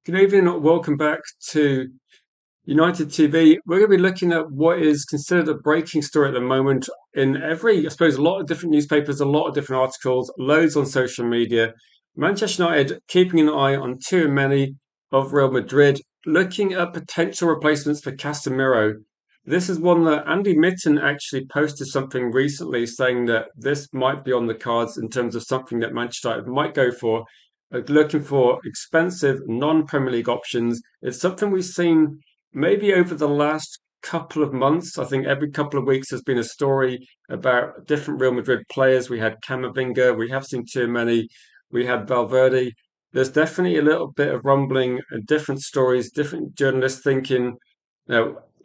Good evening, and welcome back to United TV. We're going to be looking at what is considered a breaking story at the moment in every, I suppose, a lot of different newspapers, a lot of different articles, loads on social media. Manchester United keeping an eye on Tchouameni of Real Madrid, looking at potential replacements for Casemiro. This is one that Andy Mitten actually posted something recently saying that this might be on the cards in terms of something that Manchester United might go for, looking for expensive non-Premier League options. It's something we've seen maybe over the last couple of months. I think every couple of weeks there's been a story about different Real Madrid players. We had Camavinga, we have seen too many, we had Valverde. There's definitely a little bit of rumbling and different stories, different journalists thinking,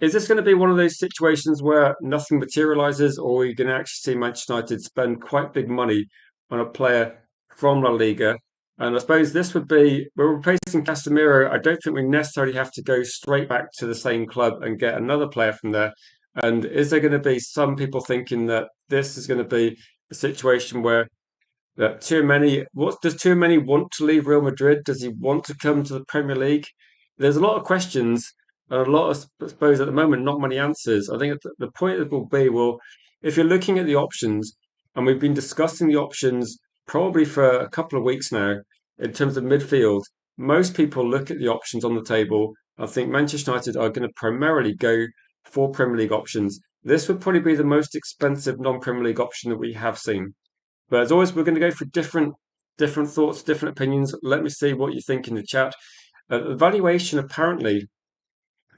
is this going to be one of those situations where nothing materializes, or are you going to actually see Manchester United spend quite big money on a player from La Liga? And I suppose this would be, we're replacing Casemiro. I don't think we necessarily have to go straight back to the same club and get another player from there. And is there going to be some people thinking that this is going to be a situation where that too many want to leave Real Madrid? Does he want to come to the Premier League? There's a lot of questions and a lot of, I suppose, at the moment, not many answers. I think the point will be, well, if you're looking at the options, and we've been discussing the options probably for a couple of weeks now, in terms of midfield, most people look at the options on the table. I think Manchester United are going to primarily go for Premier League options. This would probably be the most expensive non-Premier League option that we have seen. But as always, we're going to go for different thoughts, different opinions. Let me see what you think in the chat. The valuation, apparently,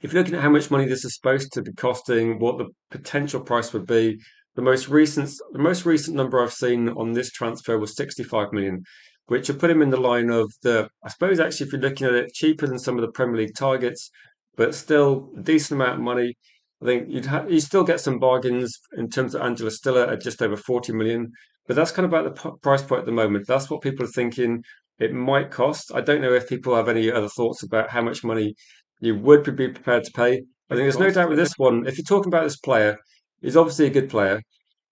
if you're looking at how much money this is supposed to be costing, what the potential price would be, the most recent number I've seen on this transfer was 65 million, which would put him in the line of the, I suppose actually if you're looking at it, cheaper than some of the Premier League targets, but still a decent amount of money. I think you still get some bargains in terms of Angela Stiller at just over 40 million, but that's kind of about the price point at the moment. That's what people are thinking it might cost. I don't know if people have any other thoughts about how much money you would be prepared to pay. I think there's no doubt with this one. If you're talking about this player, he's obviously a good player.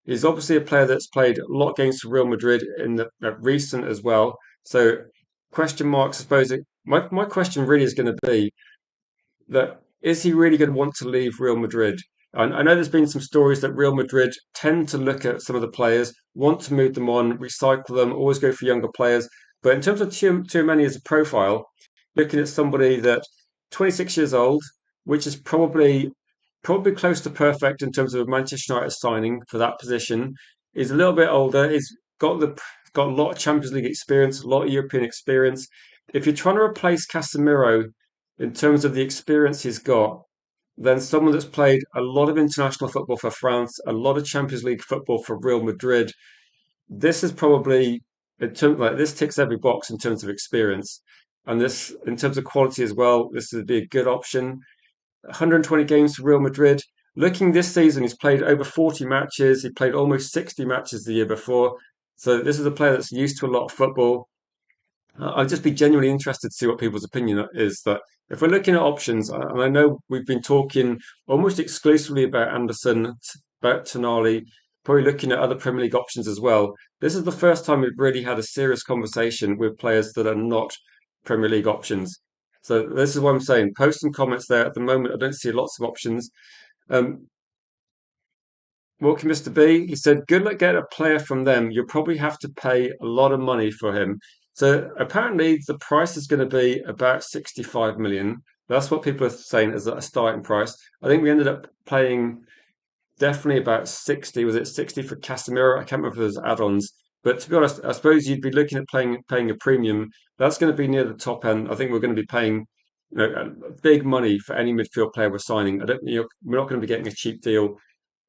He's obviously a player that's played a lot of games for Real Madrid in the recent as well. So question marks, I suppose. My question really is going to be that is he really going to want to leave Real Madrid? And I know there's been some stories that Real Madrid tend to look at some of the players, want to move them on, recycle them, always go for younger players. But in terms of Tchouameni as a profile, looking at somebody that 26 years old, which is probably close to perfect in terms of a Manchester United signing for that position. He's a little bit older. He's got a lot of Champions League experience, a lot of European experience. If you're trying to replace Casemiro in terms of the experience he's got, then someone that's played a lot of international football for France, a lot of Champions League football for Real Madrid, this is probably in terms like this ticks every box in terms of experience, and this in terms of quality as well. This would be a good option. 120 games for Real Madrid. Looking this season, he's played over 40 matches. He played almost 60 matches the year before. So this is a player that's used to a lot of football. I'd just be genuinely interested to see what people's opinion is. That if we're looking at options, and I know we've been talking almost exclusively about Anderson, about Tonali, probably looking at other Premier League options as well. This is the first time we've really had a serious conversation with players that are not Premier League options. So this is what I'm saying. Post some comments there. At the moment, I don't see lots of options. Um, Welcome, Mr. B. He said, good luck getting a player from them. You'll probably have to pay a lot of money for him. So apparently the price is going to be about 65 million. That's what people are saying as a starting price. I think we ended up paying definitely about 60. Was it 60 for Casemiro? I can't remember if there's add-ons. But to be honest, I suppose you'd be looking at paying a premium. That's going to be near the top end. I think we're going to be paying big money for any midfield player we're signing. I don't, we're not going to be getting a cheap deal,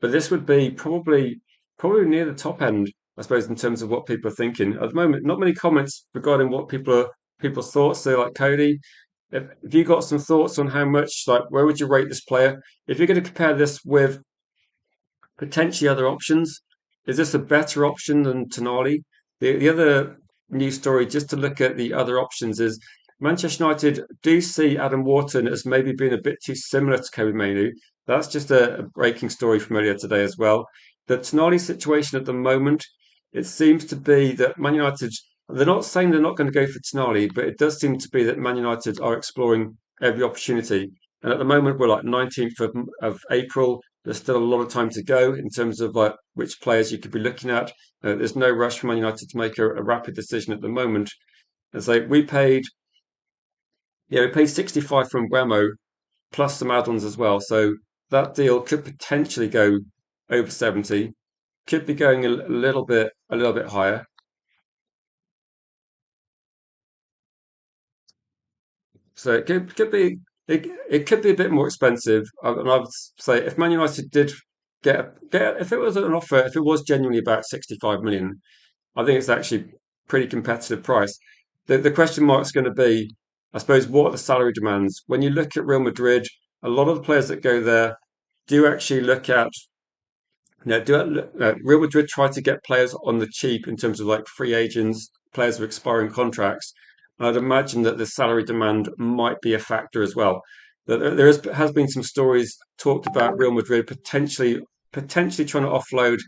but this would be probably near the top end, I suppose, in terms of what people are thinking at the moment. Not many comments regarding what people's thoughts. So, like Cody, if you got some thoughts on how much, like, where would you rate this player? If you're going to compare this with potentially other options, is this a better option than Tonali? The other news story, just to look at the other options, is Manchester United do see Adam Wharton as maybe being a bit too similar to CASEMIRO. That's just a breaking story from earlier today as well. The Tonali situation at the moment, it seems to be that Man United They're not saying they're not going to go for Tonali, but it does seem to be that Man United are exploring every opportunity. And at the moment, we're like 19th of April. There's still a lot of time to go in terms of like which players you could be looking at. There's no rush for Man United to make a rapid decision at the moment. And so we paid 65 from Guemo plus some add-ons as well. So that deal could potentially go over 70, could be going a little bit higher. So it could be a bit more expensive. And I would say if Man United did get if it was an offer, if it was genuinely about 65 million, I think it's actually pretty competitive price. The question mark is going to be, I suppose, what are the salary demands? When you look at Real Madrid, a lot of the players that go there do actually look at Real Madrid try to get players on the cheap in terms of like free agents, players with expiring contracts. And I'd imagine that the salary demand might be a factor as well. That has been some stories talked about Real Madrid potentially trying to offload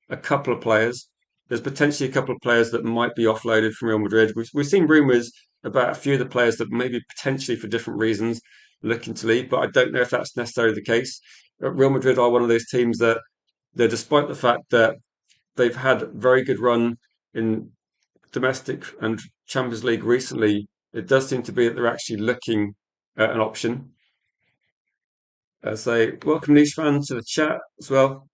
a couple of players. There's potentially a couple of players that might be offloaded from Real Madrid. We've seen rumours about a few of the players that maybe potentially for different reasons looking to leave, but I don't know if that's necessarily the case. Real Madrid are one of those teams that despite the fact that they've had a very good run in domestic and Champions League recently, it does seem to be that they're actually looking at an option. So, welcome Niche fan to the chat as well.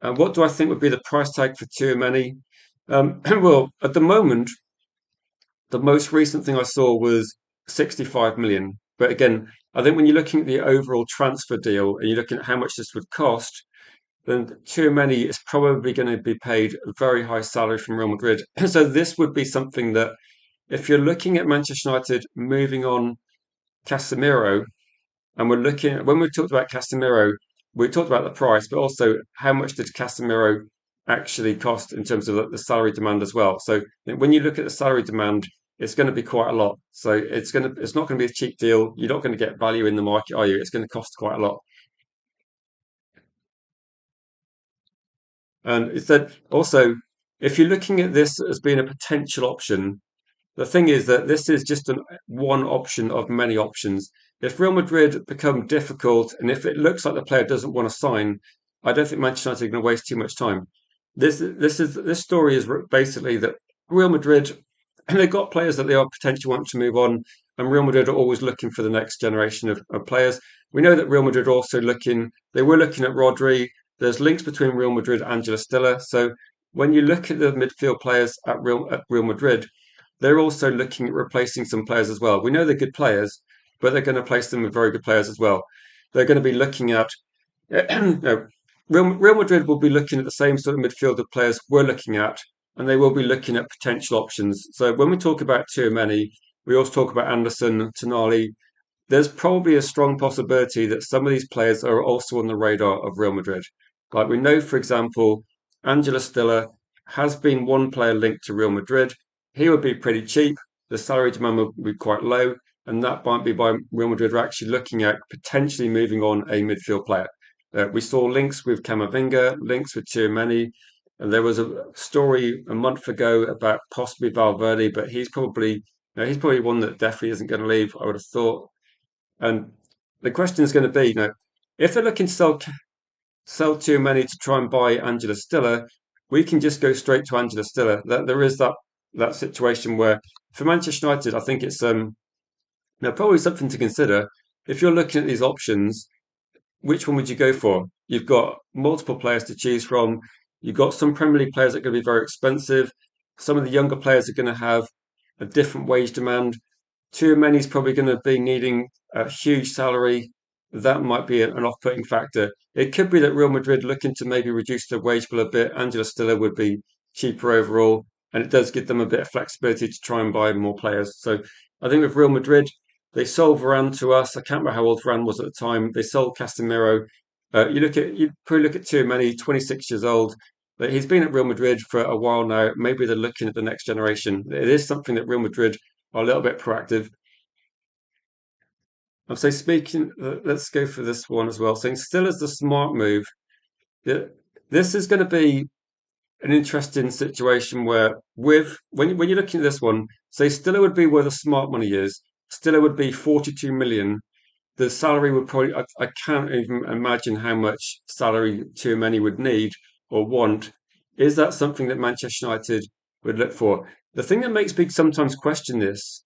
What do I think would be the price tag for Tchouameni? Well, at the moment, the most recent thing I saw was 65 million. But again, I think when you're looking at the overall transfer deal and you're looking at how much this would cost, then Tchouameni is probably going to be paid a very high salary from Real Madrid. So this would be something that if you're looking at Manchester United moving on Casemiro, and we're looking at, when we talked about Casemiro, we talked about the price, but also how much did Casemiro actually cost in terms of the salary demand as well. So when you look at the salary demand, it's going to be quite a lot. So it's not going to be a cheap deal. You're not going to get value in the market, are you? It's going to cost quite a lot. And it said also, if you're looking at this as being a potential option, the thing is that this is just one option of many options. If Real Madrid become difficult and if it looks like the player doesn't want to sign, I don't think Manchester United are going to waste too much time. This story is basically that Real Madrid and they've got players that they are potentially want to move on, and Real Madrid are always looking for the next generation of players. We know that Real Madrid are also looking. They were looking at Rodri. There's links between Real Madrid and Angela Stiller. So when you look at the midfield players at Real Madrid, they're also looking at replacing some players as well. We know they're good players, but they're going to replace them with very good players as well. They're going to be looking at no, Real Madrid will be looking at the same sort of midfield of players we're looking at, and they will be looking at potential options. So when we talk about Tchouameni, we also talk about Anderson, Tonali. There's probably a strong possibility that some of these players are also on the radar of Real Madrid. Like we know, for example, Angela Stiller has been one player linked to Real Madrid. He would be pretty cheap. The salary demand would be quite low, and that might be why Real Madrid are actually looking at potentially moving on a midfield player. We saw links with Camavinga, links with Tchouameni, and there was a story a month ago about possibly Valverde, but he's probably one that definitely isn't going to leave. I would have thought. And the question is going to be, if they're looking to sell too many to try and buy Angela Stiller, we can just go straight to Angela Stiller. There is that situation where for Manchester United, I think it's probably something to consider. If you're looking at these options, which one would you go for? You've got multiple players to choose from. You've got some Premier League players that are going to be very expensive. Some of the younger players are going to have a different wage demand. Too many is probably going to be needing a huge salary. That might be an off-putting factor. It could be that Real Madrid looking to maybe reduce their wage bill a bit. Angela Stiller would be cheaper overall, and it does give them a bit of flexibility to try and buy more players. So I think with Real Madrid, they sold Varane to us. I can't remember how old Varane was at the time. They sold Casemiro. You probably look at Tchouameni, 26 years old. But he's been at Real Madrid for a while now. Maybe they're looking at the next generation. It is something that Real Madrid are a little bit proactive. I'm saying speaking. Let's go for this one as well. Saying still as the smart move. This is going to be. an interesting situation where, with when you're looking at this one, say Stiller would be where the smart money is. Stiller would be 42 million. The salary would probably, I can't even imagine how much salary too many would need or want. Is that something that Manchester United would look for? The thing that makes me sometimes question this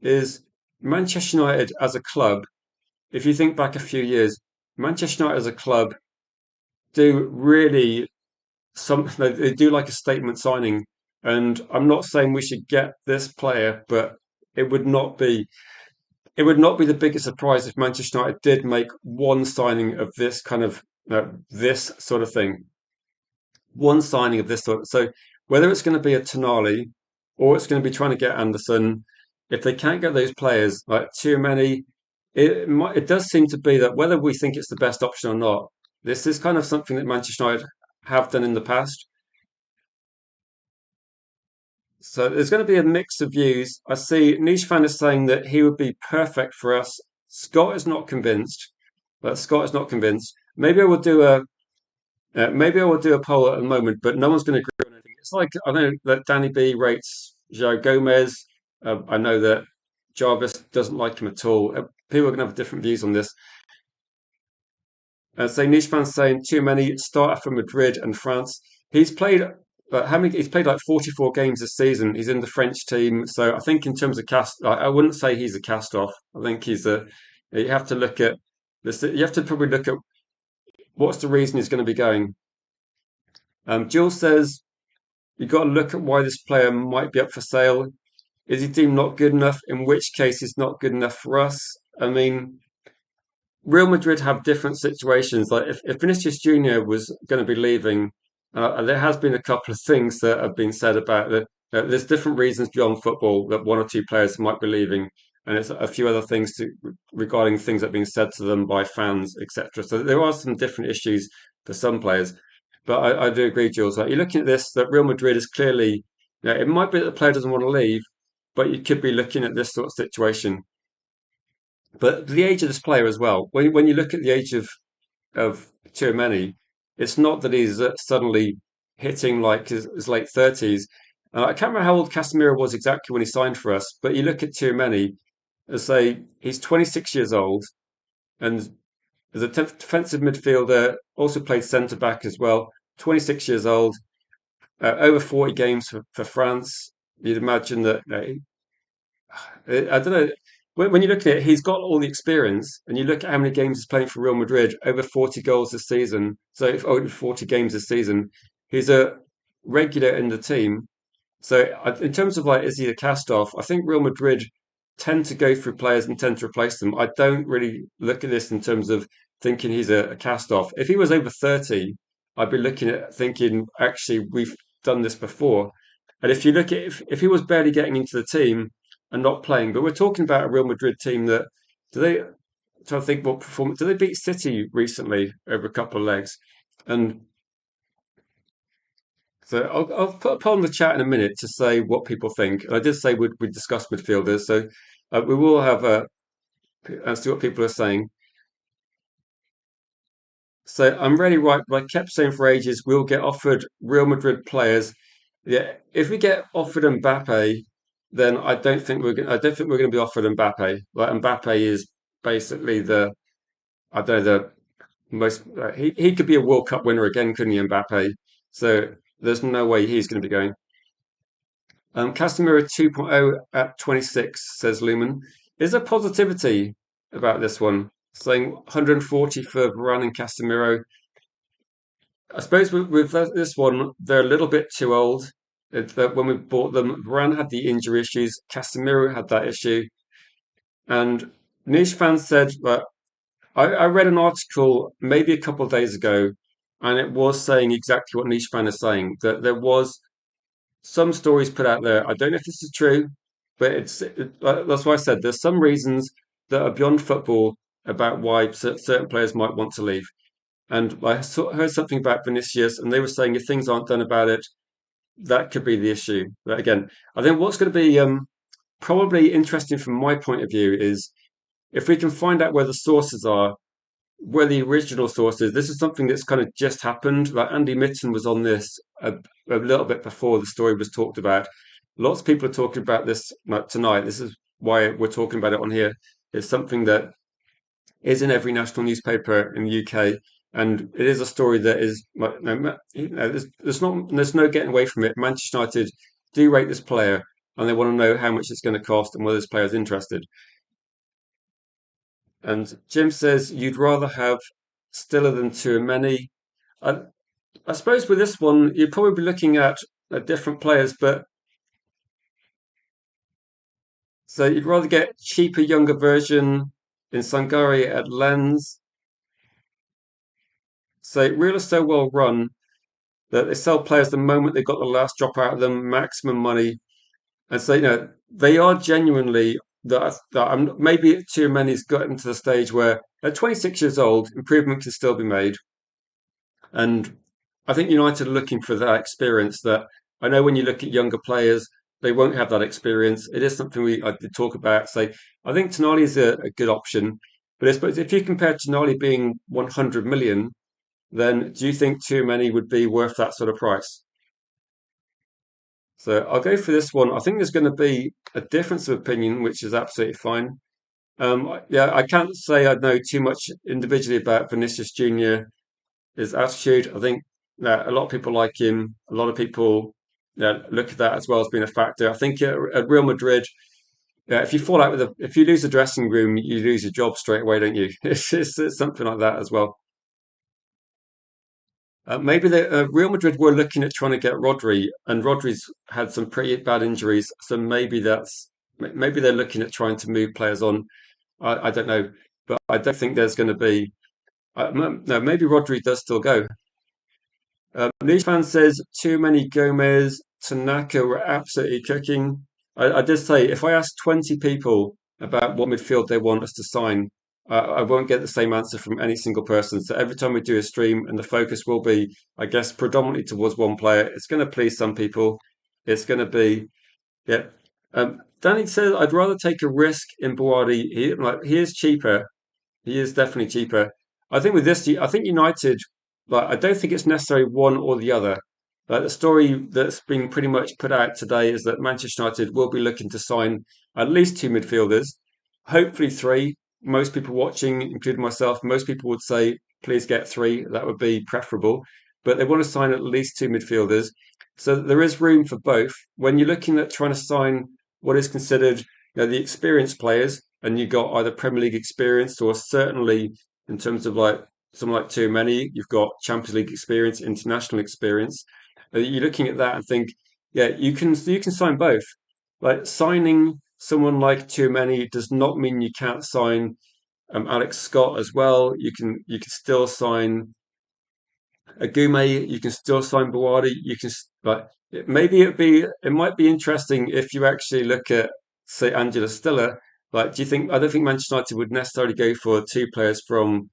is Manchester United as a club. If you think back a few years, Manchester United as a club do really they do like a statement signing, and I'm not saying we should get this player, but it would not be it would not be the biggest surprise if Manchester United did make one signing of this kind of this sort of thing, one signing of this sort. So whether it's going to be a Tonali or it's going to be trying to get Anderson, if they can't get those players like too many, it does seem to be that whether we think it's the best option or not, this is kind of something that Manchester United have done in the past. So there's going to be a mix of views. I see Niche fan is saying that he would be perfect for us. Scott is not convinced, but Scott is not convinced. Maybe I will do a poll at the moment, but no one's going to agree on anything. It's like I know that Danny B rates Joe Gomez. I know that Jarvis doesn't like him at all. People are going to have different views on this. So Niche fans saying too many starter for Madrid and France. He's played how many? He's played like 44 games this season. He's in the French team, so I think in terms of cast, I wouldn't say he's a cast off. I think he's a. You have to look at this. You have to probably look at what's the reason he's going to be going. Jules says you've got to look at why this player might be up for sale. Is he deemed not good enough? In which case, he's not good enough for us. I mean, Real Madrid have different situations. Like if Vinicius Junior was going to be leaving, there has been a couple of things that have been said about that. There's different reasons beyond football that one or two players might be leaving, and it's a few other things regarding things that have been said to them by fans, etc. So there are some different issues for some players. But I do agree, Jules. Like you're looking at this, that Real Madrid is clearly, it might be that the player doesn't want to leave, but you could be looking at this sort of situation. But the age of this player as well. When you look at the age of Tchouameni, it's not that he's suddenly hitting like his late 30s. I can't remember how old Casemiro was exactly when he signed for us, but you look at Tchouameni and say he's 26 years old and as a defensive midfielder, also played centre back as well. 26 years old, over 40 games for France. You'd imagine that I don't know. When you look at it, he's got all the experience, and you look at how many games he's playing for Real Madrid, over 40 goals this season. So, over 40 games this season, he's a regular in the team. So, in terms of like, is he a cast off? I think Real Madrid tend to go through players and tend to replace them. I don't really look at this in terms of thinking he's a cast off. If he was over 30, I'd be looking at thinking, actually, we've done this before. And if you look at if he was barely getting into the team and not playing, but we're talking about a Real Madrid team that do they trying to think what performance did they beat City recently over a couple of legs? And so I'll put a poll in the chat in a minute to say what people think. And I did say we'd discuss midfielders, so we will have see what people are saying. So I'm really right, but I kept saying for ages we'll get offered Real Madrid players. Yeah, if we get offered Mbappe, then I don't think we're going to be offered Mbappe. Like Mbappe is basically the I don't know the most he could be a World Cup winner again, couldn't he, Mbappe? So there's no way he's going to be going. Casemiro 2.0 at 26 says Lumen. Is there positivity about this one? Saying 140 for Varane and Casemiro. I suppose with this one, they're a little bit too old. That when we bought them, Varane had the injury issues, Casemiro had that issue, and niche fans said that I read an article maybe a couple of days ago, and it was saying exactly what niche fan is saying that there was some stories put out there. I don't know if this is true, but that's why I said there's some reasons that are beyond football about why certain players might want to leave. And heard something about Vinicius, and they were saying if things aren't done about it, that could be the issue. But again, I think what's going to be probably interesting from my point of view is if we can find out where the sources are. where the original source is. This is something that's kind of just happened. Like Andy Mitten was on this a little bit before the story was talked about. Lots of people are talking about this like tonight. This is why we're talking about it on here. It's something that is in every national newspaper in the UK, and it is a story that is like there's no getting away from it. Manchester United do rate this player, and they want to know how much it's going to cost and whether this player is interested. And Jim says you'd rather have Stiller than Tchouameni. I, I suppose with this one, you'd probably be looking at different players, but so you'd rather get cheaper, younger version in Sangari at Lens. So Real are so well run that they sell players the moment they got the last drop out of them, maximum money, and so they are genuinely maybe too many's gotten to the stage where at 26 years old, improvement can still be made. And I think United are looking for that experience that I know when you look at younger players, they won't have that experience. It is something I did talk about. So I think Tonali is a good option. But I suppose if you compare Tonali being 100 million, then do you think too many would be worth that sort of price? So I'll go for this one. I think there's going to be a difference of opinion, which is absolutely fine. Yeah, I can't say I know too much individually about Vinicius Junior, his attitude. I think that a lot of people like him. A lot of people look at that as well as being a factor. I think at Real Madrid, if you fall out if you lose the dressing room, you lose your job straight away, don't you? It's something like that as well. Maybe Real Madrid were looking at trying to get Rodri, and Rodri's had some pretty bad injuries, so maybe they're looking at trying to move players on. I don't know, but I don't think there's going to be. No, maybe Rodri does still go. Niche fan says too many Gomez, Tanaka were absolutely cooking. I did say if I ask 20 people about what midfield they want us to sign, I won't get the same answer from any single person. So every time we do a stream, and the focus will be, I guess, predominantly towards one player, it's going to please some people. It's going to be, yeah. Danny says I'd rather take a risk in Buwadi. He is cheaper, he is definitely cheaper. I think with this, I think United, I don't think it's necessarily one or the other. Like the story that's been pretty much put out today is that Manchester United will be looking to sign at least two midfielders, hopefully three. Most people watching, including myself, most people would say, please get three. That would be preferable. But they want to sign at least two midfielders. So there is room for both. When you're looking at trying to sign what is considered the experienced players, and you got either Premier League experience or certainly in terms of like someone like Tchouameni, you've got Champions League experience, international experience. You're looking at that and think, yeah, you can sign both. Like signing someone like Tchouameni does not mean you can't sign Alex Scott as well. You can still sign Agume. You can still sign Bawadi. You can like maybe it might be interesting if you actually look at say Angela Stiller. Like, do you think I don't think Manchester United would necessarily go for two players from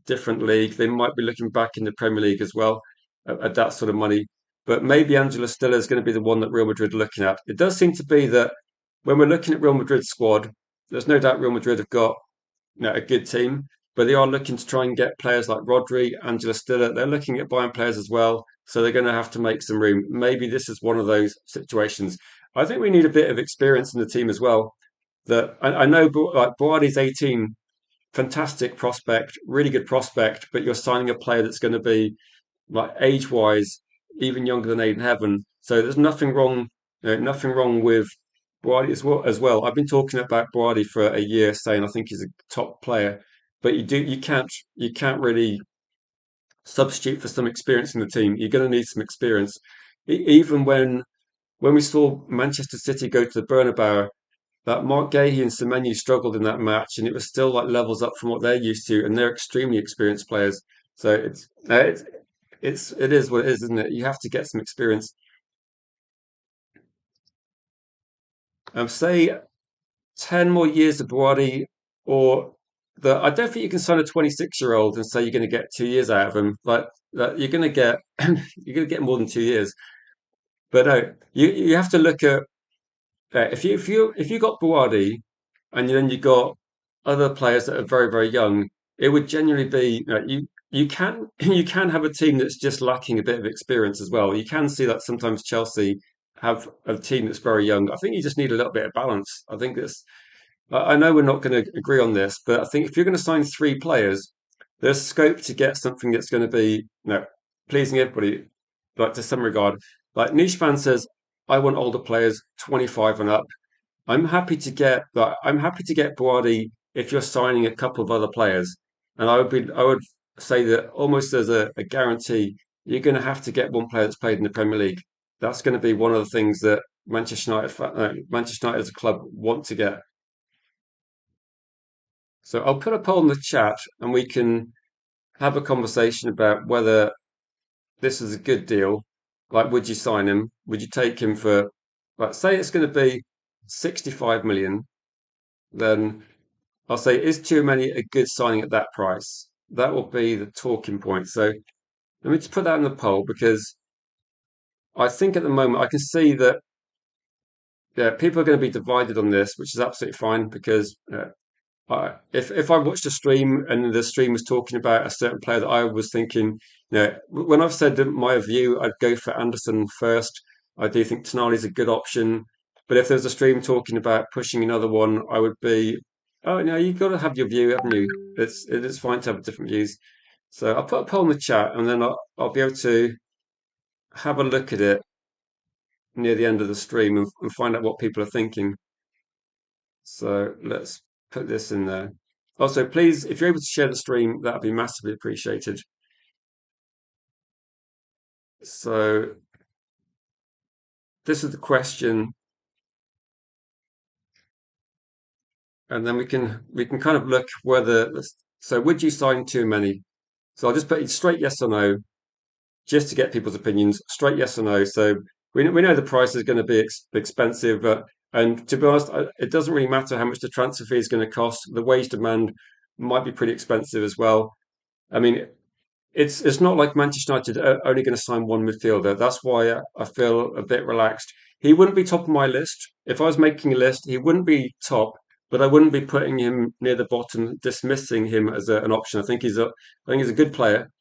different league. They might be looking back in the Premier League as well at that sort of money. But maybe Angela Stiller is going to be the one that Real Madrid are looking at. It does seem to be that when we're looking at Real Madrid's squad, there's no doubt Real Madrid have got a good team, but they are looking to try and get players like Rodri, Angela Stiller. They're looking at buying players as well, so they're going to have to make some room. Maybe this is one of those situations. I think we need a bit of experience in the team as well. That I know, like Boadi's 18, fantastic prospect, really good prospect, but you're signing a player that's going to be like age wise even younger than Aiden Heaven. So there's nothing wrong with Brady as well. I've been talking about Brady for a year, saying I think he's a top player, but you can't really substitute for some experience in the team. You're going to need some experience. Even when we saw Manchester City go to the Bernabeu, that Mark Gahey and Semenyo struggled in that match, and it was still like levels up from what they're used to, and they're extremely experienced players. So it is what it is, isn't it? You have to get some experience. Say 10 more years of Buwadi, or I don't think you can sign a 26-year-old and say you're going to get 2 years out of him. Like that, you're going to get you're going to get more than 2 years. But no, you have to look at if you got Buwadi and then you got other players that are very very young. it would genuinely be you can you can have a team that's just lacking a bit of experience as well. You can see that sometimes Chelsea have a team that's very young. I think you just need a little bit of balance. I think it's I know we're not going to agree on this, but I think if you're going to sign three players, there's scope to get something that's going to be pleasing everybody, like to some regard. Like Niche fan says, I want older players, 25 and up. I'm happy to get Boadi if you're signing a couple of other players, and I would say that almost as a guarantee, you're going to have to get one player that's played in the Premier League. That's going to be one of the things that Manchester United as a club want to get. So I'll put a poll in the chat, and we can have a conversation about whether this is a good deal. Like, would you sign him? Would you take him for, like, say it's going to be 65 million? Then I'll say, is Tchouameni a good signing at that price? That will be the talking point. So let me just put that in the poll because I think at the moment I can see that people are going to be divided on this, which is absolutely fine because if I watched a stream and the stream was talking about a certain player that I was thinking, when I've said my view, I'd go for Anderson first. I do think Tonali is a good option, but if there's a stream talking about pushing another one, I would be, oh no, you've got to have your view, haven't you? It's fine to have different views. So I'll put a poll in the chat, and then I'll be able to have a look at it near the end of the stream and find out what people are thinking. So let's put this in there. Also, please, if you're able to share the stream, that'd be massively appreciated. So this is the question, and then we can kind of look whether. So would you sign too many? So I'll just put it straight yes or no, just to get people's opinions. Straight yes or no. So we know the price is going to be expensive, and to be honest, it doesn't really matter how much the transfer fee is going to cost. The wage demand might be pretty expensive as well. I mean, it's not like Manchester United are only going to sign one midfielder. That's why I feel a bit relaxed. He wouldn't be top of my list. If I was making a list, he wouldn't be top, but I wouldn't be putting him near the bottom, dismissing him as an option. I think he's a good player,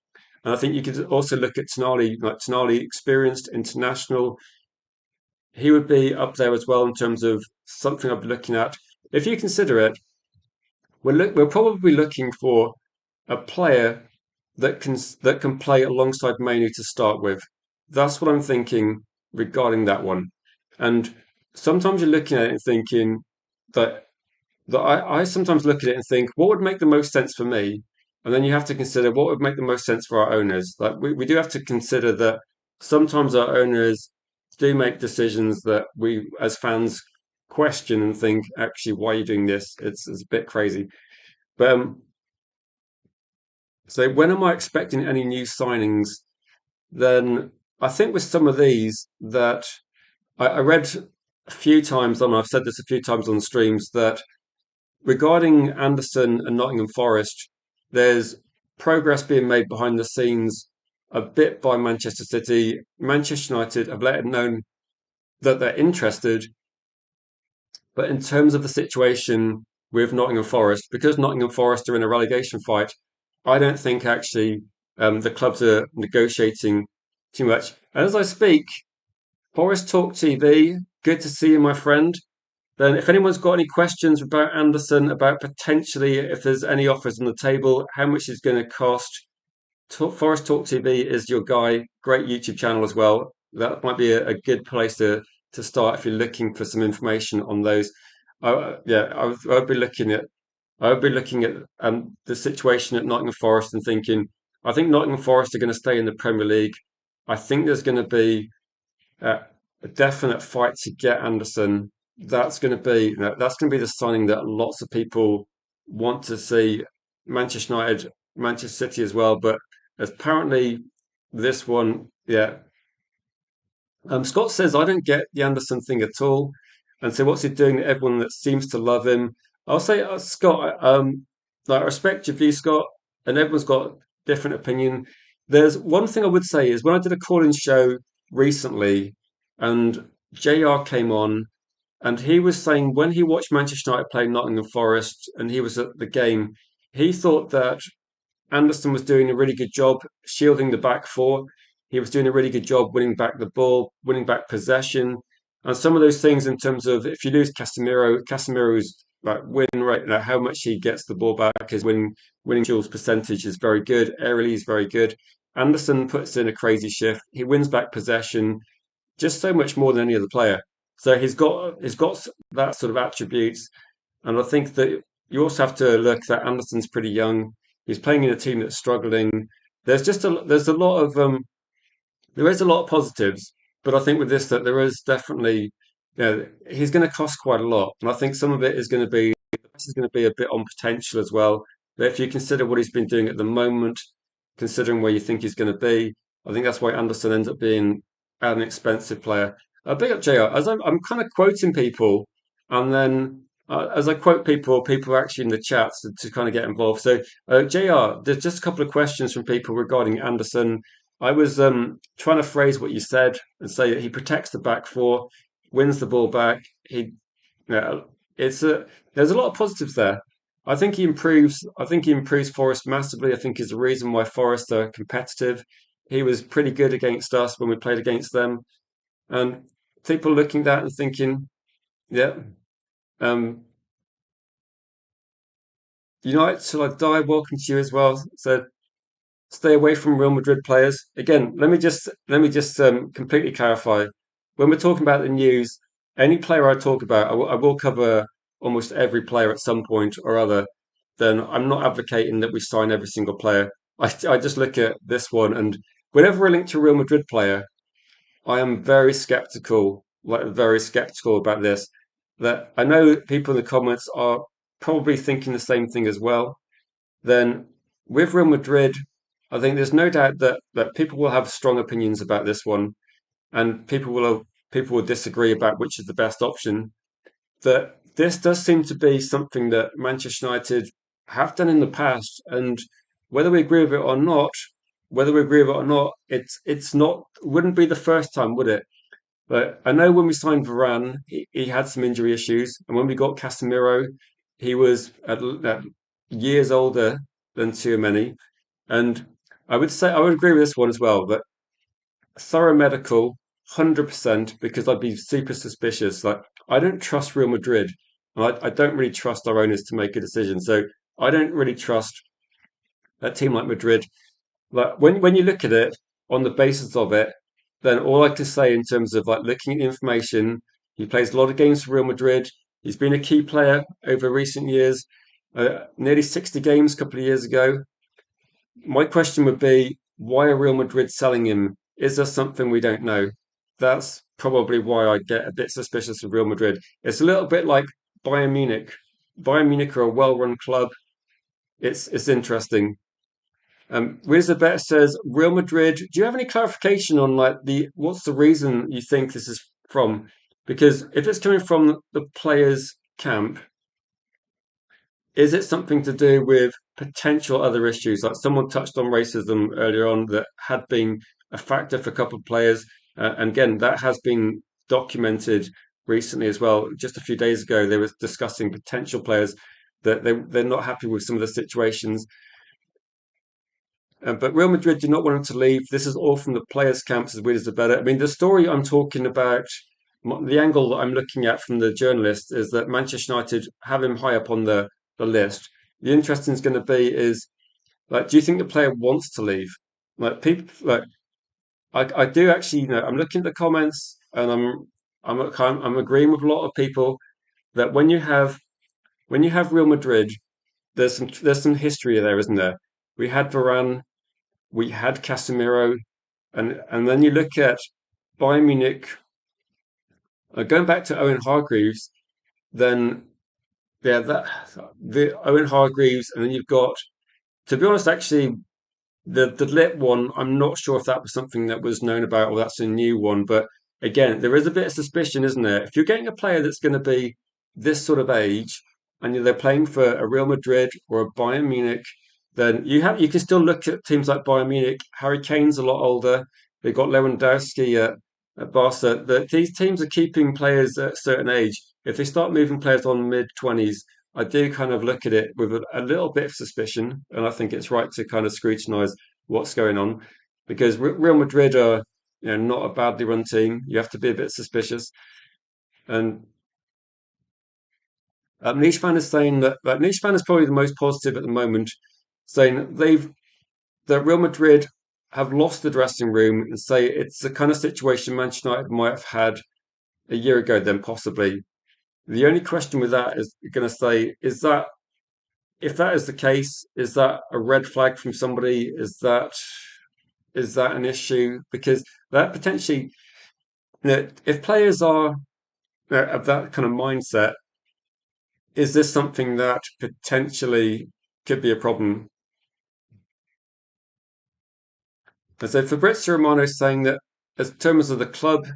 and I think you could also look at Tonali, like Tonali, experienced international. He would be up there as well in terms of something I'd be looking at. If you consider it, we're probably looking for a player that can play alongside Manu to start with. That's what I'm thinking regarding that one. And sometimes you're looking at it and thinking that I sometimes look at it and think, what would make the most sense for me? And then you have to consider what would make the most sense for our owners. Like we do have to consider that sometimes our owners do make decisions that we as fans question and think, actually, why are you doing this? It's a bit crazy. But so when am I expecting any new signings? Then I think with some of these that I read a few times, and I've said this a few times on the streams, that regarding Anderson and Nottingham Forest, there's progress being made behind the scenes a bit by Manchester City. Manchester United have let it known that they're interested, but in terms of the situation with Nottingham Forest, because Nottingham Forest are in a relegation fight, I don't think actually the clubs are negotiating too much. And as I speak, Forest Talk TV, good to see you, my friend. Then, if anyone's got any questions about Anderson, about potentially if there's any offers on the table, how much it's going to cost, Forest Talk TV is your guy. Great YouTube channel as well. That might be a good place to start if you're looking for some information on those. I'd be looking at the situation at Nottingham Forest and thinking, I think Nottingham Forest are going to stay in the Premier League. I think there's going to be a definite fight to get Anderson. That's going to be the signing that lots of people want to see. Manchester United, Manchester City as well, but apparently this one, yeah. Scott says I don't get the Anderson thing at all, and so what's he doing to everyone that seems to love him? I'll say, Scott, like, I respect your view, Scott, and everyone's got different opinion. There's one thing I would say is when I did a call-in show recently, and JR came on, and he was saying when he watched Manchester United play Nottingham Forest, and he was at the game, he thought that Anderson was doing a really good job shielding the back four. He was doing a really good job winning back the ball, winning back possession, and some of those things in terms of if you lose Casemiro, Casemiro's like win rate, how much he gets the ball back, his winning duels percentage is very good. Aerially is very good. Anderson puts in a crazy shift. He wins back possession just so much more than any other player. So he's got that sort of attributes, and I think that you also have to look that Anderson's pretty young. He's playing in a team that's struggling. There's a lot of there is a lot of positives, but I think with this that there is definitely, he's going to cost quite a lot, and I think some of it is going to be a bit on potential as well. But if you consider what he's been doing at the moment, considering where you think he's going to be, I think that's why Anderson ends up being an expensive player. Big up JR. I'm kind of quoting people, and then as I quote people, people are actually in the chats to kind of get involved. So JR, there's just a couple of questions from people regarding Anderson. I was trying to phrase what you said and say that he protects the back four, wins the ball back. Yeah, it's a there's a lot of positives there. I think he improves. I think he improves Forest massively. I think is the reason why Forest are competitive. He was pretty good against us when we played against them, and people looking at that and thinking, yeah, um, United till I die. Welcome to you as well. So stay away from Real Madrid players. Again, let me just completely clarify. When we're talking about the news, any player I talk about, I will cover almost every player at some point or other. Then I'm not advocating that we sign every single player. I just look at this one, and whenever we're linked to a Real Madrid player, I am very skeptical, like very skeptical about this. That I know people in the comments are probably thinking the same thing as well. Then with Real Madrid, I think there's no doubt that people will have strong opinions about this one, and people will disagree about which is the best option. That this does seem to be something that Manchester United have done in the past, and whether we agree with it or not, it's not wouldn't be the first time, would it? But I know when we signed Varane, he had some injury issues, and when we got Casemiro, he was at years older than Tchouameni, and I would say I would agree with this one as well. But thorough medical, 100%, because I'd be super suspicious. Like I don't trust Real Madrid, and I don't really trust our owners to make a decision. So I don't really trust a team like Madrid. Like when you look at it on the basis of it, then all I can say in terms of like looking at the information, he plays a lot of games for Real Madrid. He's been a key player over recent years, nearly 60 games a couple of years ago. My question would be, why are Real Madrid selling him? Is there something we don't know? That's probably why I get a bit suspicious of Real Madrid. It's a little bit like Bayern Munich. Bayern Munich are a well-run club. It's interesting. Elizabeth says Real Madrid. Do you have any clarification on like the what's the reason you think this is from? Because if it's coming from the players' camp, is it something to do with potential other issues? Like someone touched on racism earlier on that had been a factor for a couple of players. And again, that has been documented recently as well. Just a few days ago, they were discussing potential players that they're not happy with some of the situations. But Real Madrid do not want him to leave. This is all from the players' camps, as weird as the better. I mean, the story I'm talking about, the angle that I'm looking at from the journalist is that Manchester United have him high up on the list. The interesting is going to be is like, do you think the player wants to leave? Like people, like I do actually, I'm looking at the comments and I'm agreeing with a lot of people that when you have Real Madrid, there's some history there, isn't there? We had Varane, we had Casemiro, and then you look at Bayern Munich, going back to Owen Hargreaves, then yeah, that the Owen Hargreaves, and then you've got, to be honest, actually the lit one, I'm not sure if that was something that was known about or that's a new one. But again, there is a bit of suspicion, isn't there? If you're getting a player that's going to be this sort of age and they're playing for a Real Madrid or a Bayern Munich, then you can still look at teams like Bayern Munich. Harry Kane's a lot older. They've got Lewandowski at Barca. These teams are keeping players at a certain age. If they start moving players on mid 20s, I do kind of look at it with a little bit of suspicion, and I think it's right to kind of scrutinise what's going on because Real Madrid are, not a badly run team. You have to be a bit suspicious. And Niche fan is saying that Niche fan is probably the most positive at the moment, saying that Real Madrid have lost the dressing room and say it's the kind of situation Manchester United might have had a year ago, then possibly. The only question with that is going to say, is that if that is the case, is that a red flag from somebody? Is that an issue? Because that potentially, if players are of that kind of mindset, is this something that potentially could be a problem? And so Fabrizio Romano is saying that, as terms of the club,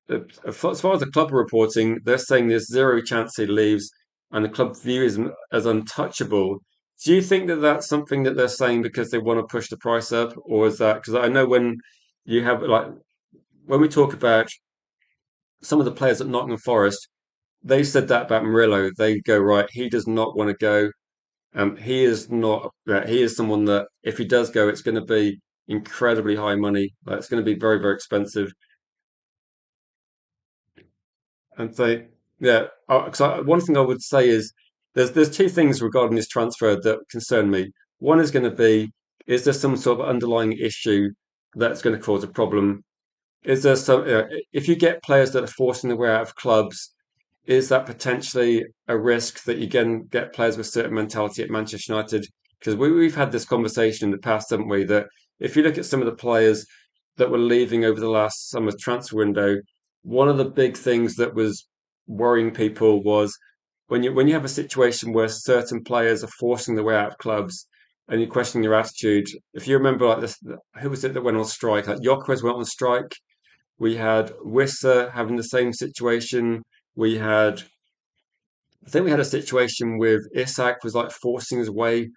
as far as the club are reporting, they're saying there's zero chance he leaves, and the club view is as untouchable. Do you think that that's something that they're saying because they want to push the price up, or is that because I know when you have like when we talk about some of the players at Nottingham Forest, they said that about Murillo. They go right, he does not want to go. He is not. He is someone that if he does go, it's going to be incredibly high money. Like, it's going to be very, very expensive. And so, yeah, one thing I would say is there's two things regarding this transfer that concern me. One is going to be, is there some sort of underlying issue that's going to cause a problem? Is there some, if you get players that are forcing their way out of clubs, is that potentially a risk that you can get players with certain mentality at Manchester United? Because we've had this conversation in the past, haven't we? That if you look at some of the players that were leaving over the last summer transfer window, one of the big things that was worrying people was when you have a situation where certain players are forcing their way out of clubs and you're questioning their attitude. If you remember, like this, who was it that went on strike? Like Gyökeres went on strike. We had Wissa having the same situation. We had, I think we had a situation with Isak was like forcing his way.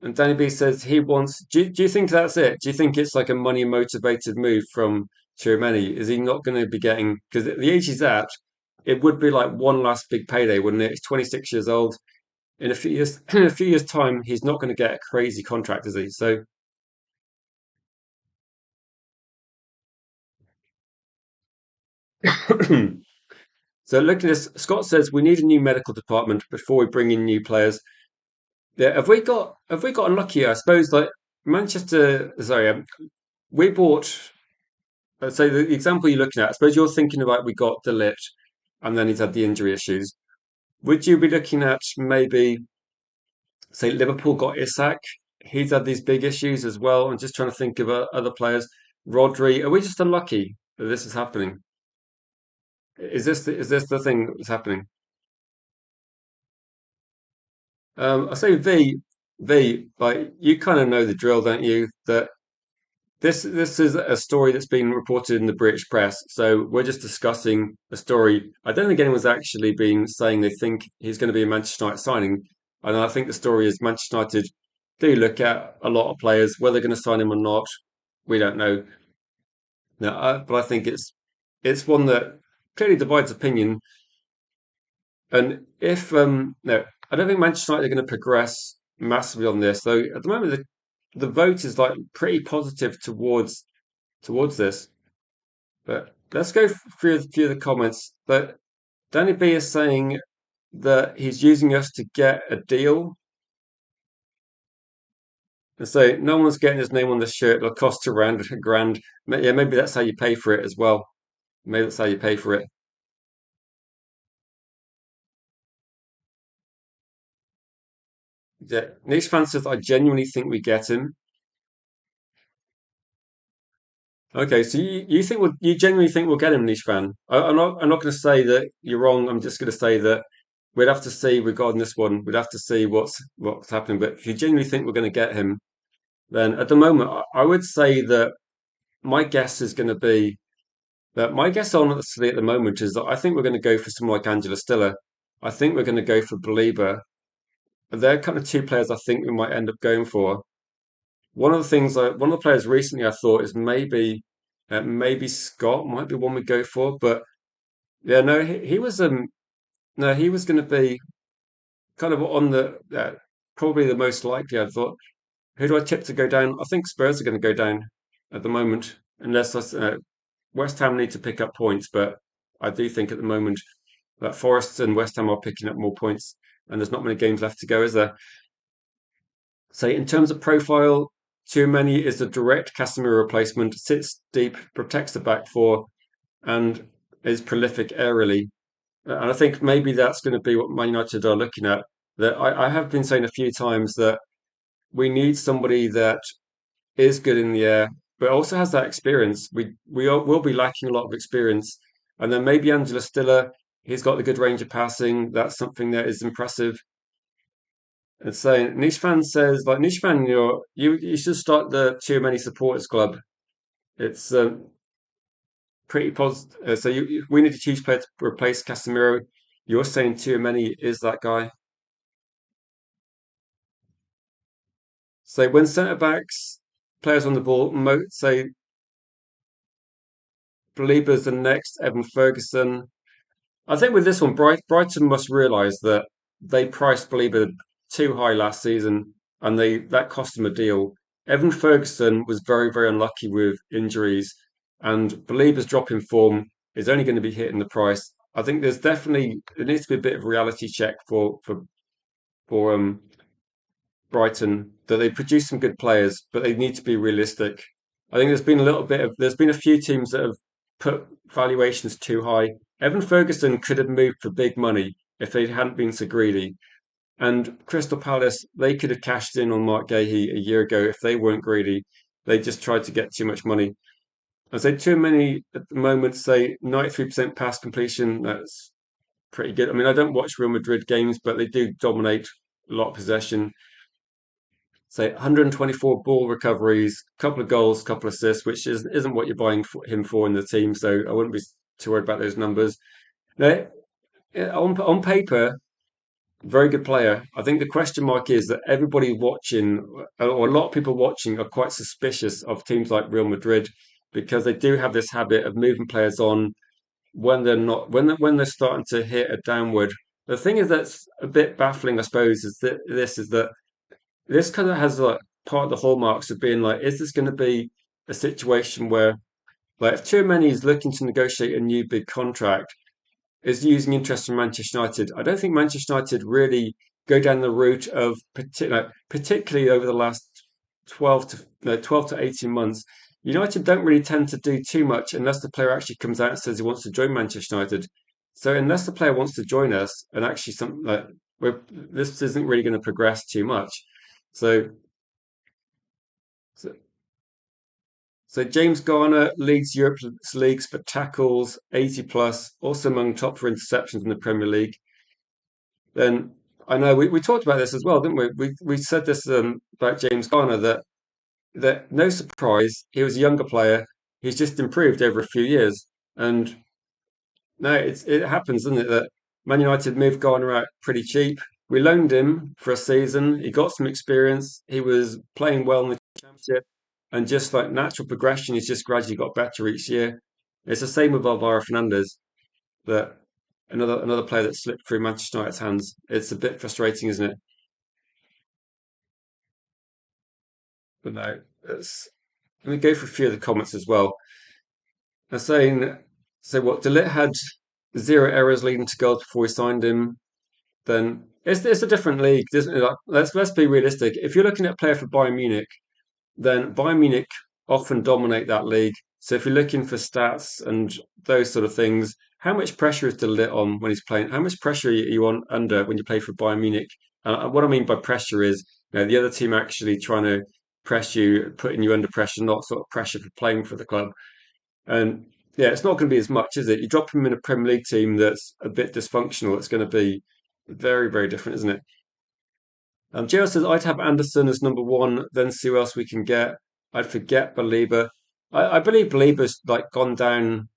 And Danny B says he wants. Do you think that's it? Do you think it's like a money motivated move from Tchouameni? Is he not going to be getting, because at the age he's at, it would be like one last big payday, wouldn't it? He's 26 years old. In a few years, in a few years' time, he's not going to get a crazy contract, is he? So, so looking at this, Scott says we need a new medical department before we bring in new players. Yeah, have we got unlucky? I suppose like Manchester. Sorry, we bought. Let's say the example you're looking at. I suppose you're thinking about we got Delit, and then he's had the injury issues. Would you be looking at maybe say Liverpool got Isak? He's had these big issues as well. I'm just trying to think of other players. Rodri, are we just unlucky that this is happening? Is this the thing that's happening? I say V, like you kind of know the drill, don't you? That this is a story that's been reported in the British press. So we're just discussing a story. I don't think anyone's actually been saying they think he's going to be a Manchester United signing. And I think the story is Manchester United do look at a lot of players, whether they're going to sign him or not. We don't know. No, but I think it's one that clearly divides opinion. And if no, I don't think Manchester United are going to progress massively on this. Though at the moment the vote is like pretty positive towards this. But let's go through a few of the comments. But Danny B is saying that he's using us to get a deal. And so no one's getting his name on the shirt. It'll cost around a grand. Yeah, maybe that's how you pay for it as well. Maybe that's how you pay for it. Yeah. Niche fan says, I genuinely think we get him. Okay, so you genuinely think we'll get him, Niche fan. I'm not going to say that you're wrong. I'm just going to say that we'd have to see regarding this one. We'd have to see what's happening. But if you genuinely think we're going to get him, then at the moment, I would say that my guess is going to be that my guess honestly at the moment is that I think we're going to go for someone like Angela Stiller. I think we're going to go for Belieber. They're kind of two players I think we might end up going for. One of the players recently I thought is maybe Scott might be one we go for, but yeah, no, he was no, he was going to be kind of on the probably the most likely. I thought, who do I tip to go down? I think Spurs are going to go down at the moment, unless West Ham need to pick up points. But I do think at the moment that Forest and West Ham are picking up more points, and there's not many games left to go, is there? So in terms of profile, Tchouameni is a direct Casemiro replacement, sits deep, protects the back four, and is prolific aerially. And I think maybe that's going to be what Man United are looking at. That I have been saying a few times that we need somebody that is good in the air, but also has that experience. Will be lacking a lot of experience, and then maybe Angela Stiller. He's got the good range of passing. That's something that is impressive. And so Niche fan says, like Niche fan, you should start the Too Many Supporters Club. It's pretty positive. So we need to choose player to replace Casemiro. You're saying Too Many is that guy. So when centre backs, players on the ball, say Beliebers the next, Evan Ferguson. I think with this one, Brighton must realise that they priced Belieber too high last season, and they that cost them a deal. Evan Ferguson was very, very unlucky with injuries, and Belieber's drop in form is only going to be hitting the price. I think there needs to be a bit of reality check for Brighton that they produce some good players, but they need to be realistic. I think there's been a few teams that have put valuations too high. Evan Ferguson could have moved for big money if they hadn't been so greedy. And Crystal Palace, they could have cashed in on Mark Gahey a year ago if they weren't greedy. They just tried to get too much money. I say too many at the moment, say 93% pass completion. That's pretty good. I mean, I don't watch Real Madrid games, but they do dominate a lot of possession. Say 124 ball recoveries, couple of goals, couple of assists, which isn't what you're buying him for in the team. So I wouldn't be too worried about those numbers. Now, on paper, very good player. I think the question mark is that everybody watching, or a lot of people watching, are quite suspicious of teams like Real Madrid because they do have this habit of moving players on when they're not when they're starting to hit a downward. The thing is that's a bit baffling, I suppose, is that this kind of has like part of the hallmarks of being like, is this going to be a situation where, like, if too many is looking to negotiate a new big contract, is using interest from Manchester United? I don't think Manchester United really go down the route of particularly over the last 12 to 18 months. United don't really tend to do too much unless the player actually comes out and says he wants to join Manchester United. So unless the player wants to join us and actually this isn't really going to progress too much. So so, so James Garner leads Europe's leagues for tackles, 80 plus, also among top for interceptions in the Premier League. Then I know we talked about this as well, didn't we? We said this about James Garner that no surprise, he was a younger player. He's just improved over a few years. And no, it happens, doesn't it, that Man United moved Garner out pretty cheap. We loaned him for a season. He got some experience. He was playing well in the championship, and just like natural progression, he's just gradually got better each year. It's the same with Alvaro Fernandez, that another player that slipped through Manchester United's hands. It's a bit frustrating, isn't it? But no, let me go for a few of the comments as well. They're saying, so what? Delit had zero errors leading to goals before we signed him. Then it's a different league, isn't it? Like, let's be realistic. If you're looking at a player for Bayern Munich, then Bayern Munich often dominate that league. So if you're looking for stats and those sort of things, how much pressure is Delit on when he's playing? How much pressure are you on under when you play for Bayern Munich? What I mean by pressure is, the other team actually trying to press you, putting you under pressure, not sort of pressure for playing for the club. And yeah, it's not going to be as much, is it? You drop him in a Premier League team that's a bit dysfunctional, it's going to be very, very different, isn't it? Gerald says, I'd have Anderson as number one, then see who else we can get. I'd forget Belieber. I believe Belieber's like gone down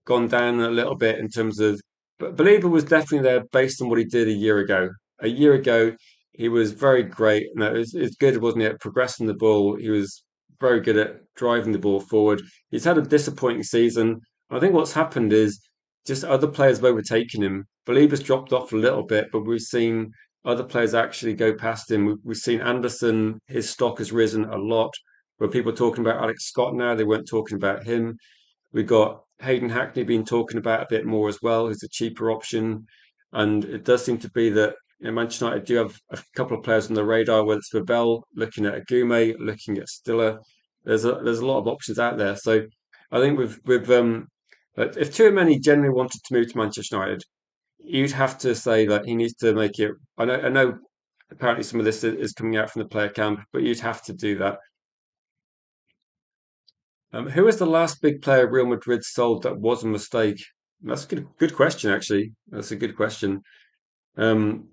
a little bit in terms of, but Belieber was definitely there based on what he did a year ago. A year ago, he was very great. No, it was good, wasn't it? Progressing the ball. He was very good at driving the ball forward. He's had a disappointing season. I think what's happened is just other players have overtaken him. Baliba's dropped off a little bit, but we've seen other players actually go past him. We've seen Anderson, his stock has risen a lot. Where people are talking about Alex Scott now, they weren't talking about him. We've got Hayden Hackney being talking about a bit more as well, who's a cheaper option. And it does seem to be that Manchester United do have a couple of players on the radar, whether it's Verbel, looking at Agume, looking at Stiller. There's a lot of options out there. So I think but if Tchouameni generally wanted to move to Manchester United, you'd have to say that he needs to make it. I know apparently some of this is coming out from the player camp, but you'd have to do that. Who was the last big player Real Madrid sold that was a mistake? That's a good question, actually. That's a good question. Um,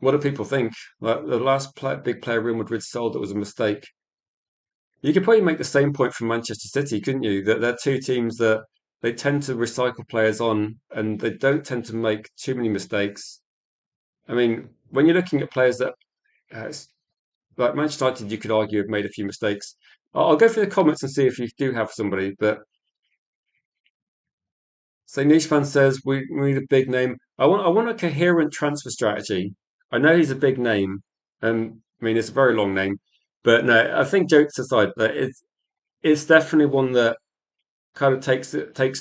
what do people think? Like the big player Real Madrid sold that was a mistake. You could probably make the same point from Manchester City, couldn't you? That they're two teams that they tend to recycle players on, and they don't tend to make too many mistakes. I mean, when you're looking at players that, uh, like Manchester United, you could argue have made a few mistakes. I'll go through the comments and see if you do have somebody, but so Niche Fan says we need a big name. I want a coherent transfer strategy. I know he's a big name. I mean it's a very long name, but no, I think jokes aside, that it's definitely one that kind of takes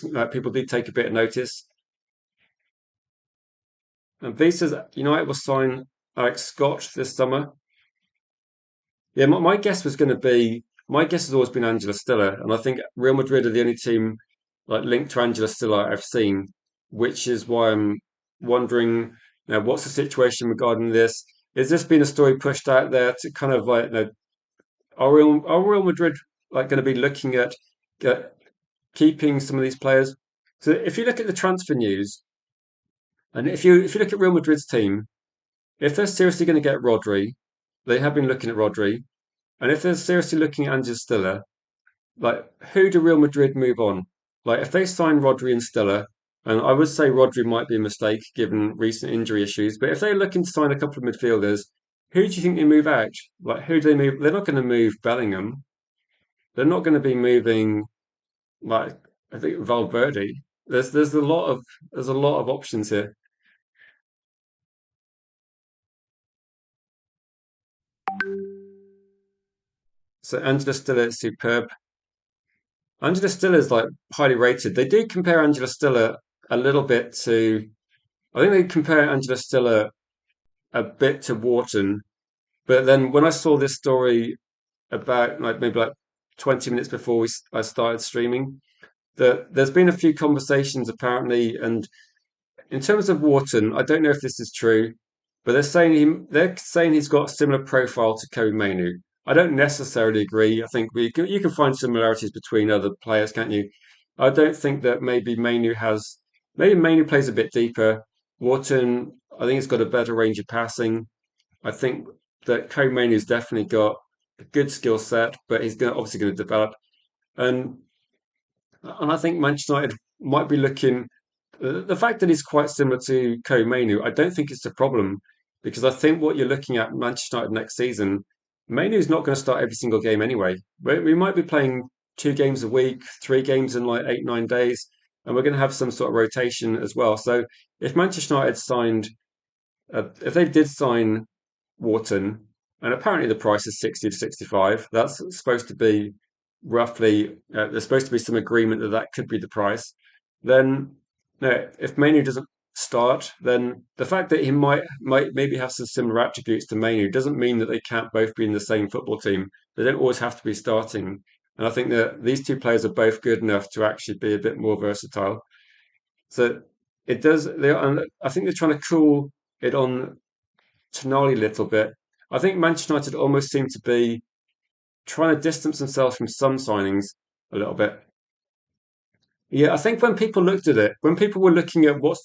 like people do take a bit of notice. And V says United will sign Alex Scott this summer. Yeah, my guess was going to be my guess has always been Angela Stiller, and I think Real Madrid are the only team like linked to Angela Stiller I've seen, which is why I'm wondering, what's the situation regarding this? Is this being a story pushed out there to kind of like, are Real Madrid like going to be looking at uh, keeping some of these players? So if you look at the transfer news, and if you look at Real Madrid's team, if they're seriously going to get Rodri, they have been looking at Rodri, and if they're seriously looking at Angela Stiller, like who do Real Madrid move on? Like if they sign Rodri and Stella, and I would say Rodri might be a mistake given recent injury issues, but if they're looking to sign a couple of midfielders, who do you think they move out? Like who do they move? They're not going to move Bellingham. They're not going to be moving like I think Valverde. There's a lot of options here. So Angela Stiller is superb. Angela Stiller is like highly rated. They do compare Angela Stiller a little bit to. I think they compare Angela Stiller a bit to Wharton. But then when I saw this story about like maybe like 20 minutes before I started streaming, that there's been a few conversations apparently, and in terms of Wharton, I don't know if this is true, but they're saying he's got a similar profile to Kobe Mainu. I don't necessarily agree. I think you can find similarities between other players, can't you? I don't think that maybe Mainu plays a bit deeper. Wharton, I think, has got a better range of passing. I think that Co-Main's definitely got a good skill set, but he's obviously going to develop. And I think Manchester United might be looking. The fact that he's quite similar to Mainu, I don't think it's a problem because I think what you're looking at Manchester United next season, Mainu's not going to start every single game anyway. We might be playing 2 games a week, 3 games in like 8, 9 days, and we're going to have some sort of rotation as well. So if Manchester United if they did sign Wharton, and apparently the price is 60 to 65. That's supposed to be roughly, there's supposed to be some agreement that that could be the price. Then, no, if Manu doesn't start, then the fact that he might maybe have some similar attributes to Manu doesn't mean that they can't both be in the same football team. They don't always have to be starting. And I think that these two players are both good enough to actually be a bit more versatile. So it does. And I think they're trying to cool it on Tonali a little bit. I think Manchester United almost seem to be trying to distance themselves from some signings a little bit. Yeah, I think when people looked at it, when people were looking at what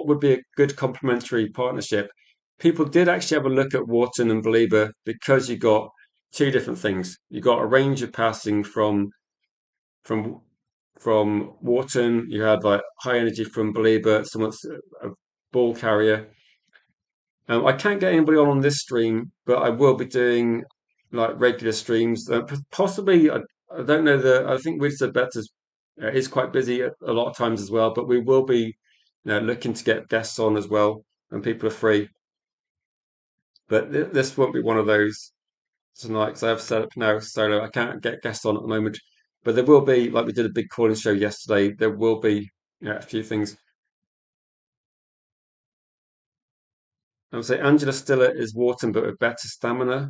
would be a good complementary partnership, people did actually have a look at Wharton and Belieber because you got two different things. You got a range of passing from from Wharton. You had like high energy from Belieber, someone's a ball carrier. I can't get anybody on this stream, but I will be doing like regular streams. Possibly, I don't know. I think we've said better. It is quite busy a lot of times as well, but we will be, looking to get guests on as well when people are free. But this won't be one of those tonight because I have set up now solo. I can't get guests on at the moment, but there will be, like we did a big calling show yesterday. There will be, a few things. I would say Angela Stiller is Wharton, but with better stamina.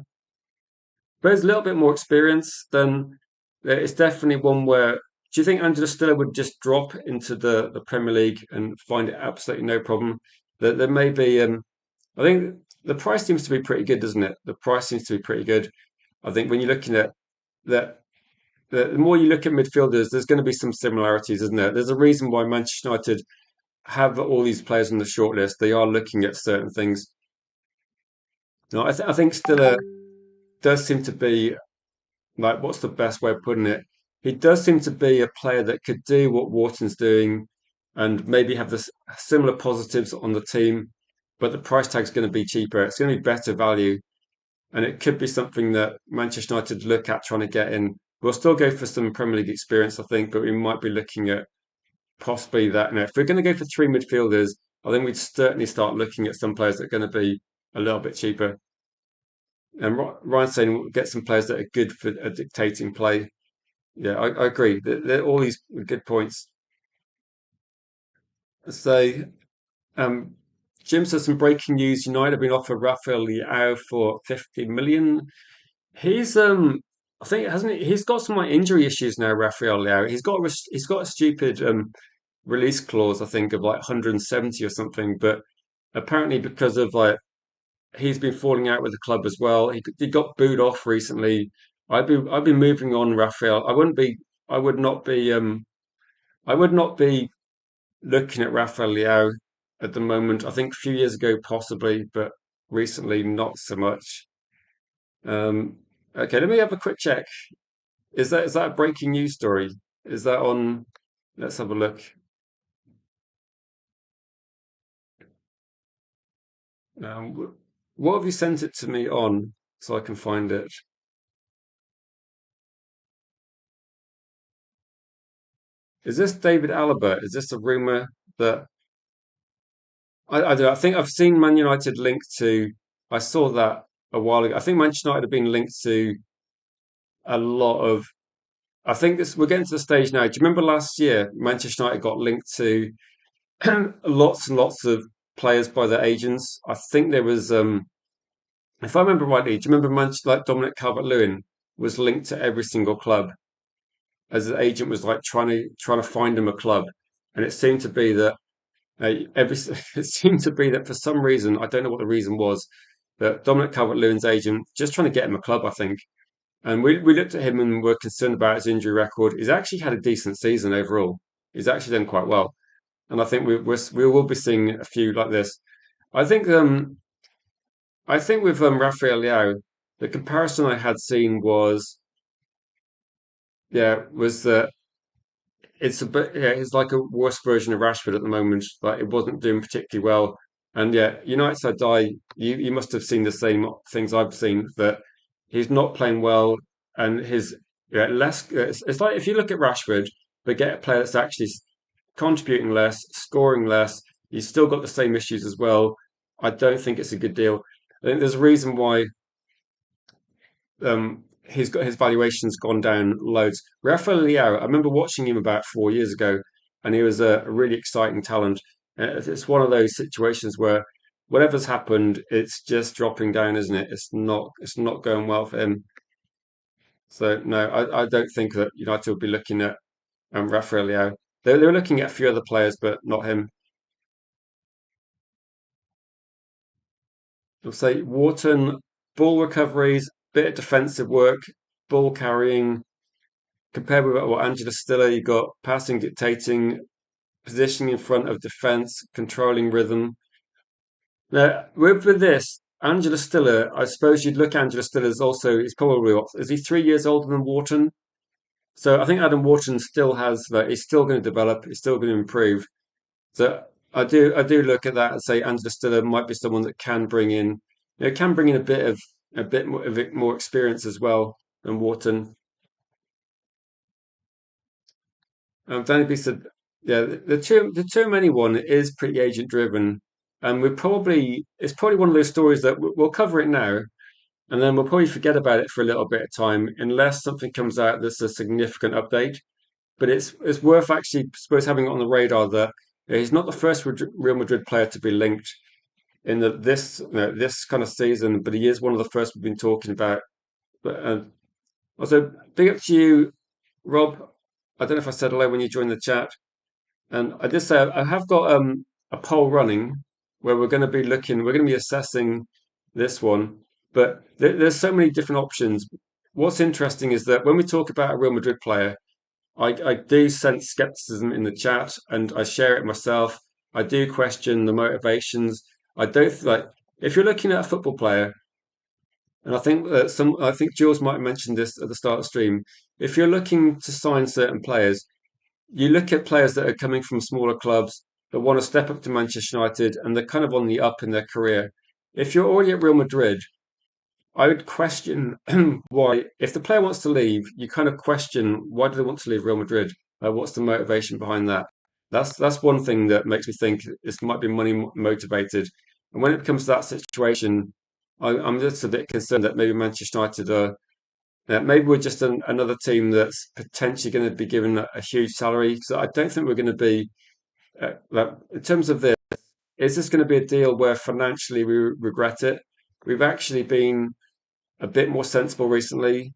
But it's a little bit more experience, then it's definitely one where. Do you think Angela Stiller would just drop into the Premier League and find it absolutely no problem? That there may be. I think the price seems to be pretty good, doesn't it? The price seems to be pretty good. I think when you're looking at that, the more you look at midfielders, there's going to be some similarities, isn't there? There's a reason why Manchester United have all these players on the shortlist. They are looking at certain things. No, I think Stiller does seem to be like, what's the best way of putting it? He does seem to be a player that could do what Wharton's doing and maybe have this similar positives on the team, but the price tag's going to be cheaper. It's going to be better value, and it could be something that Manchester United look at trying to get in. We'll still go for some Premier League experience, I think, but we might be looking at possibly that. If we're going to go for three midfielders, I think we'd certainly start looking at some players that are going to be a little bit cheaper. And Ryan's saying we'll get some players that are good for a dictating play. Yeah, I agree. They're all these good points. So, um, Jim says some breaking news. United have been offered Rafael Leao for 50 million. He's I think hasn't he, he's got some like injury issues now. Rafael Leao. He's got a stupid release clause. I think of like 170 or something. But apparently because of like he's been falling out with the club as well. He got booed off recently. I'd be moving on Rafael. I would not be I would not be looking at Rafael Leao at the moment. I think a few years ago possibly, but recently not so much. Um, okay, let me have a quick check. Is that a breaking news story? Is that on? Let's have a look. What have you sent it to me on so I can find it? Is this David Alaba? Is this a rumor that I don't know, I think I've seen Man United linked to. I saw that a while ago. I think Manchester United have been linked to a lot of. I think this we're getting to the stage now. Do you remember last year Manchester United got linked to lots and lots of players by their agents? I think there was, if I remember rightly, do you remember Manchester like Dominic Calvert-Lewin was linked to every single club as an agent was like trying to find him a club, and it seemed to be that every it seemed to be that for some reason I don't know what the reason was that Dominic Calvert-Lewin's agent just trying to get him a club, I think. And we looked at him and were concerned about his injury record. He's actually had a decent season overall. He's actually done quite well, and I think we will be seeing a few like this. I think I think with Rafael Leao, the comparison I had seen was that it's a bit yeah, it's like a worse version of Rashford at the moment. Like it wasn't doing particularly well. And yeah, United side die. You must have seen the same things I've seen that he's not playing well, and his less. It's like if you look at Rashford, but get a player that's actually contributing less, scoring less. He's still got the same issues as well. I don't think it's a good deal. I think there's a reason why he's got his valuation's gone down loads. Rafael Leao, I remember watching him about 4 years ago, and he was a really exciting talent. It's one of those situations where whatever's happened, it's just dropping down, isn't it? It's not going well for him. So no, I don't think that United will be looking at Rafael Leao. They were looking at a few other players, but not him. I'll say Wharton, ball recoveries, bit of defensive work, ball carrying. Compared with what Angela Stiller, you got passing, dictating, positioning in front of defense, controlling rhythm. Now, with this, Angela Stiller, I suppose you'd look at Angela Stiller's also, he's probably, what, is he 3 years older than Wharton? So I think Adam Wharton still has, like, he's still going to develop, he's still going to improve. So I do look at that and say Angela Stiller might be someone that can bring in, can bring in a bit more experience as well than Wharton. Danny B said, yeah, the Tchouameni one is pretty agent driven, and it's probably one of those stories that we'll cover it now, and then we'll probably forget about it for a little bit of time unless something comes out that's a significant update. But it's worth actually, I suppose, having it on the radar that he's not the first Real Madrid player to be linked in this kind of season, but he is one of the first we've been talking about. But also, big up to you, Rob. I don't know if I said hello when you joined the chat. And I did say I have got a poll running where we're going to be assessing this one, but there's so many different options. What's interesting is that when we talk about a Real Madrid player, I do sense skepticism in the chat, and I share it myself. I do question the motivations. I don't like if you're looking at a football player, and I think Jules might have mentioned this at the start of the stream. If you're looking to sign certain players, you look at players that are coming from smaller clubs that want to step up to Manchester United and they're kind of on the up in their career. If you're already at Real Madrid, I would question why, if the player wants to leave, you kind of question why do they want to leave Real Madrid? What's the motivation behind that? That's one thing that makes me think this might be money motivated. And when it comes to that situation, I'm just a bit concerned that maybe Manchester United are maybe we're just another team that's potentially going to be given a huge salary. So I don't think we're going to be, in terms of this, is this going to be a deal where financially we regret it? We've actually been a bit more sensible recently.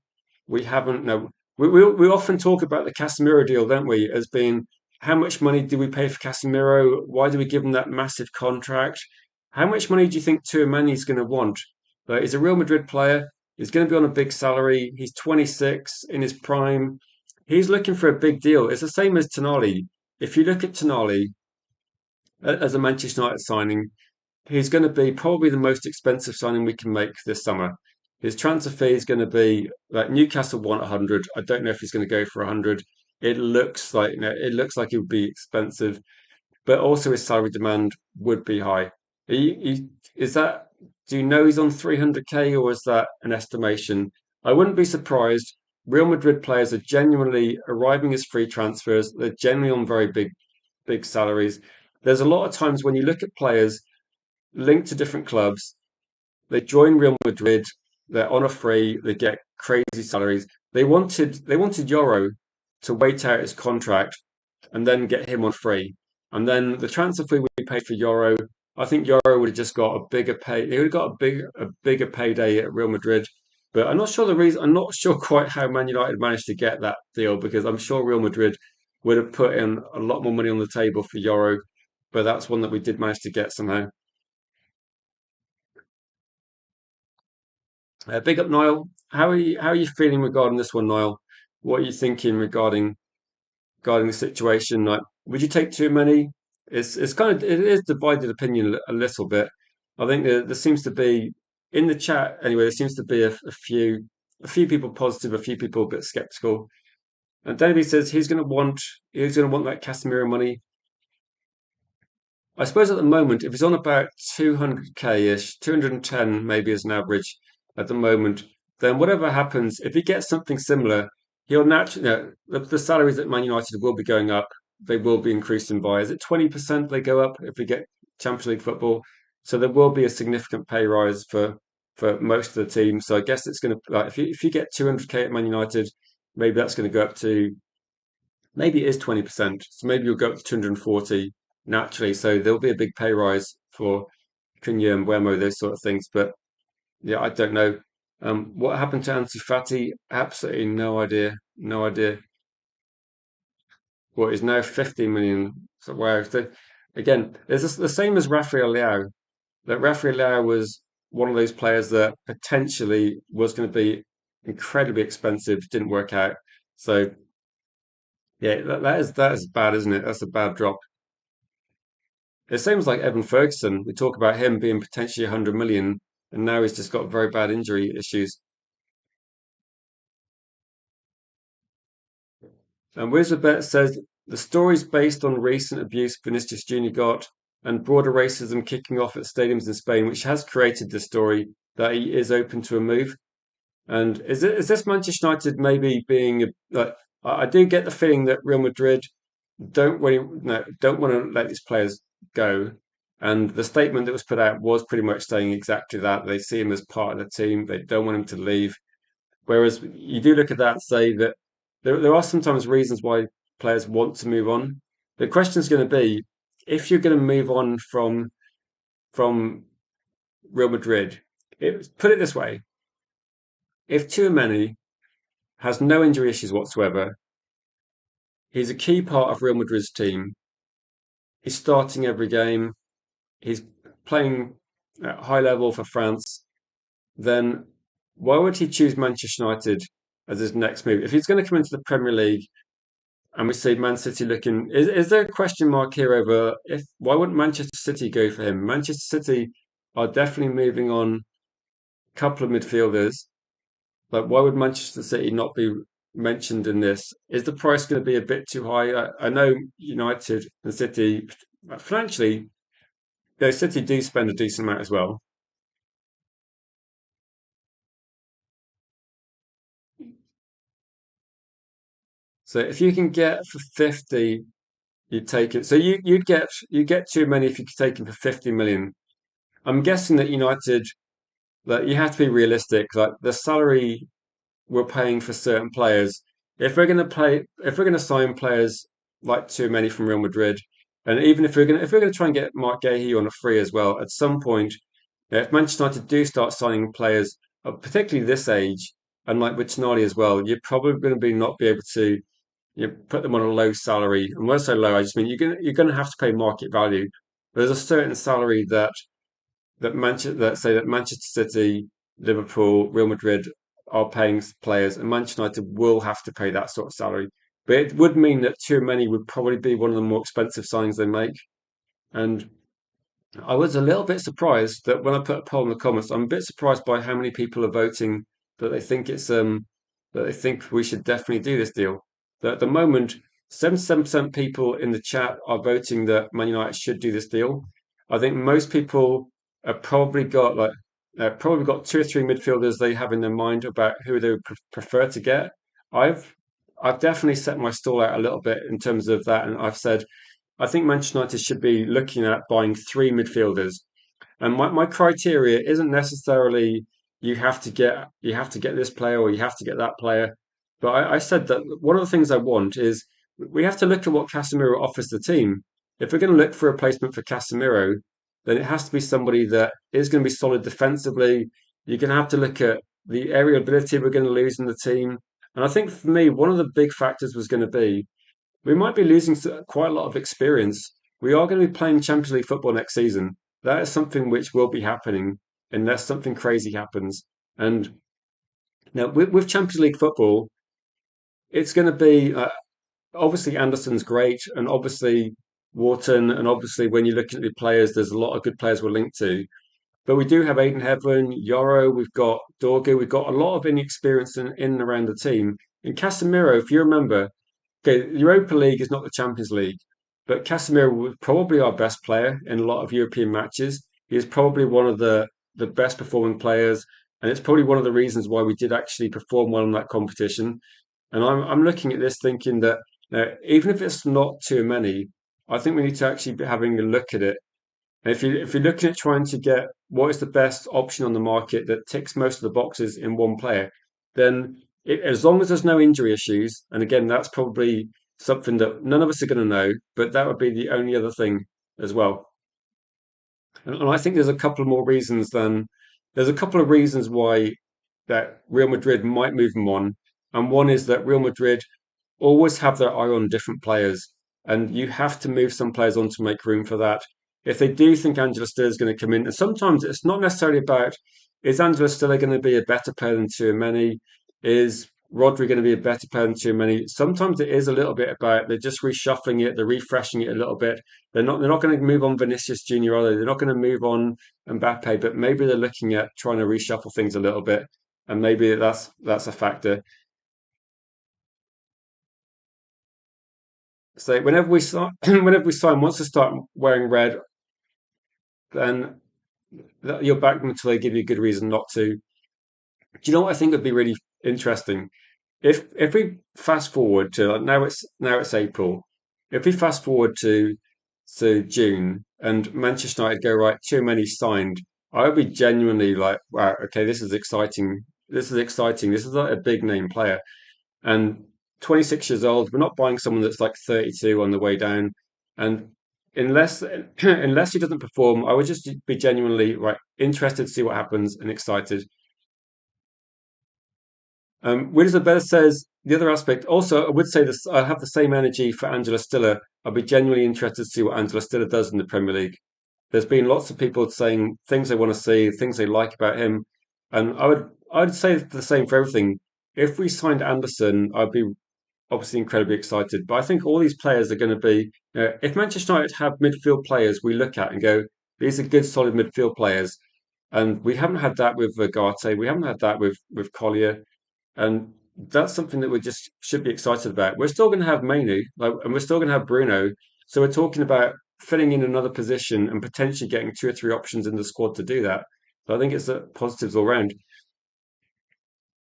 We haven't, no, we often talk about the Casemiro deal, don't we, as being how much money do we pay for Casemiro? Why do we give him that massive contract? How much money do you think Tchouameni is going to want? He's a Real Madrid player. He's going to be on a big salary. He's 26 in his prime. He's looking for a big deal. It's the same as Tonali. If you look at Tonali as a Manchester United signing, he's going to be probably the most expensive signing we can make this summer. His transfer fee is going to be like Newcastle want 100. I don't know if he's going to go for 100. It looks like it would be expensive, but also his salary demand would be high. Is that? Do you know he's on 300k or is that an estimation? I wouldn't be surprised. Real Madrid players are genuinely arriving as free transfers. They're generally on very big salaries. There's a lot of times when you look at players linked to different clubs. They join Real Madrid. They're on a free. They get crazy salaries. They wanted Euro to wait out his contract and then get him on free. And then the transfer fee we paid for Euro, I think Euro would have just got a bigger pay. He would have got a bigger payday at Real Madrid. But I'm not sure the reason. I'm not sure quite how Man United managed to get that deal because I'm sure Real Madrid would have put in a lot more money on the table for Euro. But that's one that we did manage to get somehow. Big up, Niall. How are you feeling regarding this one, Niall? What are you thinking regarding the situation? Like, would you take too many? It's kind of it is divided opinion a little bit. I think there seems to be in the chat anyway. There seems to be a few people positive, a few people a bit skeptical. And Davey says he's going to want that Casemiro money. I suppose at the moment, if he's on about 200k ish, 210 maybe as an average at the moment, then whatever happens, if he gets something similar, he'll naturally, the salaries at Man United will be going up. They will be increasing by, is it 20% they go up if we get Champions League football? So there will be a significant pay rise for most of the teams. So I guess it's going to, like, if you get 200k at Man United, maybe that's going to go up to maybe it is 20%. So maybe you'll go up to 240 naturally. So there'll be a big pay rise for Cunha and Wemo, those sort of things. But yeah, I don't know. What happened to Ansu Fati? Absolutely no idea. No idea. What is now 50 million. So wow. So, again, it's the same as Rafael Leao. That Rafael Leao was one of those players that potentially was going to be incredibly expensive, didn't work out. So yeah, that is bad, isn't it? That's a bad drop. It seems like Evan Ferguson. We talk about him being potentially 100 million, and now he's just got very bad injury issues. And Wizardbet says the story's based on recent abuse Vinicius Jr. got and broader racism kicking off at stadiums in Spain, which has created the story that he is open to a move. And is this Manchester United maybe being like? I do get the feeling that Real Madrid don't want to let these players go. And the statement that was put out was pretty much saying exactly that. They see him as part of the team. They don't want him to leave. Whereas you do look at that and say that there are sometimes reasons why players want to move on. The question is going to be if you're going to move on from Real Madrid. Put it this way: if Tchouameni has no injury issues whatsoever, he's a key part of Real Madrid's team. He's starting every game. He's playing at high level for France. Then why would he choose Manchester United as his next move? If he's going to come into the Premier League and we see Man City looking, is there a question mark here over if why wouldn't Manchester City go for him? Manchester City are definitely moving on a couple of midfielders. Like, why would Manchester City not be mentioned in this? Is the price going to be a bit too high? I know United and City financially, though City do spend a decent amount as well. So if you can get for 50, you'd take it. So you'd get too many if you could take him for 50 million. I'm guessing that United, that you have to be realistic. Like the salary we're paying for certain players. If we're going to sign players like too many from Real Madrid, and even if we're going to try and get Mark Gahey on a free as well, at some point, if Manchester United do start signing players, particularly this age, and like with Tonali as well, you're probably going to be not be able to put them on a low salary. And when I say low, I just mean you're going to have to pay market value. There's a certain salary that Manchester City, Liverpool, Real Madrid are paying players, and Manchester United will have to pay that sort of salary. But it would mean that too many would probably be one of the more expensive signings they make. And I was a little bit surprised that when I put a poll in the comments, I'm a bit surprised by how many people are voting that they think that they think we should definitely do this deal. That at the moment, 77% people in the chat are voting that Man United should do this deal. I think most people have probably got two or three midfielders they have in their mind about who they would prefer to get. I've I've definitely set my stall out a little bit in terms of that, and I've said I think Manchester United should be looking at buying three midfielders. And my criteria isn't necessarily you have to get this player or you have to get that player. But I said that one of the things I want is we have to look at what Casemiro offers the team. If we're going to look for a replacement for Casemiro, then it has to be somebody that is going to be solid defensively. You're going to have to look at the aerial ability we're going to lose in the team. And I think for me, one of the big factors was going to be we might be losing quite a lot of experience. We are going to be playing Champions League football next season. That is something which will be happening unless something crazy happens. And now with Champions League football, it's going to be obviously Anderson's great, and obviously Wharton, and obviously when you're looking at the players, there's a lot of good players we're linked to. But we do have Aidan Heaven, Yoro, we've got Dorgu, we've got a lot of inexperience in and around the team. And Casemiro, if you remember, okay, the Europa League is not the Champions League, but Casemiro was probably our best player in a lot of European matches. He is probably one of the best performing players, and it's probably one of the reasons why we did actually perform well in that competition. And I'm looking at this thinking that even if it's not too many, I think we need to actually be having a look at it. And if you're looking at trying to get what is the best option on the market that ticks most of the boxes in one player, then as long as there's no injury issues, and again, that's probably something that none of us are going to know, but that would be the only other thing as well. And I think there's a couple of reasons why that Real Madrid might move him on. And one is that Real Madrid always have their eye on different players, and you have to move some players on to make room for that. If they do think Angela Still is going to come in, and sometimes it's not necessarily about is Angela Still going to be a better player than Tchouameni? Is Rodri going to be a better player than Tchouameni? Sometimes it is a little bit about they're just reshuffling it, they're refreshing it a little bit. They're not going to move on Vinicius Junior, are they? They're not going to move on Mbappe, but maybe they're looking at trying to reshuffle things a little bit, and maybe that's a factor. So whenever we sign, once they start wearing red, then you'll back them until they give you a good reason not to. Do you know what I think would be really interesting? If we fast forward to now it's April. if we fast forward to June and Manchester United go right, too many signed, I would be genuinely like, wow, okay, this is exciting. This is exciting. This is like a big name player. And 26 years old, we're not buying someone that's like 32 on the way down. And unless unless he doesn't perform, I would just be genuinely right interested to see what happens and excited. Winners of Better says the other aspect. Also, I would say this. I have the same energy for Angela Stiller. I'd be genuinely interested to see what Angela Stiller does in the Premier League. There's been lots of people saying things they want to see, things they like about him, and I'd say the same for everything. If we signed Anderson, I'd be obviously incredibly excited. But I think all these players are going to be. If Manchester United have midfield players, we look at and go, these are good, solid midfield players, and we haven't had that with Garte. We haven't had that with Collier. And that's something that we just should be excited about. We're still going to have Mainu, like, and we're still going to have Bruno. So we're talking about filling in another position and potentially getting two or three options in the squad to do that. So I think it's a positives all round.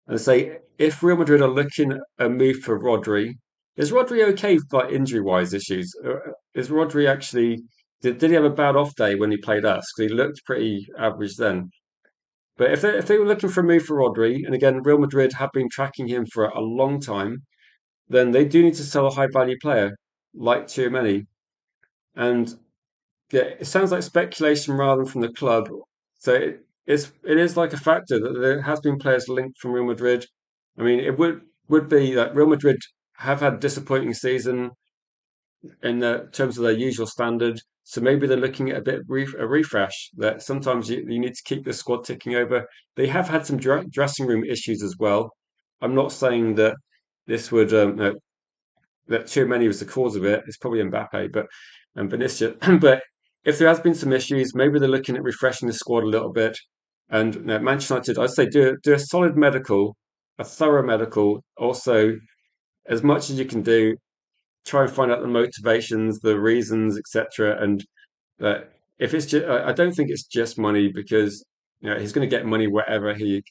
And I say if Real Madrid are looking at a move for Rodri, is Rodri okay like injury wise issues? Is Rodri actually did he have a bad off day when he played us? Because he looked pretty average then. But if they were looking for a move for Rodri, and again, Real Madrid have been tracking him for a long time, then they do need to sell a high value player like Tchouameni. And yeah, it sounds like speculation rather than from the club. So it is like a factor that there has been players linked from Real Madrid. I mean, it would be that Real Madrid have had a disappointing season in terms of their usual standard. So maybe they're looking at a bit of a refresh. That sometimes you need to keep the squad ticking over. They have had some dressing room issues as well. I'm not saying that this would that too many was the cause of it. It's probably Mbappe, but and Vinicius. But if there has been some issues, maybe they're looking at refreshing the squad a little bit. And Manchester United, I'd say do a solid medical, a thorough medical. Also, as much as you can do, try and find out the motivations, the reasons, etc. And uh, if it's just, I don't think it's just money because he's going to get money wherever he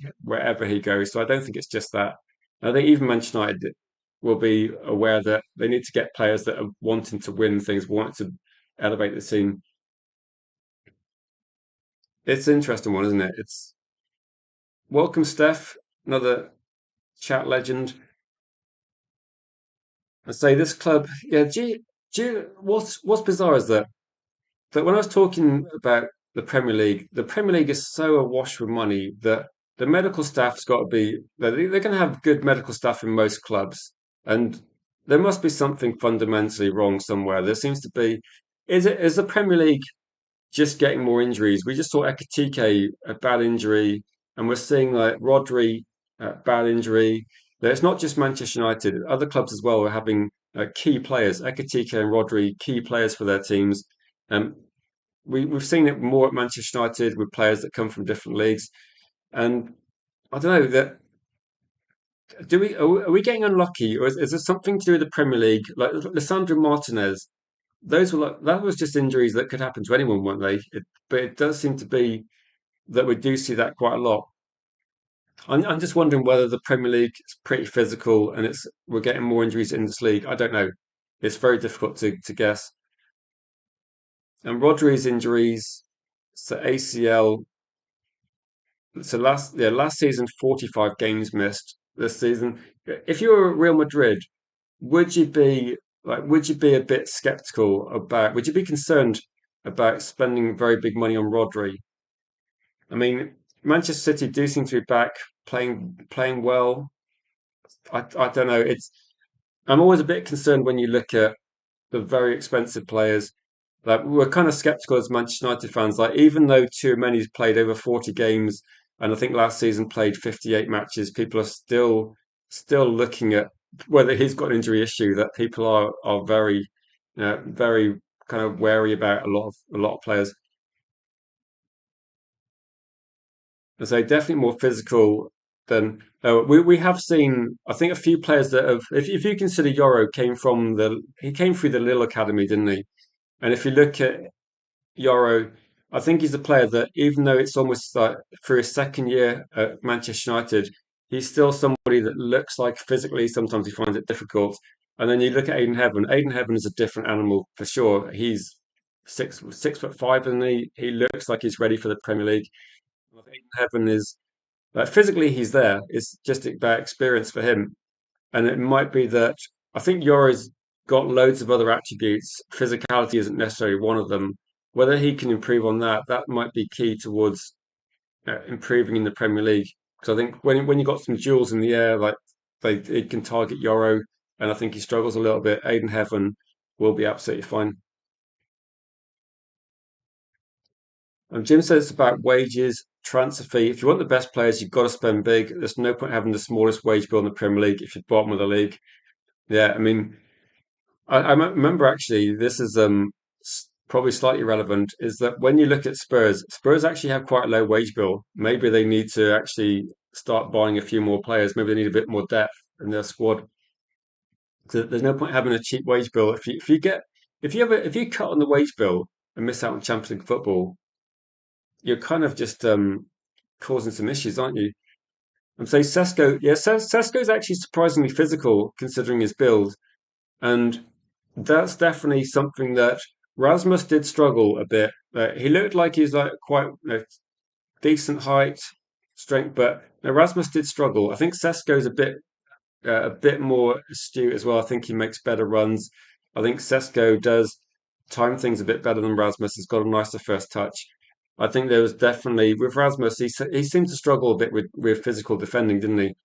goes. So I don't think it's just that. I think even Manchester United will be aware that they need to get players that are wanting to win things, wanting to elevate the team. It's an interesting one, isn't it? It's welcome, Steph, another chat legend. I say this club, yeah. What's bizarre is that when I was talking about the Premier League is so awash with money that the medical staff's got to be they're going to have good medical staff in most clubs, and there must be something fundamentally wrong somewhere. There seems to be. Is the Premier League just getting more injuries? We just saw Ekatike a bad injury, and we're seeing like Rodri bad injury. It's not just Manchester United; other clubs as well are having key players, Ekatike and Rodri, key players for their teams. Um, we've seen it more at Manchester United with players that come from different leagues, and I don't know that do we are we getting unlucky, or is there something to do with the Premier League? Like Lissandro Martinez, those were like, that was just injuries that could happen to anyone, weren't they? But it does seem to be that we do see that quite a lot. I'm just wondering whether the Premier League is pretty physical and it's we're getting more injuries in this league. I don't know. It's very difficult to guess. And Rodri's injuries, so ACL. So last season 45 games missed. This season, if you were Real Madrid, would you be would you be a bit skeptical about? Would you be concerned about spending very big money on Rodri? I mean, Manchester City do seem to be back playing well. I don't know. It's I'm always a bit concerned when you look at the very expensive players. Like we're kind of skeptical as Manchester United fans. Like even though Tchouameni's played over 40 games, and I think last season played 58 matches, people are still looking at whether he's got an injury issue. That people are very very kind of wary about a lot of players. And so definitely more physical than we have seen. I think a few players that have. If you consider Euro came from the he came through the Lille academy, didn't he? And if you look at Euro, I think he's a player that, even though it's almost like through his second year at Manchester United, he's still somebody that looks like physically sometimes he finds it difficult. And then you look at Aiden Heaven. Aiden Heaven is a different animal for sure. He's 6'5", and he looks like he's ready for the Premier League. Aiden Heaven is like physically he's there. It's just about experience for him. And it might be that I think Yoro's got loads of other attributes. Physicality isn't necessarily one of them. Whether he can improve on that, that might be key towards improving in the Premier League. Because I think when you got some duels in the air, like they can target Yoro, and I think he struggles a little bit. Aiden Heaven will be absolutely fine. Jim says it's about wages, transfer fee. If you want the best players, you've got to spend big. There's no point having the smallest wage bill in the Premier League if you're bottom of the league. Yeah, I mean, I remember actually, this is probably slightly relevant, is that when you look at Spurs, Spurs actually have quite a low wage bill. Maybe they need to actually start buying a few more players. Maybe they need a bit more depth in their squad. So there's no point having a cheap wage bill. If you cut on the wage bill and miss out on Champions League football, you're kind of just causing some issues, aren't you? And so Sesko, yeah, Sesko's actually surprisingly physical considering his build. And that's definitely something that Rasmus did struggle a bit. He looked like he's like quite decent height, strength, but Rasmus did struggle. I think Sesko's a bit more astute as well. I think he makes better runs. I think Sesko does time things a bit better than Rasmus. He's got a nicer first touch. I think there was definitely with Rasmus. He seemed to struggle a bit with physical defending, didn't he?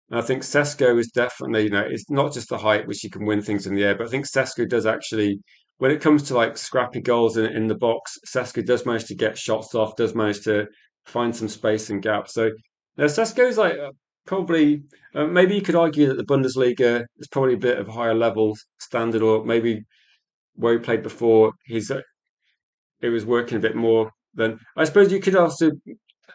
And I think Sesko is definitely, it's not just the height which he can win things in the air, but I think Sesko does actually, when it comes to like scrappy goals in the box, Sesko does manage to get shots off, does manage to find some space and gaps. So Sesko's like probably, maybe you could argue that the Bundesliga is probably a bit of a higher level standard, or maybe where he played before, it was working a bit more than. I suppose you could also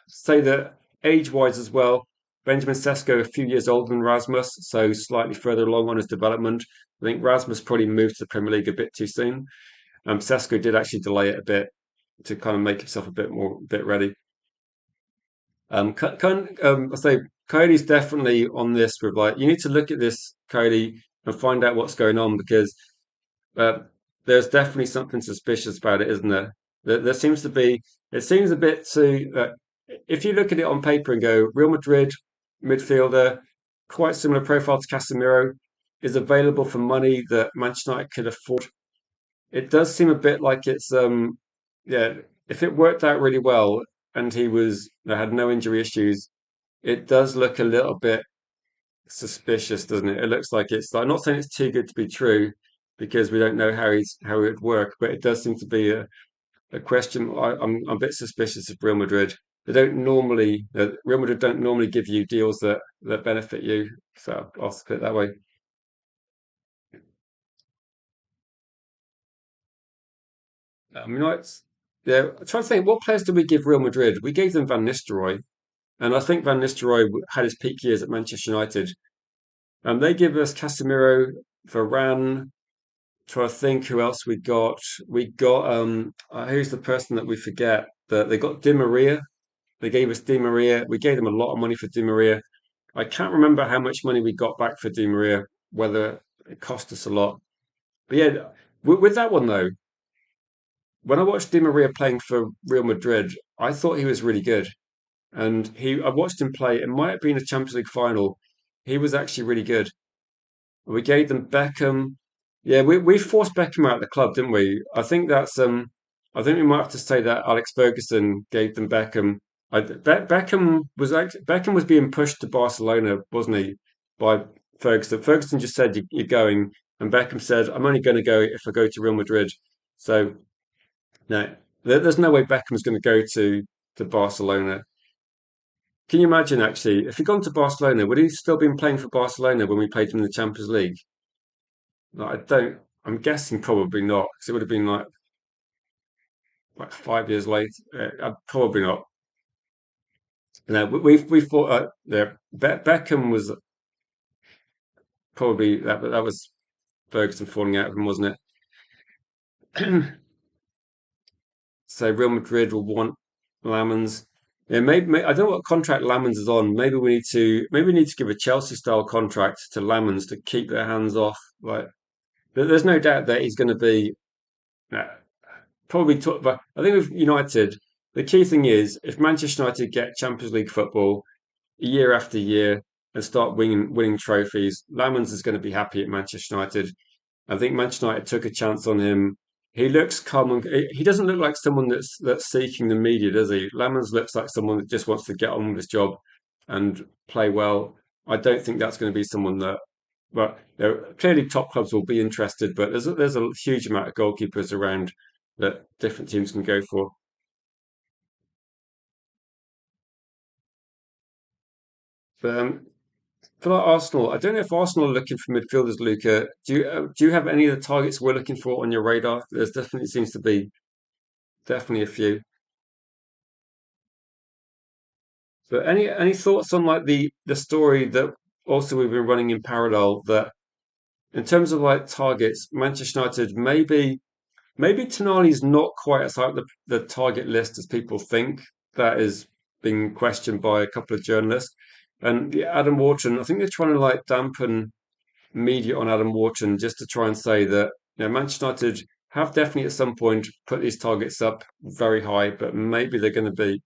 say that age-wise as well, Benjamin Sesko a few years older than Rasmus, so slightly further along on his development. I think Rasmus probably moved to the Premier League a bit too soon. Sesko did actually delay it a bit to kind of make himself a bit ready. I say Cody's definitely on this with like you need to look at this, Cody, and find out what's going on because uh, there's definitely something suspicious about it, isn't there? There seems to be. It seems a bit too. If you look at it on paper and go, Real Madrid midfielder, quite similar profile to Casemiro, is available for money that Manchester United could afford. It does seem a bit like it's yeah. If it worked out really well and he was had no injury issues, it does look a little bit suspicious, doesn't it? It looks like it's. I'm not saying it's too good to be true because we don't know how it would work, but it does seem to be a question. I'm a bit suspicious of Real Madrid. They don't normally Real Madrid don't normally give you deals that benefit you. So I'll put it that way. I mean, yeah. I'm trying to think, what players did we give Real Madrid? We gave them Van Nistelrooy, and I think Van Nistelrooy had his peak years at Manchester United. They give us Casemiro, Varane. Try to think who else we got. We got who's the person that we forget that they got Di Maria. They gave us Di Maria. We gave them a lot of money for Di Maria. I can't remember how much money we got back for Di Maria, whether it cost us a lot. But yeah, with that one though, when I watched Di Maria playing for Real Madrid, I thought he was really good. And I watched him play. It might have been a Champions League final. He was actually really good. We gave them Beckham. Yeah, we forced Beckham out of the club, didn't we? I think we might have to say that Alex Ferguson gave them Beckham. Beckham was being pushed to Barcelona, wasn't he, by Ferguson? Ferguson just said you're going, and Beckham said I'm only going to go if I go to Real Madrid. So no, there's no way Beckham's going to go to Barcelona. Can you imagine actually if he'd gone to Barcelona, would he still been playing for Barcelona when we played him in the Champions League? Like, I don't. I'm guessing probably not, because it would have been like 5 years late. Probably not. No, we thought Beckham was probably that was Ferguson falling out of him, wasn't it? So Real Madrid will want Lamens. Yeah, maybe I don't know what contract Lamans is on. Maybe we need to give a Chelsea style contract to Lamans to keep their hands off. Like there's no doubt that he's going to be uh, probably top. But I think with United, the key thing is if Manchester United get Champions League football year after year and start winning trophies, Lamans is going to be happy at Manchester United. I think Manchester United took a chance on him. He looks calm. He doesn't look like someone that's seeking the media, does he? Lamans looks like someone that just wants to get on with his job and play well. I don't think that's going to be someone that. But clearly, top clubs will be interested. But there's a huge amount of goalkeepers around that different teams can go for. But for like Arsenal, I don't know if Arsenal are looking for midfielders, Luca. Do you have any of the targets we're looking for on your radar? There's definitely seems to be definitely a few. But any thoughts on like the story that also we've been running in parallel that in terms of like targets, Manchester United maybe Tonali's not quite as high up the target list as people think. That is being questioned by a couple of journalists. And Adam Wharton, I think they're trying to like dampen media on Adam Wharton just to try and say that Manchester United have definitely at some point put these targets up very high, but maybe they're going to be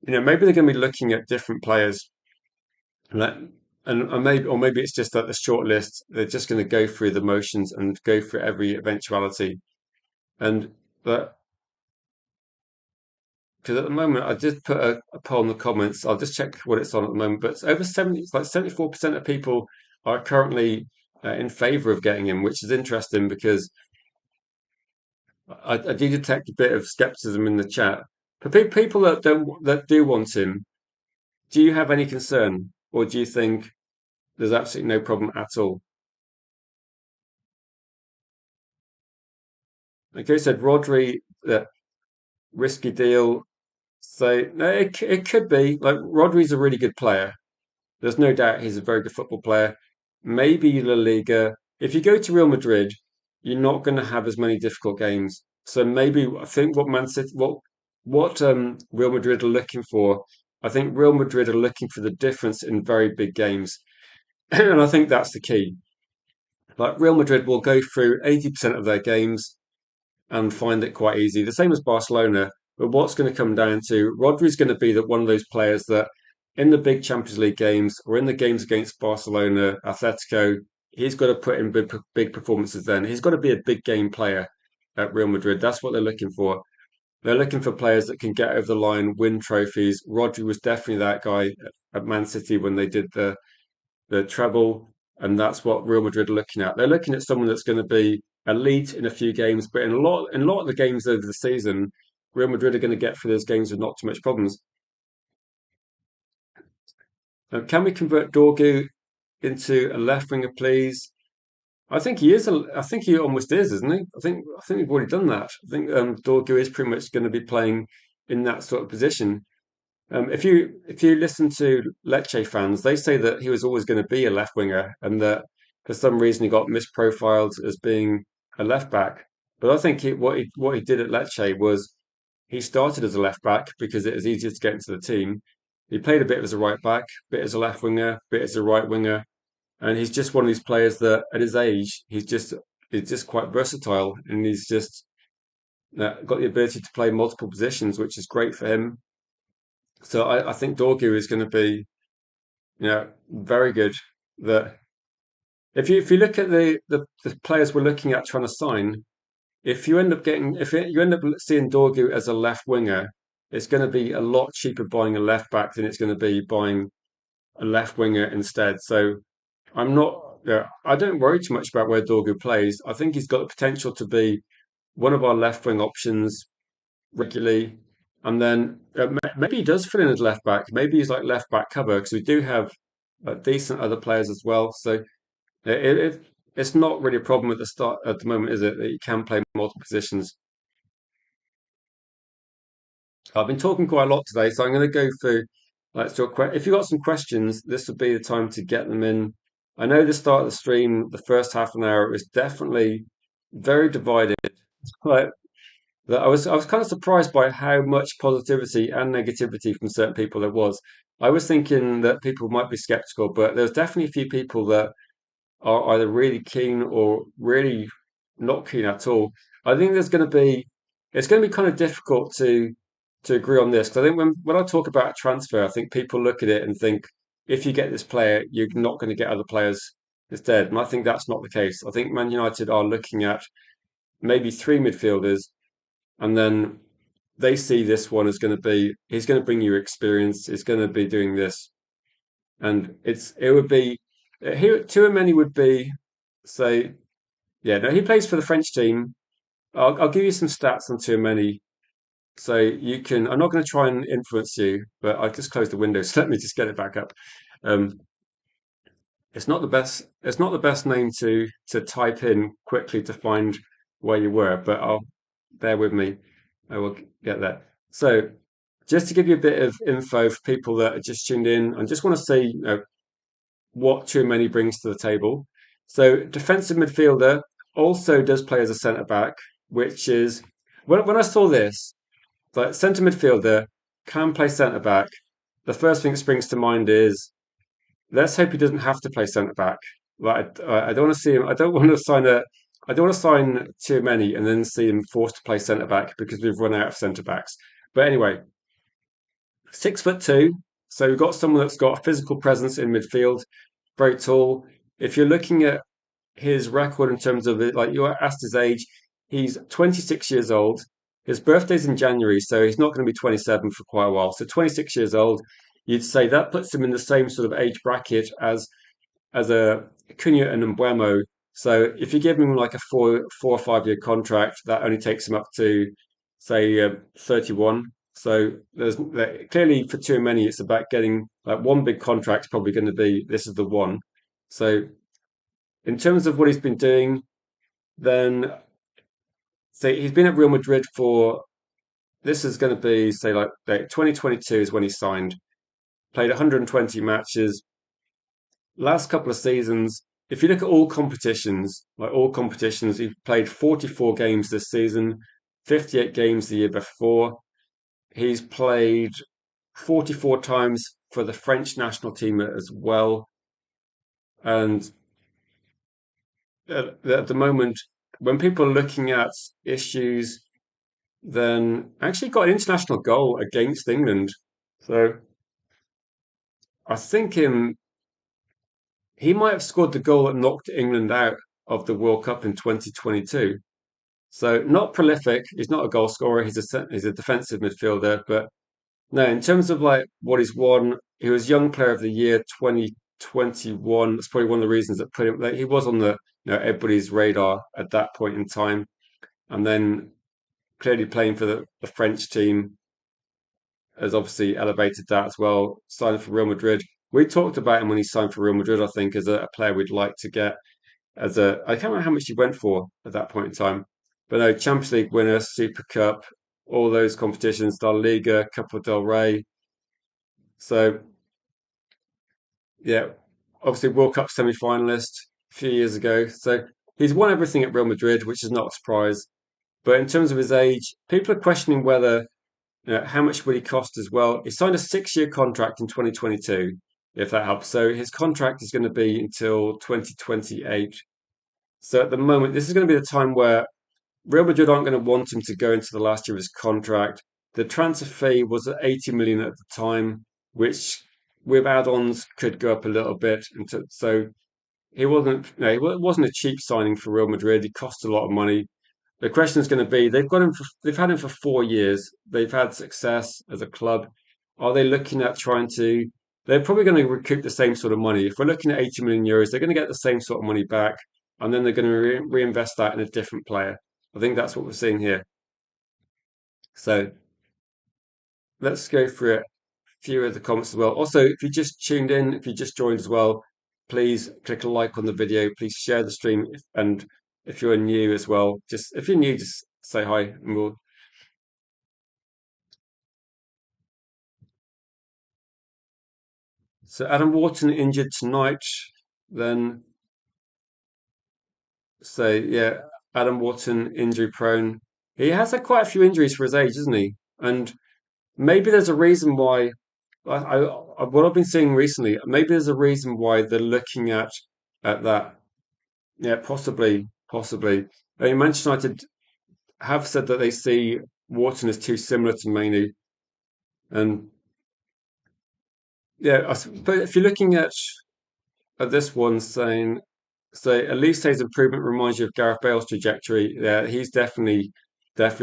looking at different players. And that, or maybe it's just that the short list, they're just going to go through the motions and go through every eventuality. And but because at the moment, I just put a poll in the comments. I'll just check what it's on at the moment. But it's over 70, it's like 74% of people are currently in favour of getting him, which is interesting because I do detect a bit of skepticism in the chat. For people that do want him, do you have any concern, or do you think there's absolutely no problem at all? Like I said, Rodri, risky deal. So no, it could be like Rodri's a really good player. There's no doubt he's a very good football player. Maybe La Liga. If you go to Real Madrid, you're not going to have as many difficult games. So maybe I think what Man City, what Real Madrid are looking for. I think Real Madrid are looking for the difference in very big games, and I think that's the key. Like Real Madrid will go through 80% of their games and find it quite easy. The same as Barcelona. But what's going to come down to Rodri's going to be that one of those players that in the big Champions League games or in the games against Barcelona, Atletico, he's got to put in big performances then. He's got to be a big game player at Real Madrid. That's what they're looking for. They're looking for players that can get over the line, win trophies. Rodri was definitely that guy at Man City when they did the treble, and that's what Real Madrid are looking at. They're looking at someone that's going to be elite in a few games, but in a lot of the games over the season, Real Madrid are going to get through those games with not too much problems. Can we convert Dorgu into a left winger, please? I think he is. I think he almost is, isn't he? I think we've already done that. I think Dorgu is pretty much going to be playing in that sort of position. If you listen to Lecce fans, they say that he was always going to be a left winger, and that for some reason he got misprofiled as being a left back. But I think what he did at Lecce was he started as a left back because it was easier to get into the team. He played a bit as a right back, bit as a left winger, bit as a right winger, and he's just one of these players that at his age he's just quite versatile, and he's just got the ability to play multiple positions, which is great for him. So I think Dorgu is going to be, very good. That if you look at the players we're looking at trying to sign, if you end up seeing Dorgu as a left winger, it's going to be a lot cheaper buying a left back than it's going to be buying a left winger instead. So I'm not. I don't worry too much about where Dorgu plays. I think he's got the potential to be one of our left wing options regularly. And then maybe he does fill in as left back. Maybe he's like left back cover because we do have decent other players as well. So it's not really a problem at the start at the moment, is it? That you can play multiple positions. I've been talking quite a lot today, so I'm going to go through. If you've got some questions, this would be the time to get them in. I know the start of the stream, the first half an hour, it was definitely very divided. Like that I was kind of surprised by how much positivity and negativity from certain people there was. I was thinking that people might be skeptical, but there's definitely a few people that are either really keen or really not keen at all. I think it's going to be kind of difficult to agree on this because I think when I talk about a transfer, I think people look at it and think if you get this player, you're not going to get other players instead. And I think that's not the case. I think Man United are looking at maybe three midfielders, and then they see this one as going to be he's going to bring you experience. He's going to be doing this, and it would be here. Tchouameni would be say yeah, no, he plays for the French team. I'll give you some stats on Tchouameni so you can. I'm not going to try and influence you, but I just closed the window, so let me just get it back up. Um, it's not the best. It's not the best name to type in quickly to find where you were, but I'll bear with me. I will get there. So, just to give you a bit of info for people that are just tuned in, I just want to see what Tchouameni brings to the table. So, defensive midfielder also does play as a centre back, which is when I saw this, like centre midfielder can play centre back. The first thing that springs to mind is let's hope he doesn't have to play centre back. Like I don't want to see him. I don't want to sign a. I don't want to sign too many and then see him forced to play centre back because we've run out of centre backs. But anyway, 6'2". So we've got someone that's got a physical presence in midfield, very tall. If you're looking at his record in terms of it, like you asked his age, he's 26 years old. His birthday's in January, so he's not going to be 27 for quite a while. So 26 years old, you'd say that puts him in the same sort of age bracket as a Cunha and Mbuemo. So if you give him like a 4 or 5 year contract, that only takes him up to say 31. So there's clearly for too many, it's about getting like one big contract. Probably going to be this is the one. So in terms of what he's been doing, then say he's been at Real Madrid for this is going to be say like 2022 is when he signed. Played 120 matches, last couple of seasons, if you look at all competitions, like all competitions, he played 44 games this season, 58 games the year before. He's played 44 times for the French national team as well. And at the moment, when people are looking at issues, then actually got an international goal against England. So I think he might have scored the goal that knocked England out of the World Cup in 2022. So not prolific. He's not a goal scorer. He's a defensive midfielder. But no, in terms of like what he's won, he was Young Player of the Year 2021. That's probably one of the reasons that put him. Like, he was on the everybody's radar at that point in time, and then clearly playing for the French team has obviously elevated that as well. Signed for Real Madrid. We talked about him when he signed for Real Madrid. I think as a player we'd like to get as a I can't remember how much he went for at that point in time. But no, Champions League winner, Super Cup, all those competitions, La Liga, Copa del Rey. So yeah, obviously World Cup semi-finalist a few years ago. So he's won everything at Real Madrid, which is not a surprise. But in terms of his age, people are questioning whether how much would he cost as well. He signed a 6 year contract in 2022, if that helps. So his contract is going to be until 2028. So at the moment, this is going to be the time where Real Madrid aren't going to want him to go into the last year of his contract. The transfer fee was at 80 million at the time, which with add-ons could go up a little bit. So he wasn't, it wasn't a cheap signing for Real Madrid. He cost a lot of money. The question is going to be: they've had him for 4 years. They've had success as a club. Are they looking at trying to? They're probably going to recoup the same sort of money. If we're looking at 80 million euros, they're going to get the same sort of money back, and then they're going to reinvest that in a different player. I think that's what we're seeing here. So let's go through a few of the comments as well. Also, if you just tuned in, if you just joined as well, please click a like on the video. Please share the stream, and if you're new as well, just if you're new, just say hi, and we'll. So Adam Wharton injured tonight. Then say yeah, Adam Wharton injury prone. He has had quite a few injuries for his age, isn't he? And maybe there's a reason why. What I've been seeing recently, maybe there's a reason why they're looking at that. Yeah, possibly, possibly. I mean, Manchester United have said that they see Wharton as too similar to Mainoo, and yeah, but if you're looking at this one saying, say, Elise's improvement reminds you of Gareth Bale's trajectory. Yeah, he's definitely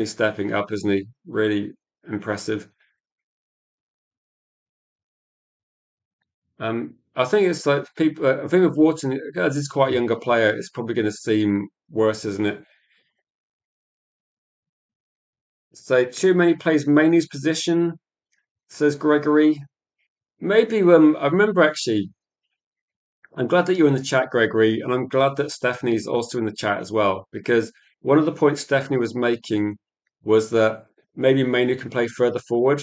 stepping up, isn't he? Really impressive. I think it's like people. I think with Wharton, as he's quite a younger player, it's probably going to seem worse, isn't it? So too many plays Mainie's position, says Gregory. Maybe I remember actually. I'm glad that you're in the chat, Gregory, and I'm glad that Stephanie's also in the chat as well, because one of the points Stephanie was making was that maybe Mainu can play further forward.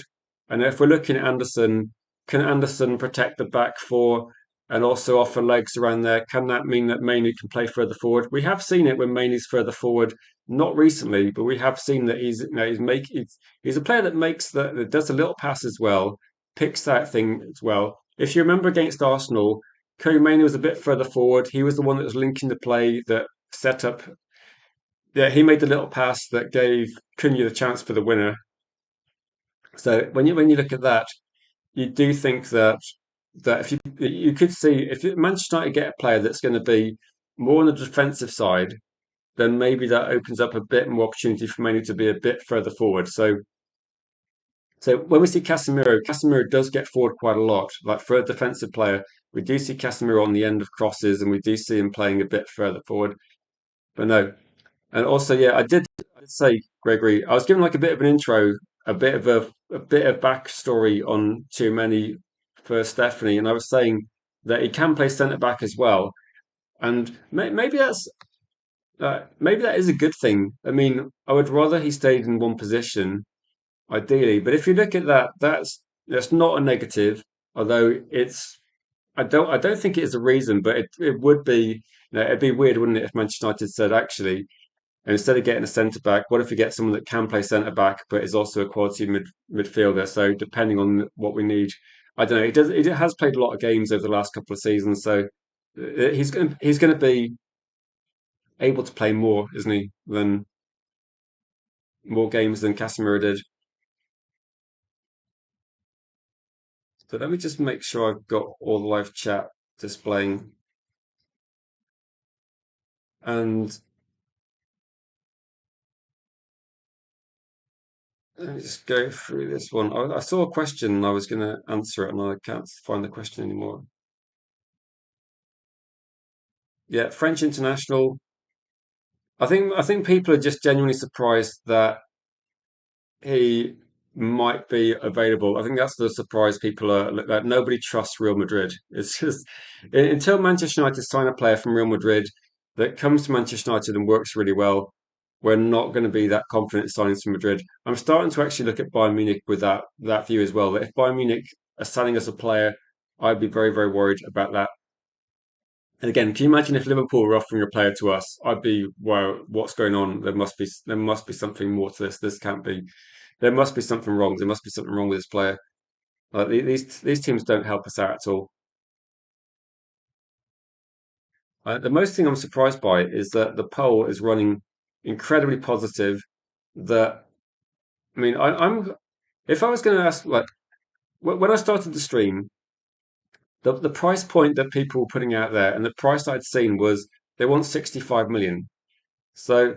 And if we're looking at Anderson, can Anderson protect the back four and also offer legs around there? Can that mean that Mainu can play further forward? We have seen it when Mainu's further forward, not recently, but we have seen that he's a player that that does a little pass as well, picks that thing as well. If you remember against Arsenal, Tchouameni was a bit further forward. He was the one that was linking the play that set up. Yeah, he made the little pass that gave Cunha the chance for the winner. So when you look at that, you do think that if you could see if Manchester United get a player that's going to be more on the defensive side, then maybe that opens up a bit more opportunity for Manu to be a bit further forward. So when we see Casemiro, Casemiro does get forward quite a lot. Like for a defensive player, we do see Casemiro on the end of crosses, and we do see him playing a bit further forward. But no, and also yeah, I did say Gregory, I was given like a bit of an intro, a bit of backstory on Tchouameni for Stephanie, and I was saying that he can play centre back as well, and maybe that is a good thing. I mean, I would rather he stayed in one position ideally. But if you look at that, that's not a negative, although I don't think it is a reason, but it would be it'd be weird, wouldn't it, if Manchester United said actually, instead of getting a centre back, what if we get someone that can play centre back but is also a quality midfielder? So depending on what we need, I don't know. He has played a lot of games over the last couple of seasons, so he's going to be able to play more, isn't he, than more games than Casemiro did. So let me just make sure I've got all the live chat displaying. And let me just go through this one. I saw a question and I was going to answer it and I can't find the question anymore. Yeah, French international. I think people are just genuinely surprised that he might be available. I think that's the surprise people are that nobody trusts Real Madrid. It's just until Manchester United sign a player from Real Madrid that comes to Manchester United and works really well, we're not going to be that confident in signing from Madrid. I'm starting to actually look at Bayern Munich with that view as well. That if Bayern Munich are selling us a player, I'd be very, very worried about that. And again, can you imagine if Liverpool were offering a player to us? I'd be, wow, what's going on? There must be something more to this. This can't be. There must be something wrong. There must be something wrong with this player. Like these teams don't help us out at all. The most thing I'm surprised by is that the poll is running incredibly positive. That I mean, I'm if I was going to ask like when I started the stream, the price point that people were putting out there and the price I'd seen was they want 65 million. So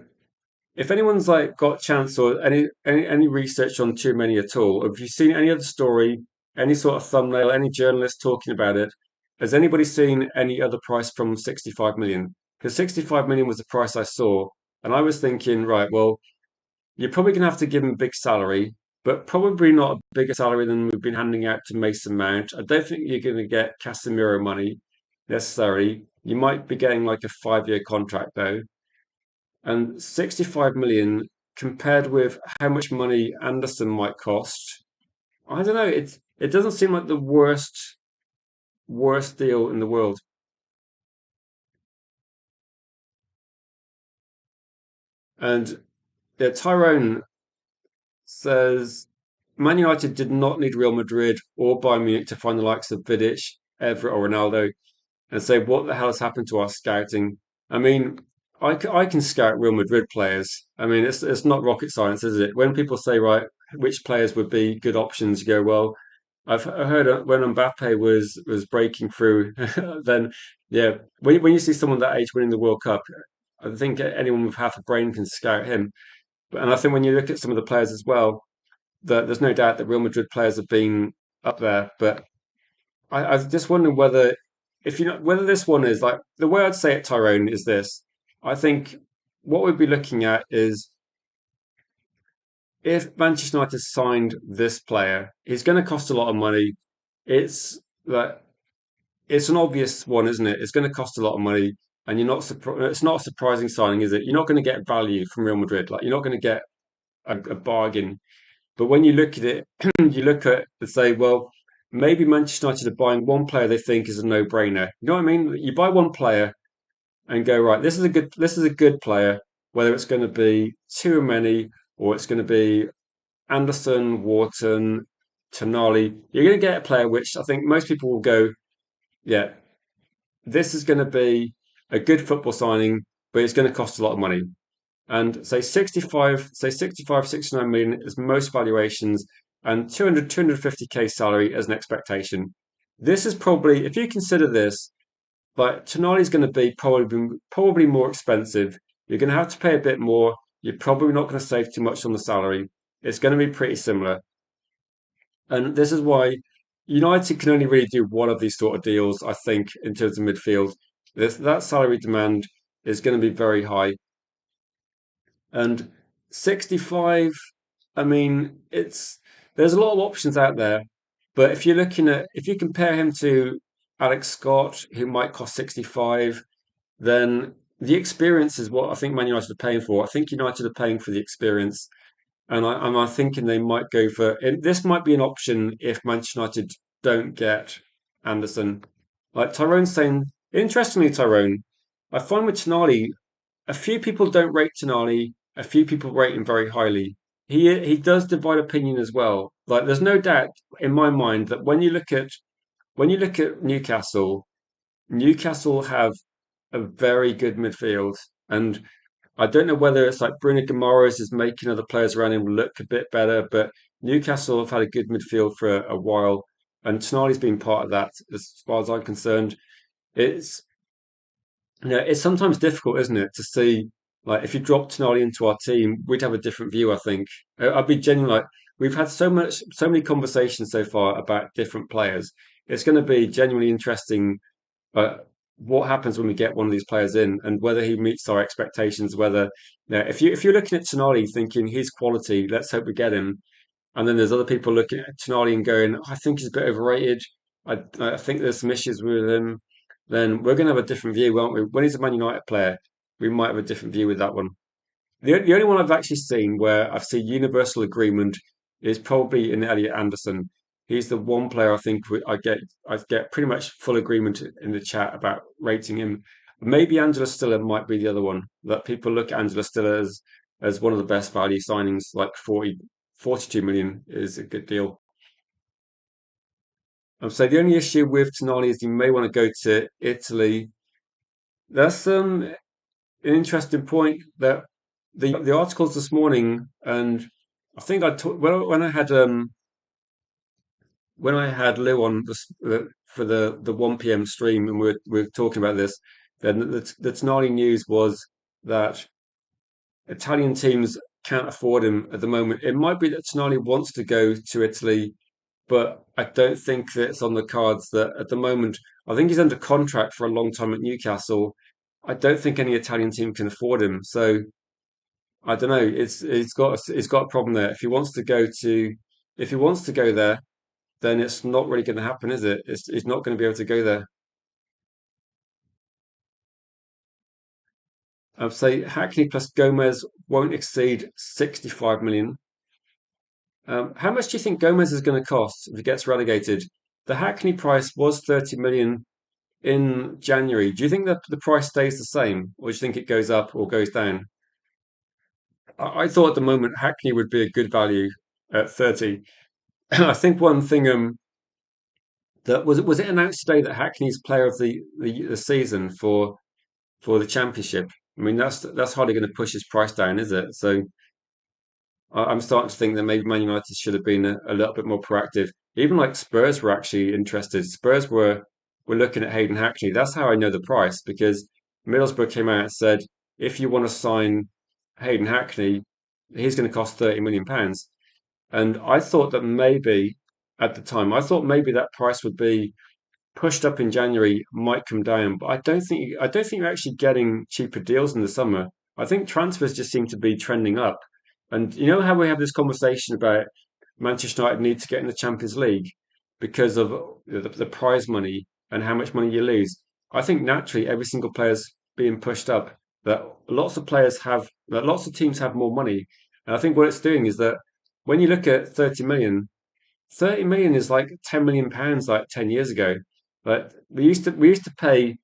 if anyone's like got chance or any research on Too Many at all, have you seen any other story, any sort of thumbnail, any journalist talking about it? Has anybody seen any other price from 65 million? Because 65 million was the price I saw, and I was thinking, right, well, you're probably going to have to give him a big salary, but probably not a bigger salary than we've been handing out to Mason Mount. I don't think you're going to get Casemiro money necessarily. You might be getting like a 5-year contract though, and 65 million compared with how much money Anderson might cost. I don't know. It doesn't seem like the worst deal in the world. And yeah, Tyrone says Man United did not need Real Madrid or Bayern Munich to find the likes of Vidic, Everett, or Ronaldo and say, what the hell has happened to our scouting? I mean, I can scout Real Madrid players. I mean, it's not rocket science, is it? When people say, right, which players would be good options, you go, well, I heard when Mbappe was breaking through, then yeah, when you see someone that age winning the World Cup, I think anyone with half a brain can scout him. And I think when you look at some of the players as well, that there's no doubt that Real Madrid players have been up there, but I was just wondering whether, if you know, whether this one is like the way I'd say it, Tyrone, is this. I think what we'd be looking at is if Manchester United signed this player, he's going to cost a lot of money. It's like it's an obvious one, isn't it? It's going to cost a lot of money, and you're not. It's not a surprising signing, is it? You're not going to get value from Real Madrid. Like you're not going to get a bargain. But when you look at it, you look at and say, well, maybe Manchester United are buying one player they think is a no-brainer. You know what I mean? You buy one player and go, right, this is a good player, whether it's going to be Tchouameni or it's going to be Anderson, Wharton, Tonali. You're going to get a player which I think most people will go, yeah, this is going to be a good football signing, but it's going to cost a lot of money. And say 65, 69 million is most valuations and 250k salary as an expectation. This is probably, if you consider this, like Tonali's going to be probably more expensive. You're going to have to pay a bit more. You're probably not going to save too much on the salary. It's going to be pretty similar. And this is why United can only really do one of these sort of deals, I think, in terms of midfield. That salary demand is going to be very high. And 65, I mean, it's there's a lot of options out there. But if you're looking at if you compare him to Alex Scott, who might cost 65, then the experience is what I think Man United are paying for. I think United are paying for the experience. And I'm thinking they might go for and this might be an option if Manchester United don't get Anderson. Like Tyrone's saying, interestingly, Tyrone, I find with Tonali, a few people don't rate Tonali. A few people rate him very highly. He does divide opinion as well. Like there's no doubt in my mind that when you look at Newcastle, Newcastle have a very good midfield, and I don't know whether it's like Bruno Guimaraes is making other players around him look a bit better, but Newcastle have had a good midfield for a while, and Tonali's been part of that as far as I'm concerned. It's it's sometimes difficult, isn't it, to see like if you dropped Tonali into our team, we'd have a different view. I think I'd be genuine. Like we've had so many conversations so far about different players. It's going to be genuinely interesting. Uh, what happens when we get one of these players in, and whether he meets our expectations? Whether if you're looking at Tonali thinking his quality, let's hope we get him. And then there's other people looking at Tonali and going, I think he's a bit overrated. I think there's some issues with him. Then we're going to have a different view, won't we? When he's a Man United player, we might have a different view with that one. The only one I've actually seen where I've seen universal agreement is probably in Elliot Anderson. He's the one player I think I get pretty much full agreement in the chat about rating him. Maybe Angela Stiller might be the other one that people look at Angela Stiller as one of the best value signings, like 42 million is a good deal. So the only issue with Tonali is you may want to go to Italy. That's an interesting point that the articles this morning, and I think when I had Lou on for the 1 p.m. stream and we were talking about this, then the Tonali news was that Italian teams can't afford him at the moment. It might be that Tonali wants to go to Italy, but I don't think that it's on the cards that at the moment. I think he's under contract for a long time at Newcastle. I don't think any Italian team can afford him. So I don't know. It's got a problem there. If he wants to go there, then it's not really going to happen, is it? He's not going to be able to go there. I'd say Hackney plus Gomez won't exceed 65 million. How much do you think Gomez is going to cost if he gets relegated? The Hackney price was 30 million in January. Do you think that the price stays the same, or do you think it goes up or goes down? I thought at the moment Hackney would be a good value at 30. I think one thing that was it announced today that Hackney's player of the season for the championship. I mean that's hardly going to push his price down, is it? So I'm starting to think that maybe Man United should have been a little bit more proactive. Even like Spurs were actually interested. Spurs were looking at Hayden Hackney. That's how I know the price because Middlesbrough came out and said if you want to sign Hayden Hackney, he's going to cost £30 million. And I thought that maybe at the time, I thought maybe that price would be pushed up in January, might come down, but I don't think you're actually getting cheaper deals in the summer. I think transfers just seem to be trending up. And you know how we have this conversation about Manchester United need to get in the Champions League because of the prize money and how much money you lose. I think naturally every single player's being pushed up. That lots of teams have more money, and I think what it's doing is that when you look at 30 million, 30 million is like £10 million like 10 years ago. But we used to pay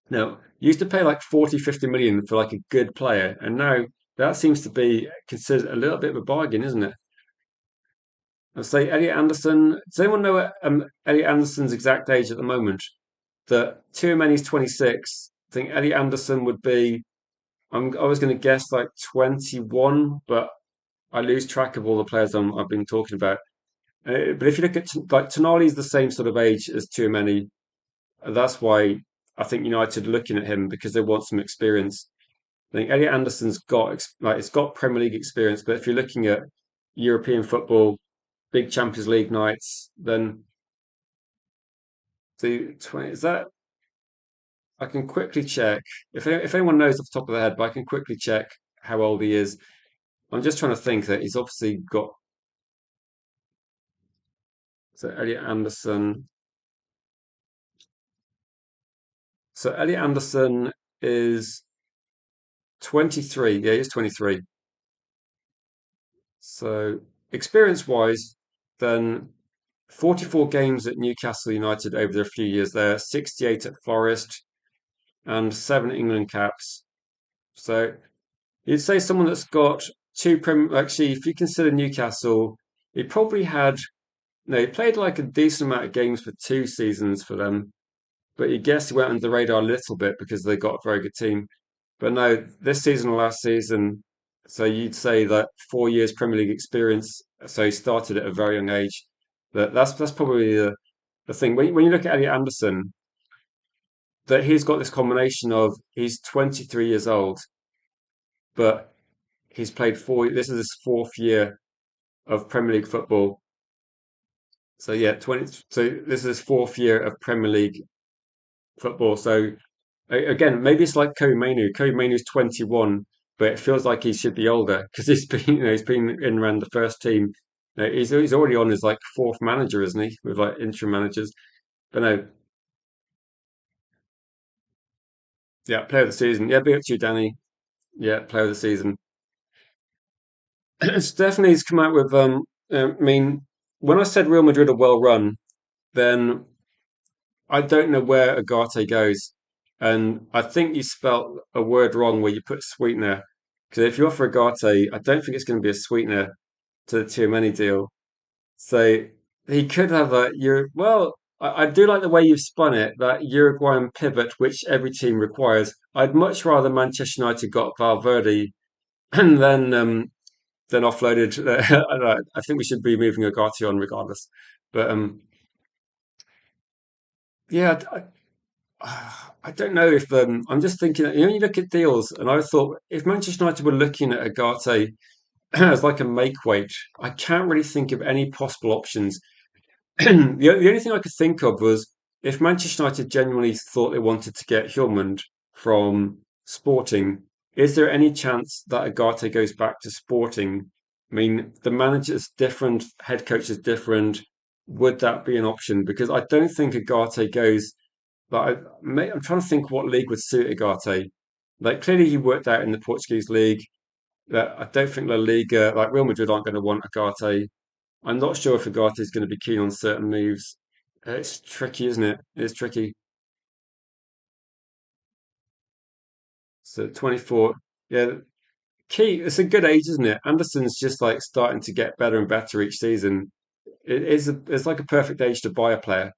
no, used to pay like 40, 50 million for like a good player, and now that seems to be considered a little bit of a bargain, isn't it? I'd say Elliot Anderson. Does anyone know Elliot Anderson's exact age at the moment? That Tchouameni's 26. I think Elliot Anderson would be. I was going to guess like 21, but I lose track of all the players I've been talking about. But if you look at like Tonali's the same sort of age as Tchouameni. That's why I think United are looking at him because they want some experience. I think Elliot Anderson's got like it's got Premier League experience, but if you're looking at European football, big Champions League nights, then the 20 is that I can quickly check if anyone knows off the top of their head, but I can quickly check how old he is. I'm just trying to think that he's obviously got so Elliot Anderson. So Elliot Anderson is 23. Yeah, he's 23. So experience wise, then 44 games at Newcastle United over the few years there, 68 at Forest, and seven England caps. So you'd say someone that's got actually, if you consider Newcastle, he probably had no, he played like a decent amount of games for 2 seasons for them, but you guess he went under the radar a little bit because they got a very good team. But no, this season or last season, so you'd say that 4 years Premier League experience. So he started at a very young age. That's probably the thing. When you look at Elliot Anderson, that he's got this combination of he's 23 years old, but he's played four. This is his fourth year of Premier League football. So yeah, 20. So this is his fourth year of Premier League football. So again, maybe it's like Kobe Mainu. Kobe Mainu's 21, but it feels like he should be older because he's been in around the first team. He's already on his like fourth manager, isn't he? With like interim managers. But no, yeah, player of the season. Yeah, be up to you, Danny. Yeah, player of the season. Stephanie's come out with I mean, when I said Real Madrid are well run, then I don't know where Agate goes. And I think you spelt a word wrong where you put sweetener. Because if you offer Agate, I don't think it's going to be a sweetener to the Tchouameni deal. So he could have a well, I do like the way you've spun it, that Uruguayan pivot which every team requires. I'd much rather Manchester United got Valverde and then offloaded. I think we should be moving Agati on regardless. But yeah, I don't know if I'm just thinking. You look at deals, and I thought if Manchester United were looking at Agate as like a make weight, I can't really think of any possible options. The only thing I could think of was if Manchester United genuinely thought they wanted to get Hjulmand from Sporting, is there any chance that Agate goes back to Sporting? I mean, the manager's different, head coach is different. Would that be an option? Because I don't think Agate goes. I'm trying to think what league would suit Agate. Like clearly he worked out in the Portuguese league. I don't think La Liga, like Real Madrid, aren't going to want Agate. I'm not sure if Agate is going to be keen on certain moves. It's tricky, isn't it? It's tricky. So 24, yeah, key. It's a good age, isn't it? Anderson's just like starting to get better and better each season. It's like a perfect age to buy a player.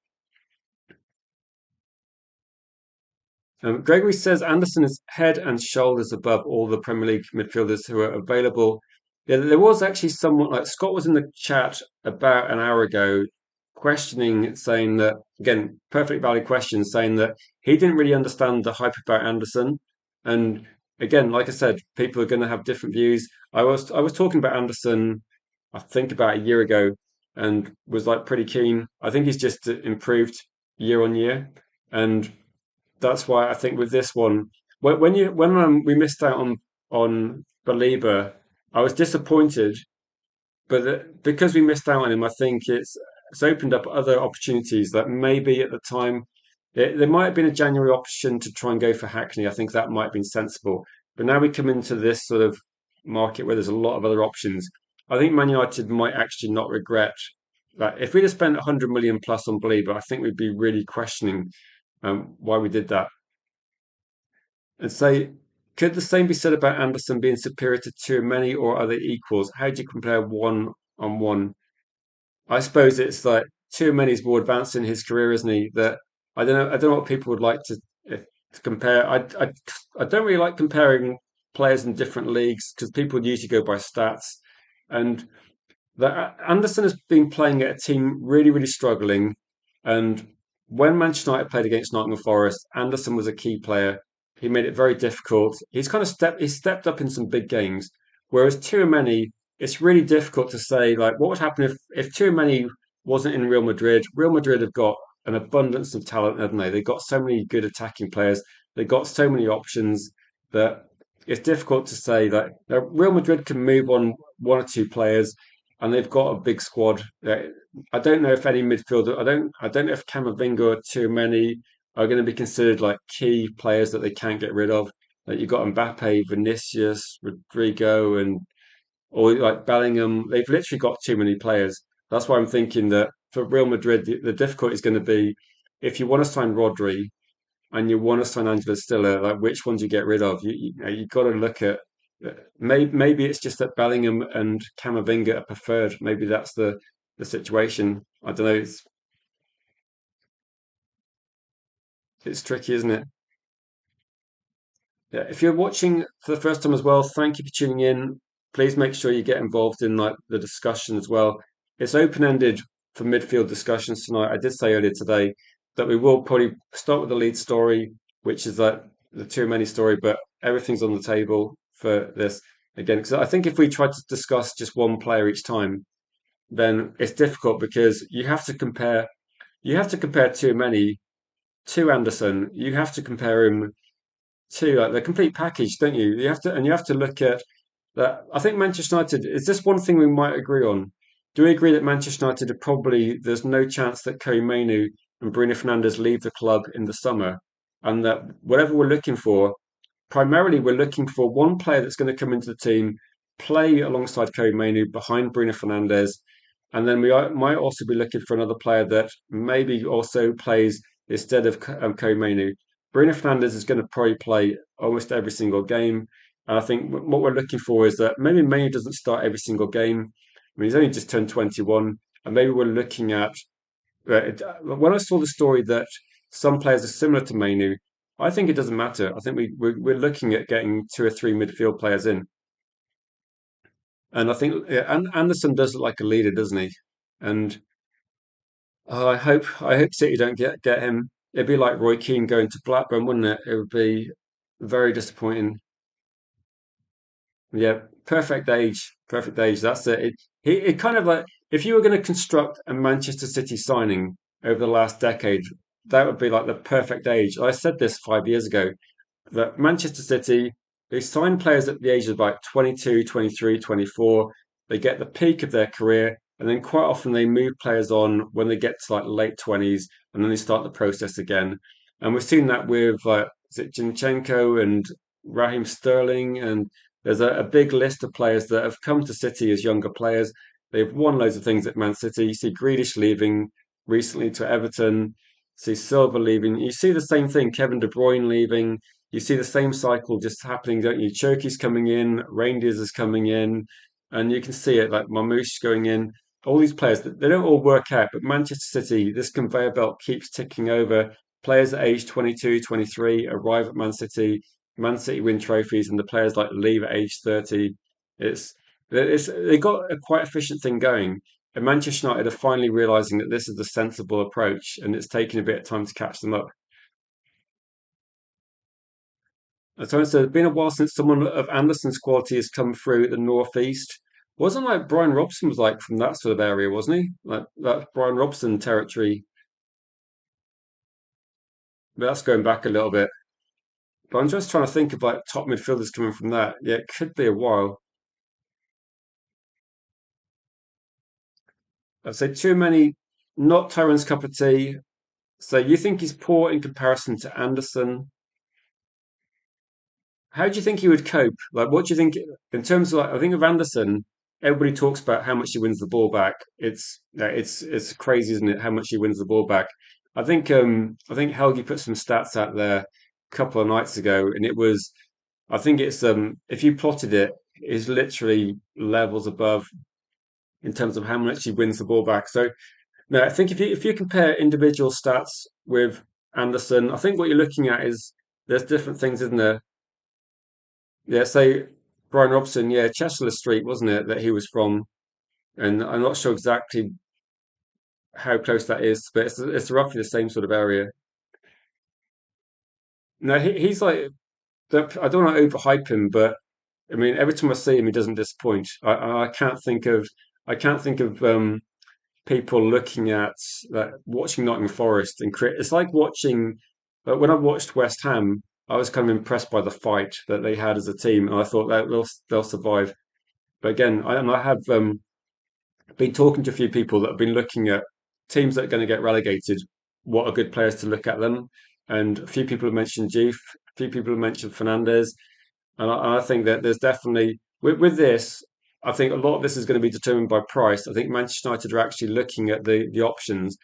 Gregory says Anderson is head and shoulders above all the Premier League midfielders who are available. Yeah, there was actually someone like Scott was in the chat about an hour ago questioning, saying that, again, perfectly valid question, saying that he didn't really understand the hype about Anderson. And again, like I said, people are going to have different views. I was talking about Anderson, I think about a year ago, and was like pretty keen. I think he's just improved year on year. And that's why I think with this one, when we missed out on Belieber, I was disappointed. But because we missed out on him, I think it's opened up other opportunities that maybe at the time there might have been a January option to try and go for Hackney. I think that might have been sensible. But now we come into this sort of market where there's a lot of other options. I think Man United might actually not regret that. If we'd have spent 100 million plus on Belieber, I think we'd be really questioning why we did that. And say, could the same be said about Anderson being superior to Tchouameni, or are they equals? How do you compare one on one? I suppose it's like Tchouameni's more advanced in his career, isn't he? That I don't know. I don't know what people would like to compare. I don't really like comparing players in different leagues because people usually go by stats. And that Anderson has been playing at a team really, really struggling. And when Manchester United played against Nottingham Forest, Anderson was a key player. He made it very difficult. He's stepped up in some big games. Whereas Tchouameni, it's really difficult to say like what would happen if Tchouameni wasn't in Real Madrid. Real Madrid have got an abundance of talent, haven't they? They've got so many good attacking players. They've got so many options that it's difficult to say that Real Madrid can move on one or two players and they've got a big squad. I don't know if any midfielder. I don't know if Camavinga or too many are going to be considered like key players that they can't get rid of. Like you've got Mbappe, Vinicius, Rodrigo, and or like Bellingham. They've literally got too many players. That's why I'm thinking that for Real Madrid, the difficulty is going to be if you want to sign Rodri and you want to sign Angela Stiller, like which ones you get rid of. You've got to look at maybe it's just that Bellingham and Camavinga are preferred. Maybe that's the situation. I don't know. It's tricky, isn't it? Yeah. If you're watching for the first time as well, thank you for tuning in. Please make sure you get involved in like the discussion as well. It's open ended for midfield discussions tonight. I did say earlier today that we will probably start with the lead story, which is like the too many story, but everything's on the table for this again. Because I think if we try to discuss just one player each time, then it's difficult because you have to compare too many to Anderson. You have to compare him to like the complete package, don't you? You have to look at that. I think Manchester United is this one thing we might agree on. Do we agree that Manchester United are probably there's no chance that Koimenu and Bruno Fernandes leave the club in the summer, and that whatever we're looking for, primarily we're looking for one player that's going to come into the team, play alongside Koimenu behind Bruno Fernandes, and then might also be looking for another player that maybe also plays instead of Koimenu. Bruno Fernandes is going to probably play almost every single game. And I think what we're looking for is that maybe Manu doesn't start every single game. I mean, he's only just turned 21. And maybe we're looking at, when I saw the story that some players are similar to Manu, I think it doesn't matter. I think we're looking at getting two or three midfield players in. And I think yeah, Anderson does look like a leader, doesn't he? And I hope City don't get him. It'd be like Roy Keane going to Blackburn, wouldn't it? It would be very disappointing. Yeah, perfect age, perfect age. That's it. It kind of like if you were going to construct a Manchester City signing over the last decade, that would be like the perfect age. I said this 5 years ago that Manchester City, they sign players at the age of like 22, 23, 24. They get the peak of their career, and then quite often they move players on when they get to like late 20s, and then they start the process again. And we've seen that with like is it Zinchenko and Raheem Sterling, and there's a big list of players that have come to City as younger players. They've won loads of things at Man City. You see Grealish leaving recently to Everton. See Silva leaving. You see the same thing. Kevin De Bruyne leaving. you see the same cycle just happening, don't you? Cherokee's coming in, Reindeers is coming in, and you can see it like Marmoush going in. All these players, they don't all work out, but Manchester City, this conveyor belt keeps ticking over. Players at age 22, 23 arrive at Man City win trophies, and the players like leave at age 30. It's, they got a quite efficient thing going. And Manchester United are finally realizing that this is the sensible approach, and it's taking a bit of time to catch them up. So it's been a while since someone of Anderson's quality has come through the northeast. Wasn't like Brian Robson was like from that sort of area, wasn't he? Like that Brian Robson territory. But that's going back a little bit. But I'm just trying to think of like top midfielders coming from that. Yeah, it could be a while. I'd say too many, not Tyrone's cup of tea. So you think he's poor in comparison to Anderson? How do you think he would cope? Like, what do you think in terms of like? I think of Anderson, everybody talks about how much he wins the ball back. It's crazy, isn't it? How much he wins the ball back. I think Helgi put some stats out there a couple of nights ago, and it was I think it's if you plotted it, it's literally levels above in terms of how much he wins the ball back. So no, I think if you compare individual stats with Anderson, I think what you're looking at is there's different things, isn't there? Yeah, so Brian Robson, yeah, Chestnut Street, wasn't it, that he was from? And I'm not sure exactly how close that is, but it's roughly the same sort of area. No, he's like, I don't want to overhype him, but I mean, every time I see him, he doesn't disappoint. I can't think of people looking at like watching Nottingham Forest and create. It's like watching when I watched West Ham. I was kind of impressed by the fight that they had as a team, and I thought that they'll survive. But again, I have been talking to a few people that have been looking at teams that are going to get relegated. What are good players to look at them? And a few people have mentioned Juve, a few people have mentioned Fernandez, and I think that there's definitely with this. I think a lot of this is going to be determined by price. I think Manchester United are actually looking at the options,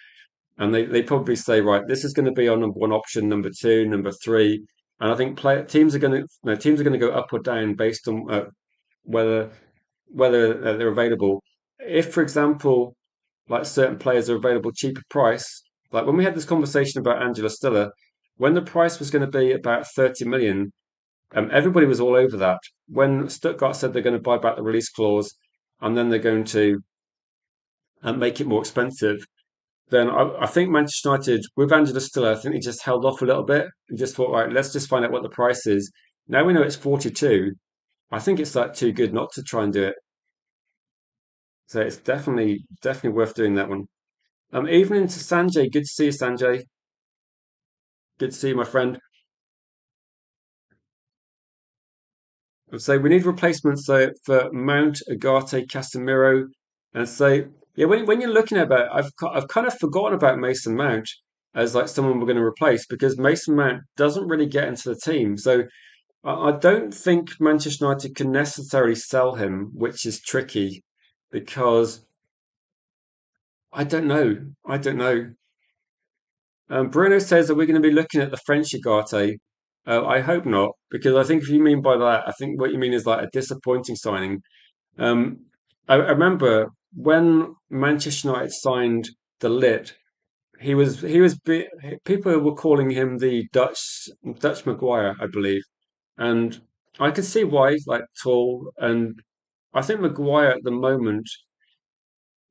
and they probably say, right, this is going to be our number one option, number two, number three, and I think teams are going to teams are going to go up or down based on whether they're available. If, for example, like certain players are available cheaper price, like when we had this conversation about Angela Stiller, when the price was going to be about 30 million, everybody was all over that. When Stuttgart said they're going to buy back the release clause and then they're going to make it more expensive, then I think Manchester United, with Angela Stiller, I think they just held off a little bit and just thought, right, let's just find out what the price is. Now we know it's 42. I think it's like too good not to try and do it. So it's definitely worth doing that one. Evening to Sanjay. Good to see you, Sanjay. Good to see you, my friend. So we need replacements for Mount, Agate, Casemiro, and so yeah. When you're looking at that, I've kind of forgotten about Mason Mount as like someone we're going to replace because Mason Mount doesn't really get into the team. So I don't think Manchester United can necessarily sell him, which is tricky because I don't know. I don't know. Bruno says that we're going to be looking at the French Ugarte. I hope not, because I think if you mean by that, I think what you mean is like a disappointing signing. Um, I remember when Manchester United signed the Lit, people were calling him the Dutch Maguire, I believe, and I could see why, like tall, and I think Maguire at the moment,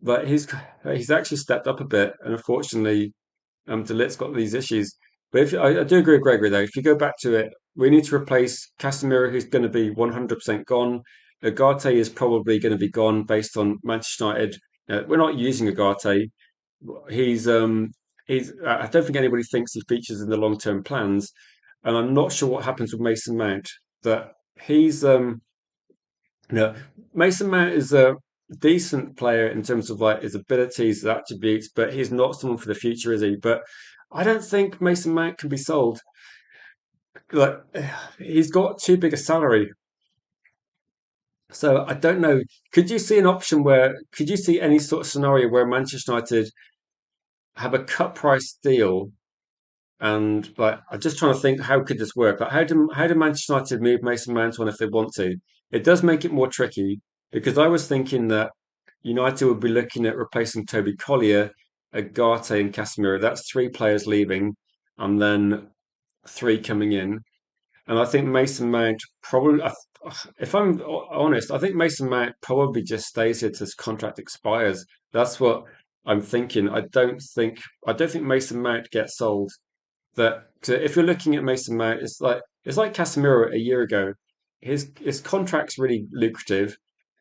but he's actually stepped up a bit, and unfortunately. Delit's got these issues. But I do agree with Gregory though. If you go back to it, we need to replace Casemiro, who's going to be 100% gone. Agate is probably going to be gone based on Manchester United. We're not using Agate. He's I don't think anybody thinks he features in the long term plans, and I'm not sure what happens with Mason Mount. That he's no, Mason Mount is a decent player in terms of like his abilities, his attributes, but he's not someone for the future, is he? But I don't think Mason Mount can be sold. Like he's got too big a salary, so I don't know. Could you see an option where? Could you see any sort of scenario where Manchester United have a cut price deal And like, I'm just trying to think, how could this work? Like, how do Manchester United move Mason Mount on if they want to? It does make it more tricky because I was thinking that United would be looking at replacing Toby Collier, Agate, and Casemiro. That's three players leaving, and then three coming in. And I think Mason Mount probably, if I'm honest, I think Mason Mount probably just stays here till his contract expires. That's what I'm thinking. I don't think Mason Mount gets sold. That if you're looking at Mason Mount, it's like Casemiro a year ago. His contract's really lucrative.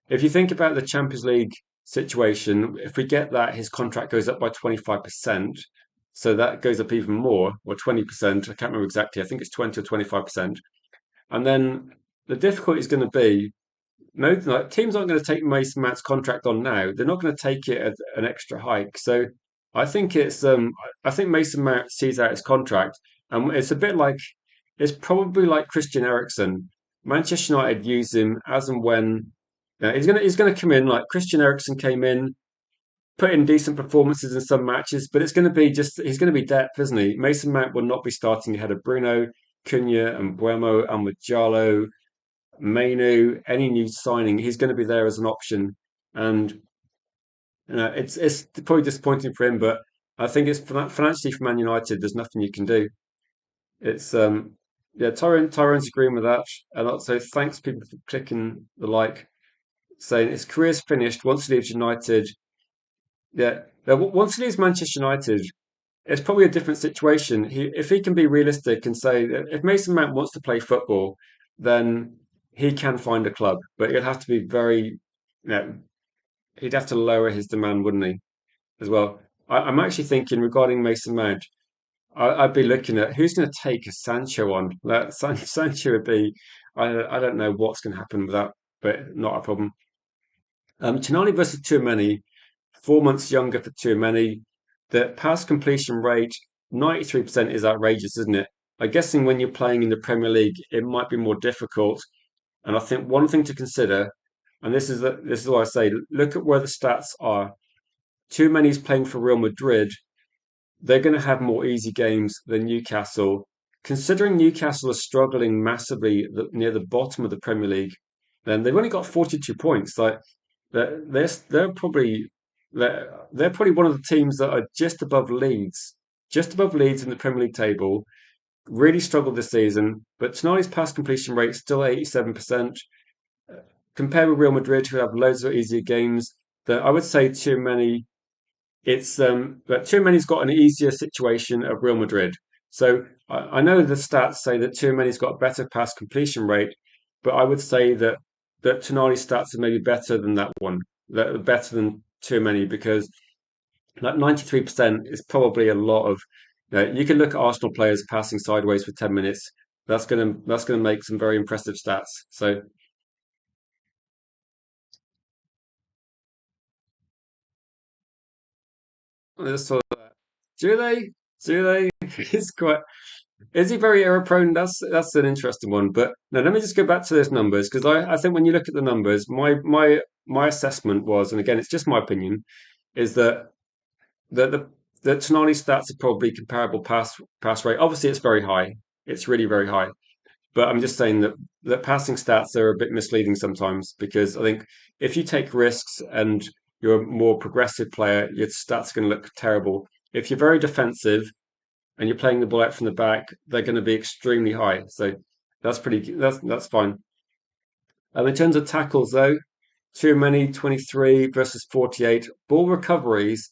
If you think about the Champions League situation, if we get that, his contract goes up by 25%. So that goes up even more, or 20%. I can't remember exactly. I think it's 20 or 25%. And then the difficulty is going to be no, like, teams aren't going to take Mason Mount's contract on now. They're not going to take it at an extra hike. So I think Mason Mount sees out his contract, and it's probably like Christian Eriksen. Manchester United use him as and when he's gonna come in. Like Christian Eriksen came in, put in decent performances in some matches, but it's going to be just he's going to be depth, isn't he? Mason Mount will not be starting ahead of Bruno, Cunha, and Buemo, and with Jallo, Mainu, any new signing, he's going to be there as an option. And it's probably disappointing for him, but I think it's financially for Man United. There's nothing you can do. It's yeah, Tyrone's agreeing with that, and also thanks people for clicking the like, saying his career's finished once he leaves United. Yeah, once he leaves Manchester United, it's probably a different situation. If he can be realistic and say that if Mason Mount wants to play football, then he can find a club, but he'd have to be you know, he'd have to lower his demand, wouldn't he? As well. I'm actually thinking regarding Mason Mount, I'd be looking at who's going to take a Sancho on. That Sancho would be, I don't know what's going to happen with that, but not a problem. Tonali versus Tchouameni, 4 months younger for Tchouameni. The pass completion rate, 93% is outrageous, isn't it? I'm guessing when you're playing in the Premier League, it might be more difficult. And I think one thing to consider, and this is why I say, look at where the stats are. Tchouameni's playing for Real Madrid. They're going to have more easy games than Newcastle. Considering Newcastle are struggling massively near the bottom of the Premier League, then they've only got 42 points. Like they're probably they're probably one of the teams that are just above Leeds in the Premier League table. Really struggled this season, but tonight's pass completion rate is still 87%. Compared with Real Madrid, who have loads of easier games, that I would say too many. But Tchouameni's got an easier situation of Real Madrid. So I know the stats say that Tchouameni's got a better pass completion rate, but I would say that Tonali's stats are maybe better than that one, that are better than Tchouameni because like 93% is probably a lot of. You can look at Arsenal players passing sideways for 10 minutes. That's gonna make some very impressive stats. So that's all. Do they? Do they? It's quite. Is he very error prone? That's an interesting one. But no, let me just go back to those numbers because I think when you look at the numbers, my assessment was, and again, it's just my opinion, is that the Tonali stats are probably comparable pass rate. Obviously, it's very high. It's really very high. But I'm just saying that passing stats are a bit misleading sometimes because I think if you take risks and you're a more progressive player, your stats are going to look terrible. If you're very defensive and you're playing the ball out from the back, they're going to be extremely high. So that's fine. In terms of tackles, though, too many 23 versus 48 ball recoveries.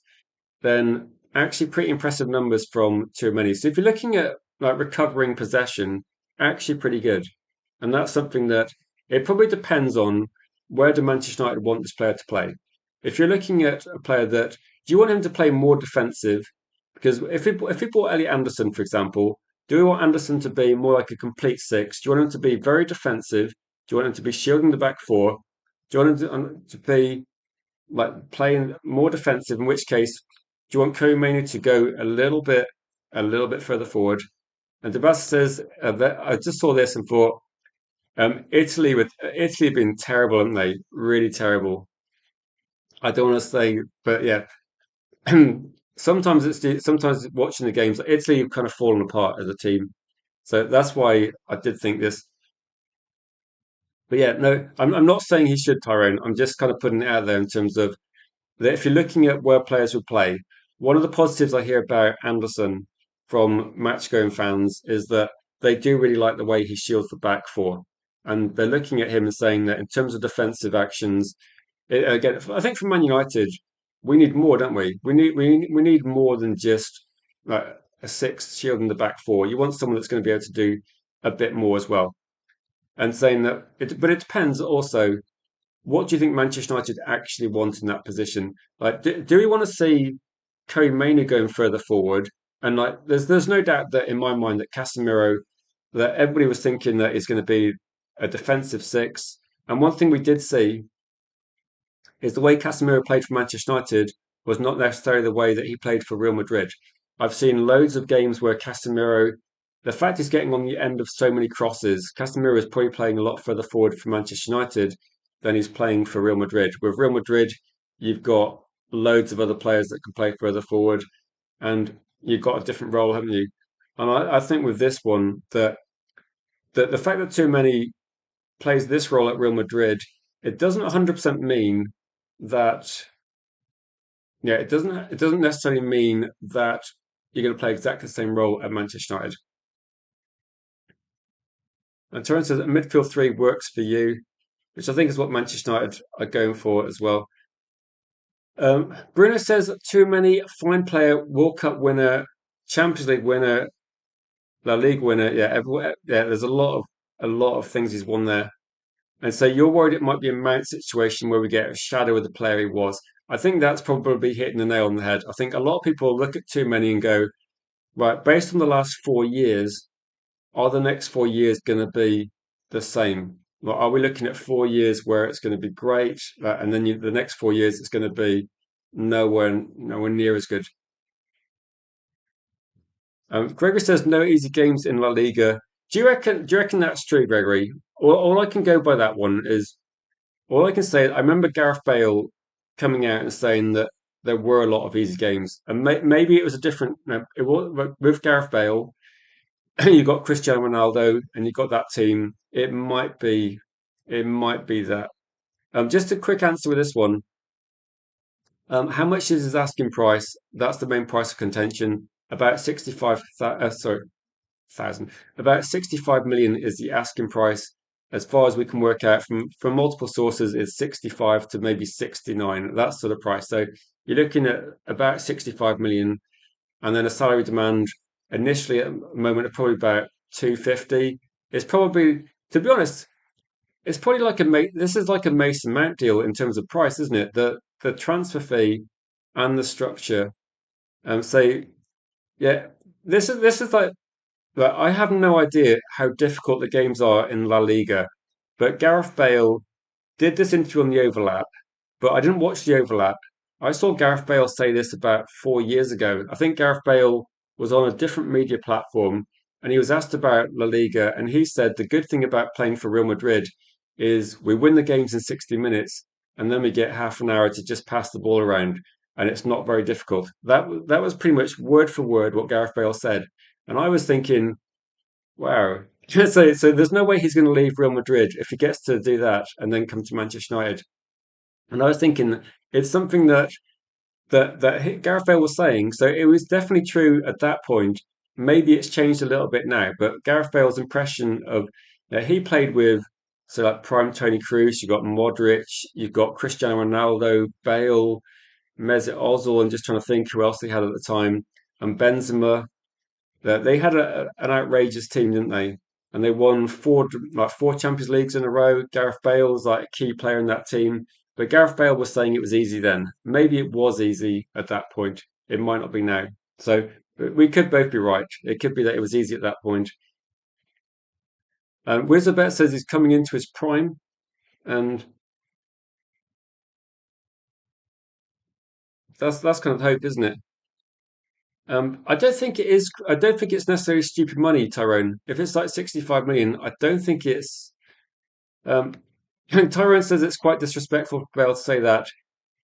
Then actually pretty impressive numbers from too many. So if you're looking at like recovering possession, actually pretty good. And that's something that it probably depends on where do Manchester United want this player to play. If you're looking at a player that do you want him to play more defensive? Because if we bought Elliot Anderson, for example, do we want Anderson to be more like a complete six? Do you want him to be very defensive? Do you want him to be shielding the back four? Do you want him to be like playing more defensive? In which case, do you want Tchouameni to go a little bit further forward? And Debas says that I just saw this and thought, Italy have been terrible, haven't they? Really terrible. I don't want to say, but yeah, sometimes watching the games, Italy have kind of fallen apart as a team. So that's why I did think this. But yeah, no, I'm not saying he should, Tyrone. I'm just kind of putting it out there in terms of that if you're looking at where players would play, one of the positives I hear about Anderson from match going fans is that they do really like the way he shields the back four. And they're looking at him and saying that in terms of defensive actions, again, I think for Man United, we need more, don't we? We need more than just like a six shielding the back four. You want someone that's going to be able to do a bit more as well. And saying that, but it depends also. What do you think Manchester United actually want in that position? Like, do we want to see Tchouameni going further forward? And like, there's no doubt that in my mind that Casemiro, that everybody was thinking that he's going to be a defensive six. And one thing we did see is the way Casemiro played for Manchester United was not necessarily the way that he played for Real Madrid. I've seen loads of games where Casemiro, the fact he's getting on the end of so many crosses, Casemiro is probably playing a lot further forward for Manchester United than he's playing for Real Madrid. With Real Madrid, you've got loads of other players that can play further forward, and you've got a different role, haven't you? And I think with this one that the fact that too many plays this role at Real Madrid, it doesn't 100% mean that it doesn't necessarily mean that you're going to play exactly the same role at Manchester United. And Torrance says that midfield three works for you, which I think is what Manchester United are going for as well. Bruno says too many fine player, World Cup winner, Champions League winner, La Liga winner. Yeah, there's a lot of things he's won there. And so you're worried it might be a Mount situation where we get a shadow of the player he was. I think that's probably hitting the nail on the head. I think a lot of people look at too many and go, right, based on the last 4 years, are the next 4 years going to be the same? Well, are we looking at 4 years where it's going to be great, and then the next 4 years it's going to be nowhere near as good? Gregory says no easy games in La Liga. Do you reckon that's true, Gregory? All I can go by that one is all I can say. I remember Gareth Bale coming out and saying that there were a lot of easy games, and maybe it was a different. No, it was with Gareth Bale. You got Cristiano Ronaldo, and you got that team. It might be that. Just a quick answer with this one. How much is his asking price? That's the main price of contention. About 65. Sorry, thousand. About 65 million is the asking price. As far as we can work out from multiple sources, is 65 to maybe 69. That sort of price. So you're looking at about 65 million, and then a salary demand initially at the moment of probably about 250. It's probably, to be honest, it's probably like this is like a Mason Mount deal in terms of price, isn't it? The transfer fee and the structure. So yeah, this is like I have no idea how difficult the games are in La Liga, but Gareth Bale did this interview on the overlap, but I didn't watch the overlap. I saw Gareth Bale say this about 4 years ago. I think Gareth Bale was on a different media platform and he was asked about La Liga, and he said the good thing about playing for Real Madrid is we win the games in 60 minutes and then we get half an hour to just pass the ball around and it's not very difficult. That was pretty much word for word what Gareth Bale said. And I was thinking, wow. So there's no way he's going to leave Real Madrid if he gets to do that and then come to Manchester United. And I was thinking it's something that Gareth Bale was saying. So it was definitely true at that point. Maybe it's changed a little bit now, but Gareth Bale's impression of he played with so like prime Tony Cruz, you got Modric, you've got Cristiano Ronaldo, Bale, Mesut Ozil, and just trying to think who else they had at the time, and Benzema. They had an outrageous team, didn't they? And they won four Champions Leagues in a row. Gareth Bale was like a key player in that team. But Gareth Bale was saying it was easy then. Maybe it was easy at that point. It might not be now. So we could both be right. It could be that it was easy at that point. Wizabet says he's coming into his prime, and that's kind of hope, isn't it? I don't think it is. I don't think it's necessarily stupid money, Tyrone. If it's like 65 million, I don't think it's. Um, Tyrone says it's quite disrespectful to be able to say that.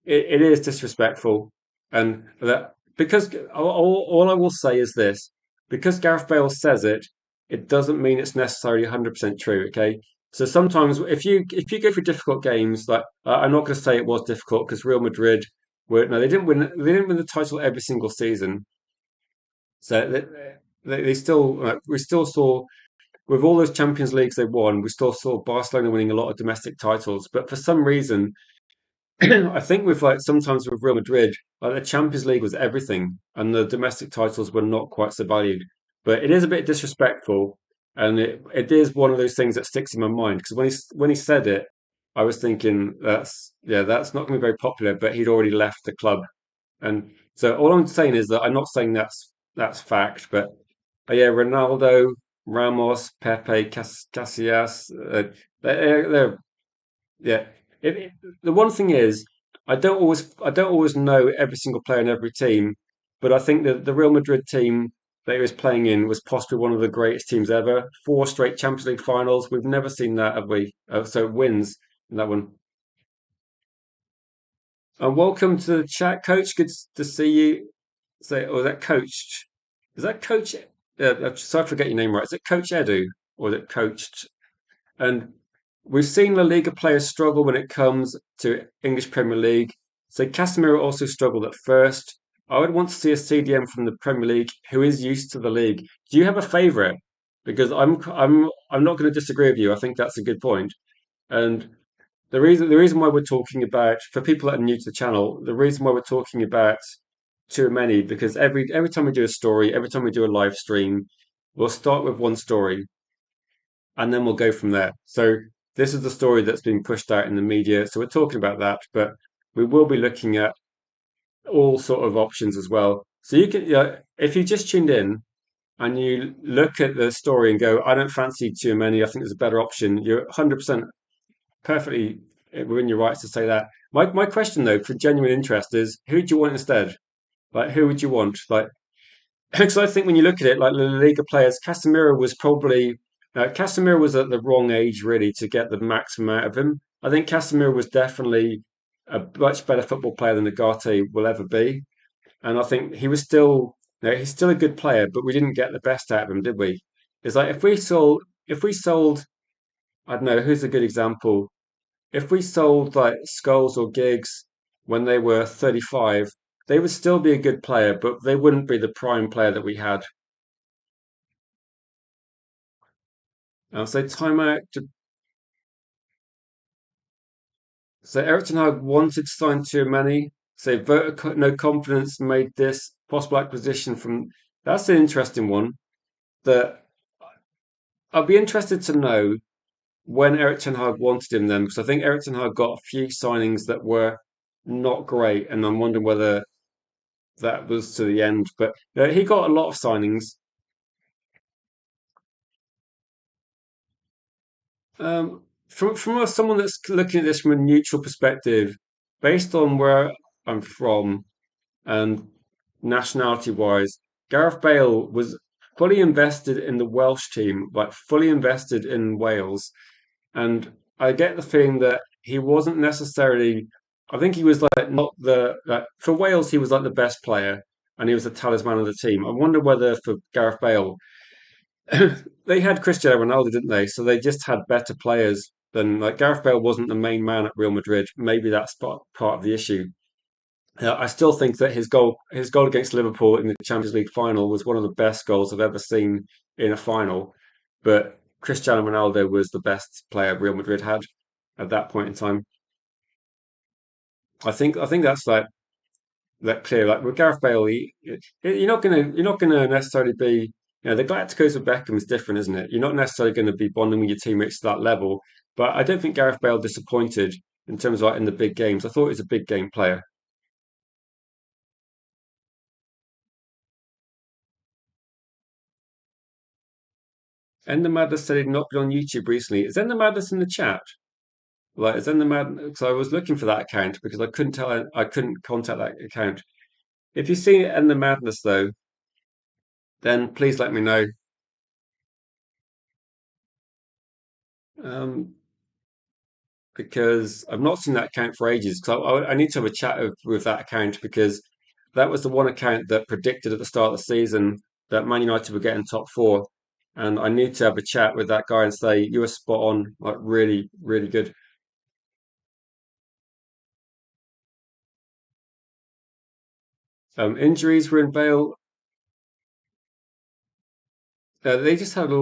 It is disrespectful, and that because all I will say is this: because Gareth Bale says it, it doesn't mean it's necessarily 100% true. Okay, so sometimes if you go through difficult games, like I'm not going to say it was difficult because Real Madrid were no, they didn't win the title every single season, so they still we still saw with all those Champions Leagues they won, we still saw Barcelona winning a lot of domestic titles, but for some reason I think with like sometimes with Real Madrid, like the Champions League was everything, and the domestic titles were not quite so valued. But it is a bit disrespectful, and it is one of those things that sticks in my mind because when he said it, I was thinking that's not going to be very popular. But he'd already left the club, and so all I'm saying is that I'm not saying that's fact, but yeah, Ronaldo, Ramos, Pepe, Casillas, they're yeah. The one thing is, I don't always know every single player in every team, but I think that the Real Madrid team that he was playing in was possibly one of the greatest teams ever. Four straight Champions League finals. We've never seen that, have we? So wins in that one. And welcome to the chat, Coach. Good to see you. Say, or is that Coach? Is that Coach? Sorry, I forget your name right. Is it Coach Edu or is it Coached? And we've seen La Liga players struggle when it comes to English Premier League. So Casemiro also struggled at first. I would want to see a CDM from the Premier League who is used to the league. Do you have a favourite? Because I'm not going to disagree with you. I think that's a good point. And the reason why we're talking about for people that are new to the channel, the reason why we're talking about too many because every time we do a story, every time we do a live stream, we'll start with one story and then we'll go from there. So this is the story that's been pushed out in the media. So we're talking about that, but we will be looking at all sort of options as well. So you can, if you just tuned in and you look at the story and go, I don't fancy Tchouameni, I think there's a better option. You're 100% perfectly within your rights to say that. My question though, for genuine interest, is who do you want instead? Like, who would you want? Like, because I think when you look at it, like the Liga players, Casemiro was at the wrong age really to get the maximum out of him. I think Casemiro was definitely a much better football player than Ugarte will ever be, and I think he was still, he's still a good player, but we didn't get the best out of him, did we? It's like if we sold, I don't know, who's a good example? If we sold like Skulls or Gigs when they were 35, they would still be a good player, but they wouldn't be the prime player that we had. I'll say timeout. So Eric Ten Hag wanted to sign too many. So voter no confidence made this possible acquisition from. That's an interesting one. That I'd be interested to know when Eric Ten Hag wanted him then, because I think Eric Ten Hag got a few signings that were not great, and I'm wondering whether that was to the end. But he got a lot of signings. Someone that's looking at this from a neutral perspective, based on where I'm from and nationality wise, Gareth Bale was fully invested in the Welsh team, like fully invested in Wales. And I get the feeling that he wasn't necessarily, I think he was like not for Wales, he was like the best player and he was the talisman of the team. I wonder whether for Gareth Bale, they had Cristiano Ronaldo, didn't they? So they just had better players than like Gareth Bale wasn't the main man at Real Madrid. Maybe that's part of the issue. I still think that his goal against Liverpool in the Champions League final was one of the best goals I've ever seen in a final. But Cristiano Ronaldo was the best player Real Madrid had at that point in time. I think that's like that clear. Like with Gareth Bale, you're not gonna necessarily be. The Galacticos of Beckham is different, isn't it? You're not necessarily going to be bonding with your teammates to that level. But I don't think Gareth Bale disappointed in terms of like in the big games. I thought he was a big game player. Ender Madness said he'd not been on YouTube recently. Is Ender Madness in the chat? Like, is Ender Madness? So I was looking for that account because I couldn't contact that account. If you see Ender Madness though, then please let me know. Um, because I've not seen that account for ages. Because I need to have a chat with that account because that was the one account that predicted at the start of the season that Man United would get in top four. And I need to have a chat with that guy and say, you were spot on, like really, really good. Injuries were in Bale. They just had they had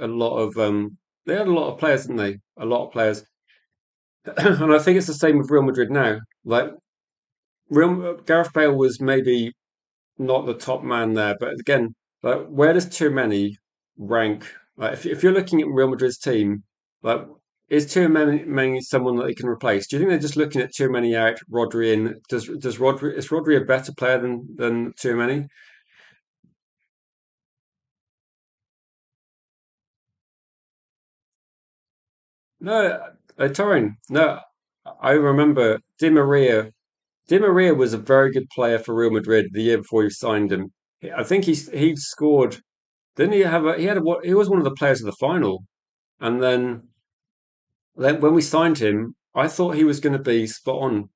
a lot of players, didn't they? A lot of players. And I think it's the same with Real Madrid now. Like Gareth Bale was maybe not the top man there, but again, like where does too many rank? Like if you're looking at Real Madrid's team, like is too many someone that they can replace? Do you think they're just looking at too many out, Rodri in? Does Rodri is Rodri a better player than too many? No, Torren. No, I remember Di Maria. Di Maria was a very good player for Real Madrid the year before you signed him. I think he scored. Didn't he have a, he had a, he was one of the players of the final. And then when we signed him, I thought he was going to be spot on.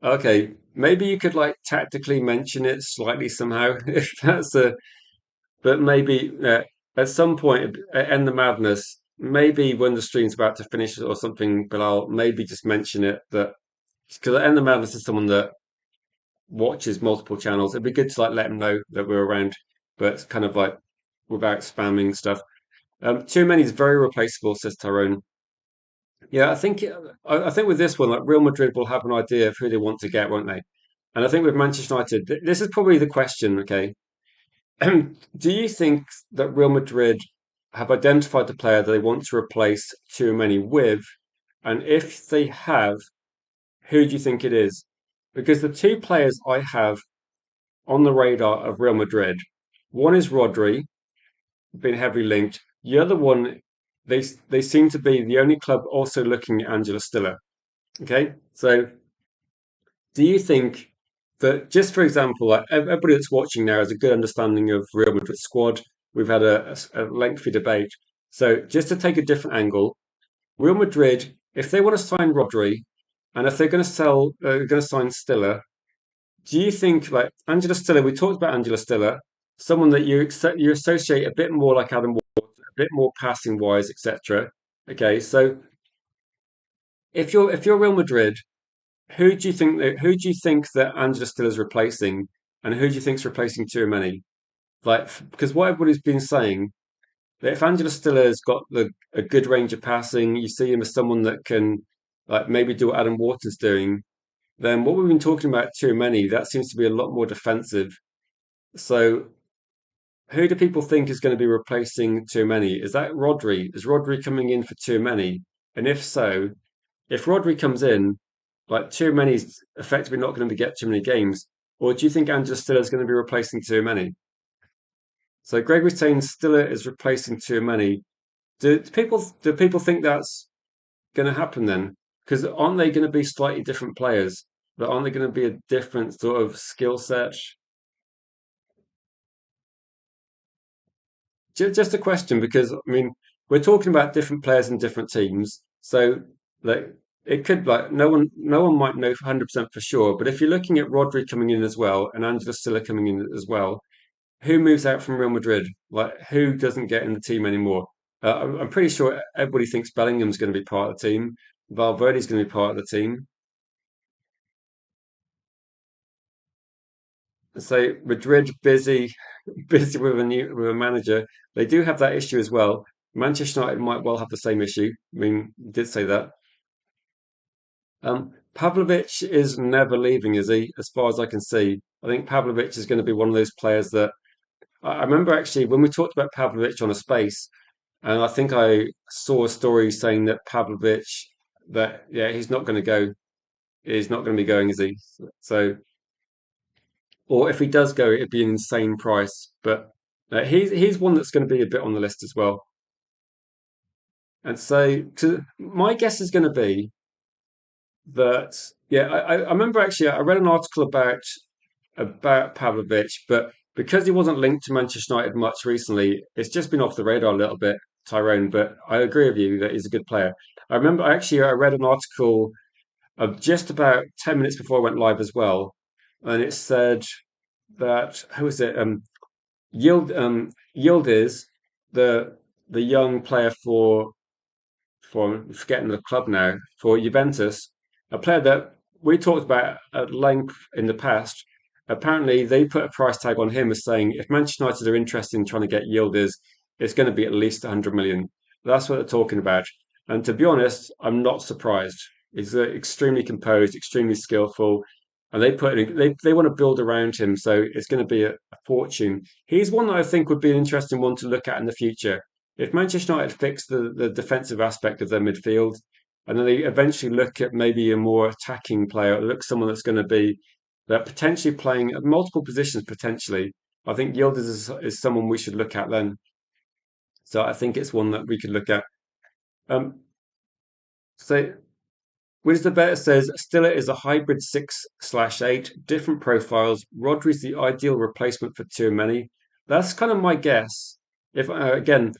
Okay, maybe you could like tactically mention it slightly somehow if that's a, but maybe at some point end the madness. Maybe when the stream's about to finish or something, but I'll maybe just mention it that because end the madness is someone that watches multiple channels. It'd be good to like let them know that we're around, but it's kind of like without spamming stuff. Too many is very replaceable, says Tyrone. Yeah, I think with this one, like Real Madrid will have an idea of who they want to get, won't they? And I think with Manchester United, this is probably the question. Okay, do you think that Real Madrid have identified the player that they want to replace too many with? And if they have, who do you think it is? Because the two players I have on the radar of Real Madrid, one is Rodri, been heavily linked. The other one, they seem to be the only club also looking at Angela Stiller. Okay, so do you think that just for example, like everybody that's watching now has a good understanding of Real Madrid squad? We've had a lengthy debate. So just to take a different angle, Real Madrid, if they want to sign Rodri, and if they're going to sign Stiller, do you think like Angela Stiller? We talked about Angela Stiller, someone that you associate a bit more like Adam Ward, a bit more passing wise, etc. Okay, so if you're Real Madrid, who do you think that Angela Stiller's replacing, and who do you think's replacing Tchouameni? Like because what everybody's been saying that if Angela Stiller's got a good range of passing, you see him as someone that can like maybe do what Adam Wharton's doing. Then what we've been talking about Tchouameni, that seems to be a lot more defensive. So who do people think is going to be replacing Tchouameni? Is that Rodri? Is Rodri coming in for Tchouameni? And if so, if Rodri comes in, like Tchouameni's effectively not going to get too many games, or do you think Angela Stiller is going to be replacing Tchouameni? So Gregory's saying Stiller is replacing Tchouameni. Do people think that's going to happen then? Because aren't they going to be slightly different players? But aren't they going to be a different sort of skill set? Just a question because I mean we're talking about different players in different teams, so like it could like no one might know 100% for sure. But if you're looking at Rodri coming in as well and Angela Stiller coming in as well, who moves out from Real Madrid? Like who doesn't get in the team anymore? I'm pretty sure everybody thinks Bellingham's going to be part of the team. Valverde's going to be part of the team. So Madrid busy with a manager. They do have that issue as well. Manchester United might well have the same issue. I mean, you did say that. Pavlovic is never leaving, is he? As far as I can see, I think Pavlovic is going to be one of those players that I remember actually when we talked about Pavlovic on a space, and I think I saw a story saying that Pavlovic that yeah he's not going to go. He's not going to be going, is he? So or if he does go, it'd be an insane price. But he's one that's going to be a bit on the list as well. And so, my guess is going to be that yeah, I remember actually I read an article about Pavlovic, but because he wasn't linked to Manchester United much recently, it's just been off the radar a little bit, Tyrone. But I agree with you that he's a good player. I remember actually I read an article of just about 10 minutes before I went live as well, and it said. that who is it? Yield is the young player for I'm forgetting the club now, for Juventus, a player that we talked about at length in the past. Apparently, they put a price tag on him as saying if Manchester United are interested in trying to get Yildiz, it's going to be at least 100 million. That's what they're talking about. And to be honest, I'm not surprised. He's extremely composed, extremely skillful, and they want to build around him, so it's going to be a fortune. He's one that I think would be an interesting one to look at in the future if Manchester United fix the defensive aspect of their midfield, and then they eventually look at maybe a more attacking player, look someone that's going to be that potentially playing at multiple positions potentially. I think Yildiz is someone we should look at then. So I think it's one that we could look at. Um, so Wiz the Bet says Stiller is a hybrid 6/8, different profiles. Rodri's the ideal replacement for Tchouameni. That's kind of my guess. If again,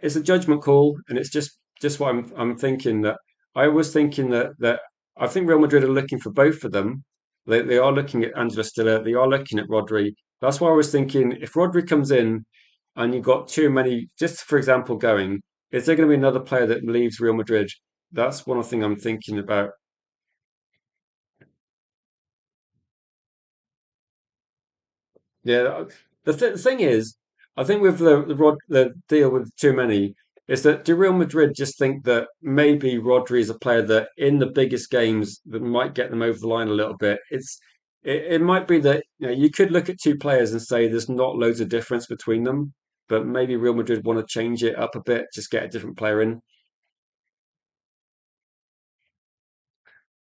it's a judgment call, and it's just what I'm thinking that I was thinking that I think Real Madrid are looking for both of them. They are looking at Angela Stiller. They are looking at Rodri. That's why I was thinking if Rodri comes in and you've got too many, just for example, going, is there going to be another player that leaves Real Madrid? That's one thing I'm thinking about. Yeah, the thing is, I think with the deal with too many is that do Real Madrid just think that maybe Rodri is a player that in the biggest games that might get them over the line a little bit. It might be that you could look at two players and say there's not loads of difference between them, but maybe Real Madrid want to change it up a bit, just get a different player in.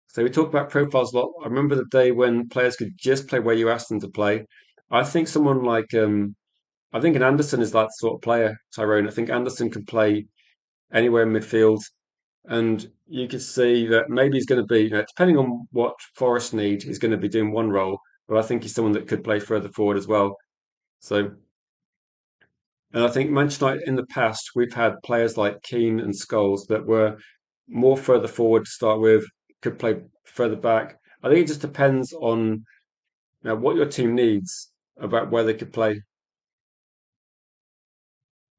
So we talk about profiles a lot. I remember the day when players could just play where you asked them to play. I think someone like I think an Anderson is that sort of player, Tyrone. I think Anderson can play anywhere in midfield, and you could see that maybe he's going to be, depending on what Forest need, he's going to be doing one role, but I think he's someone that could play further forward as well. So, and I think Manchester United in the past, we've had players like Keane and Scholes that were more further forward to start with, could play further back. I think it just depends on what your team needs about where they could play.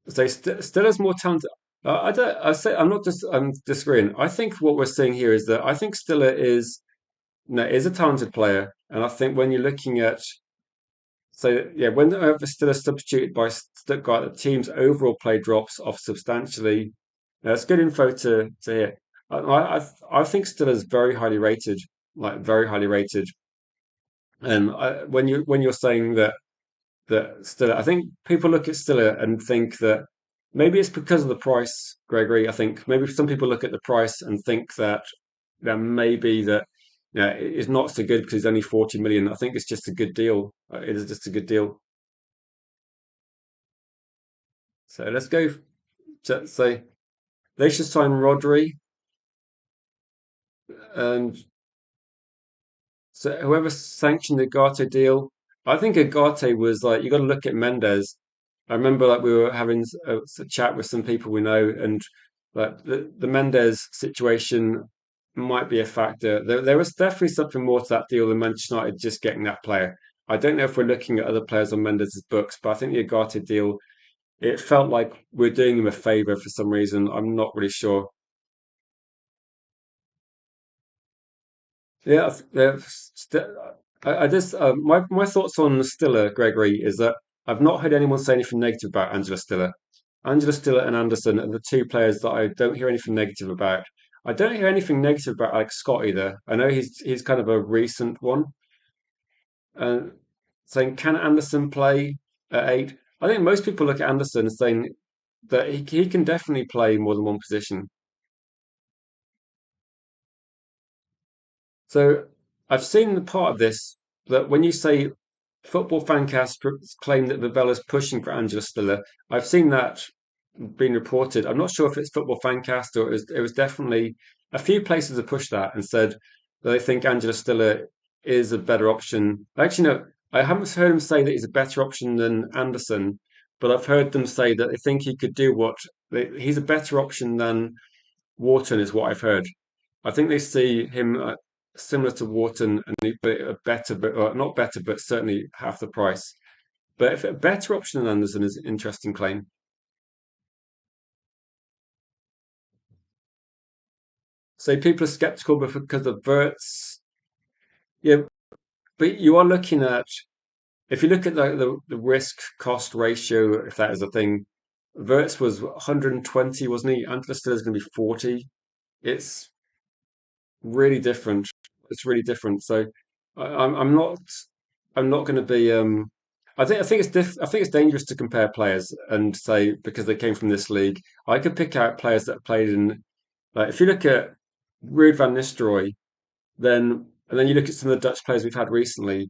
So still has more talent. I don't. I say I'm not just. I'm disagreeing. I think what we're seeing here is that I think Stiller is no is a talented player, and I think when you're looking at so yeah, when Stiller substituted by Stuttgart, the team's overall play drops off substantially. That's good info to hear. I think Stiller's very highly rated, like very highly rated. And when you're saying that Stiller. I think people look at Stiller and think that maybe it's because of the price, Gregory. I think maybe some people look at the price and think that maybe that it's not so good because it's only 40 million. I think it's just a good deal. It is just a good deal. So let's go to say they should sign Rodri and so whoever sanctioned the Ugarte deal, I think Ugarte was like you got to look at Mendes. I remember like we were having a chat with some people we know, and like the Mendes situation might be a factor. There was definitely something more to that deal than Manchester United just getting that player. I don't know if we're looking at other players on Mendes' books, but I think the Ugarte deal, it felt like we're doing him a favour for some reason. I'm not really sure. Yeah, I just my thoughts on Stiller, Gregory, is that I've not heard anyone say anything negative about Angela Stiller. Angela Stiller and Anderson are the two players that I don't hear anything negative about. I don't hear anything negative about Alex Scott either. I know he's kind of a recent one. And saying can Anderson play at eight? I think most people look at Anderson saying that he can definitely play more than one position. So I've seen the part of this that when you say Football Fancast claim that Vivella's pushing for Angela Stiller, I've seen that being reported. I'm not sure if it's Football Fancast or it was definitely a few places have pushed that and said that they think Angela Stiller is a better option. Actually, no, I haven't heard him say that he's a better option than Anderson, but I've heard them say that they think he could do what he's a better option than Wharton, is what I've heard. I think they see him. similar to Wharton, but a better, but or not better, but certainly half the price. But if a better option than Anderson is an interesting claim. So people are skeptical because of Verts. Yeah, but you are looking at if you look at the risk cost ratio, if that is a thing, Verts was 120, wasn't he? Antler still is going to be 40. It's really different. It's really different. So I'm not going to be. I think I think it's dangerous to compare players and say because they came from this league. I could pick out players that played in. Like if you look at Ruud van Nistelrooy, then and then you look at some of the Dutch players we've had recently,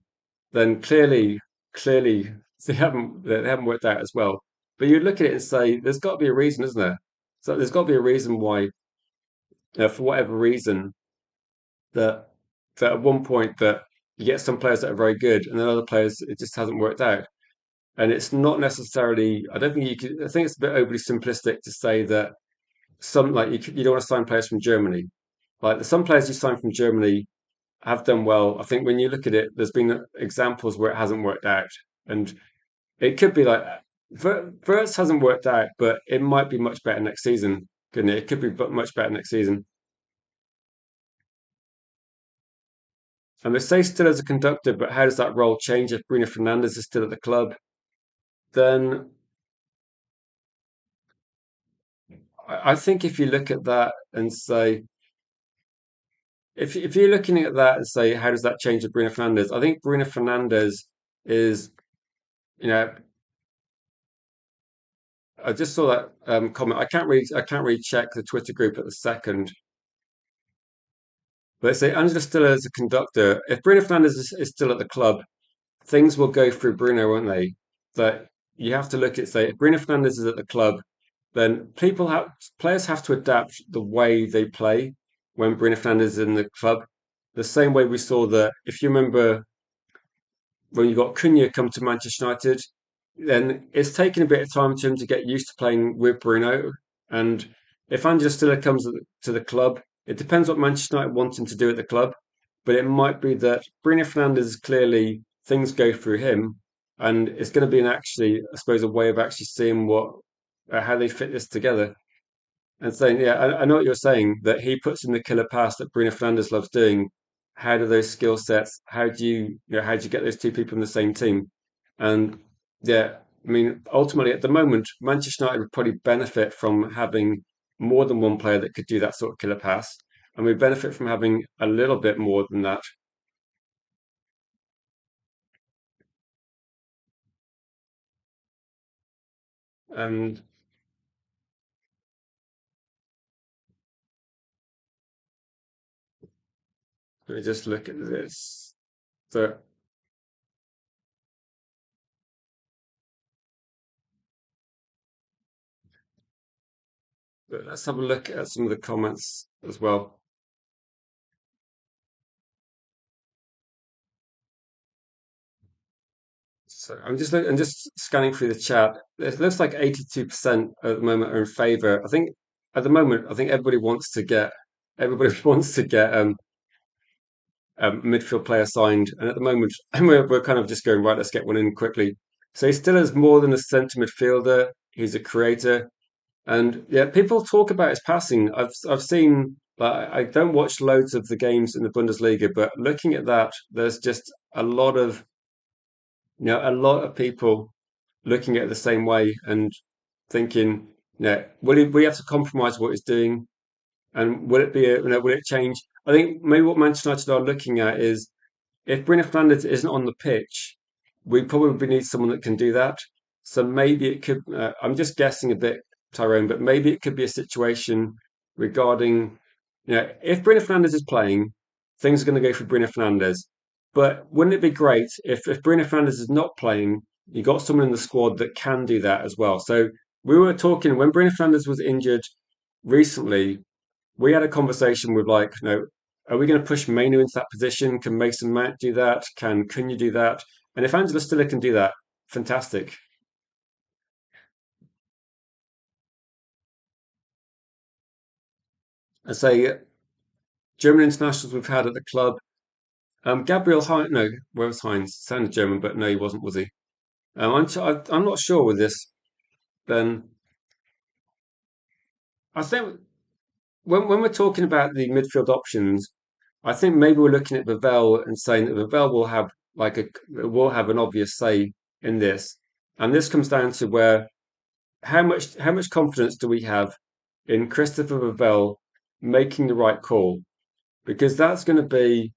then clearly they haven't worked out as well. But you look at it and say, there's got to be a reason, isn't there? So there's got to be a reason why, for whatever reason, that that at one point that you get some players that are very good, and then other players it just hasn't worked out. And it's not necessarily. I don't think you could. I think it's a bit overly simplistic to say that some like you don't want to sign players from Germany. Like some players you sign from Germany have done well. I think when you look at it, there's been examples where it hasn't worked out, and it could be like Verts hasn't worked out, but it might be much better next season, couldn't it? It could be much better next season. And they say still as a conductor, but how does that role change if Bruno Fernandes is still at the club? Then I think if you look at that and say, if you're looking at that and say, how does that change with Bruno Fernandes? I think Bruno Fernandes is, you know, I just saw that comment. I can't really check the Twitter group at the second. But they say Angela still as a conductor. If Bruno Fernandes is still at the club, things will go through Bruno, won't they? That you have to look at say if Bruno Fernandes is at the club, then players have to adapt the way they play when Bruno Fernandes is in the club. The same way we saw that if you remember when you got Cunha come to Manchester United, then it's taken a bit of time to him to get used to playing with Bruno. And if Angela Stiller comes to the club, it depends what Manchester United want him to do at the club. But it might be that Bruno Fernandes clearly things go through him, and it's going to be I suppose, a way of actually seeing what how they fit this together and saying, yeah, I know what you're saying that he puts in the killer pass that Bruno Fernandes loves doing. How do those skill sets? How do you get those two people in the same team? And yeah, I mean, ultimately at the moment, Manchester United would probably benefit from having more than one player that could do that sort of killer pass, and we benefit from having a little bit more than that. And let me just look at this. So let's have a look at some of the comments as well. So I'm just scanning through the chat. It looks like 82% at the moment are in favour. I think at the moment, I think everybody wants to get a midfield player signed, and at the moment, we're kind of just going right. Let's get one in quickly. So he still has more than a centre midfielder. He's a creator, and yeah, people talk about his passing. I've seen. Like, I don't watch loads of the games in the Bundesliga, but looking at that, there's just a lot of a lot of people looking at it the same way and thinking, will he have to compromise what he's doing? And will it be, will it change? I think maybe what Manchester United are looking at is if Bruno Fernandes isn't on the pitch, we probably need someone that can do that. So maybe it could, I'm just guessing a bit, Tyrone, but maybe it could be a situation regarding, if Bruno Fernandes is playing, things are going to go for Bruno Fernandes. But wouldn't it be great if Bruno Fernandes is not playing, you got someone in the squad that can do that as well? So we were talking when Bruno Fernandes was injured recently, we had a conversation with like, are we going to push Mainu into that position? Can Mason Mount do that? Can you do that? And if Angela Stiller can do that, fantastic. I say German internationals we've had at the club. Gabriel Heinz, no, where was Heinz? Sounded German, but no, he wasn't, was he? I'm not sure with this. Then I think when we're talking about the midfield options, I think maybe we're looking at Vavel and saying that Vavel will have like a will have an obvious say in this, and this comes down to where how much confidence do we have in Christopher Vavel making the right call? Because that's going to be,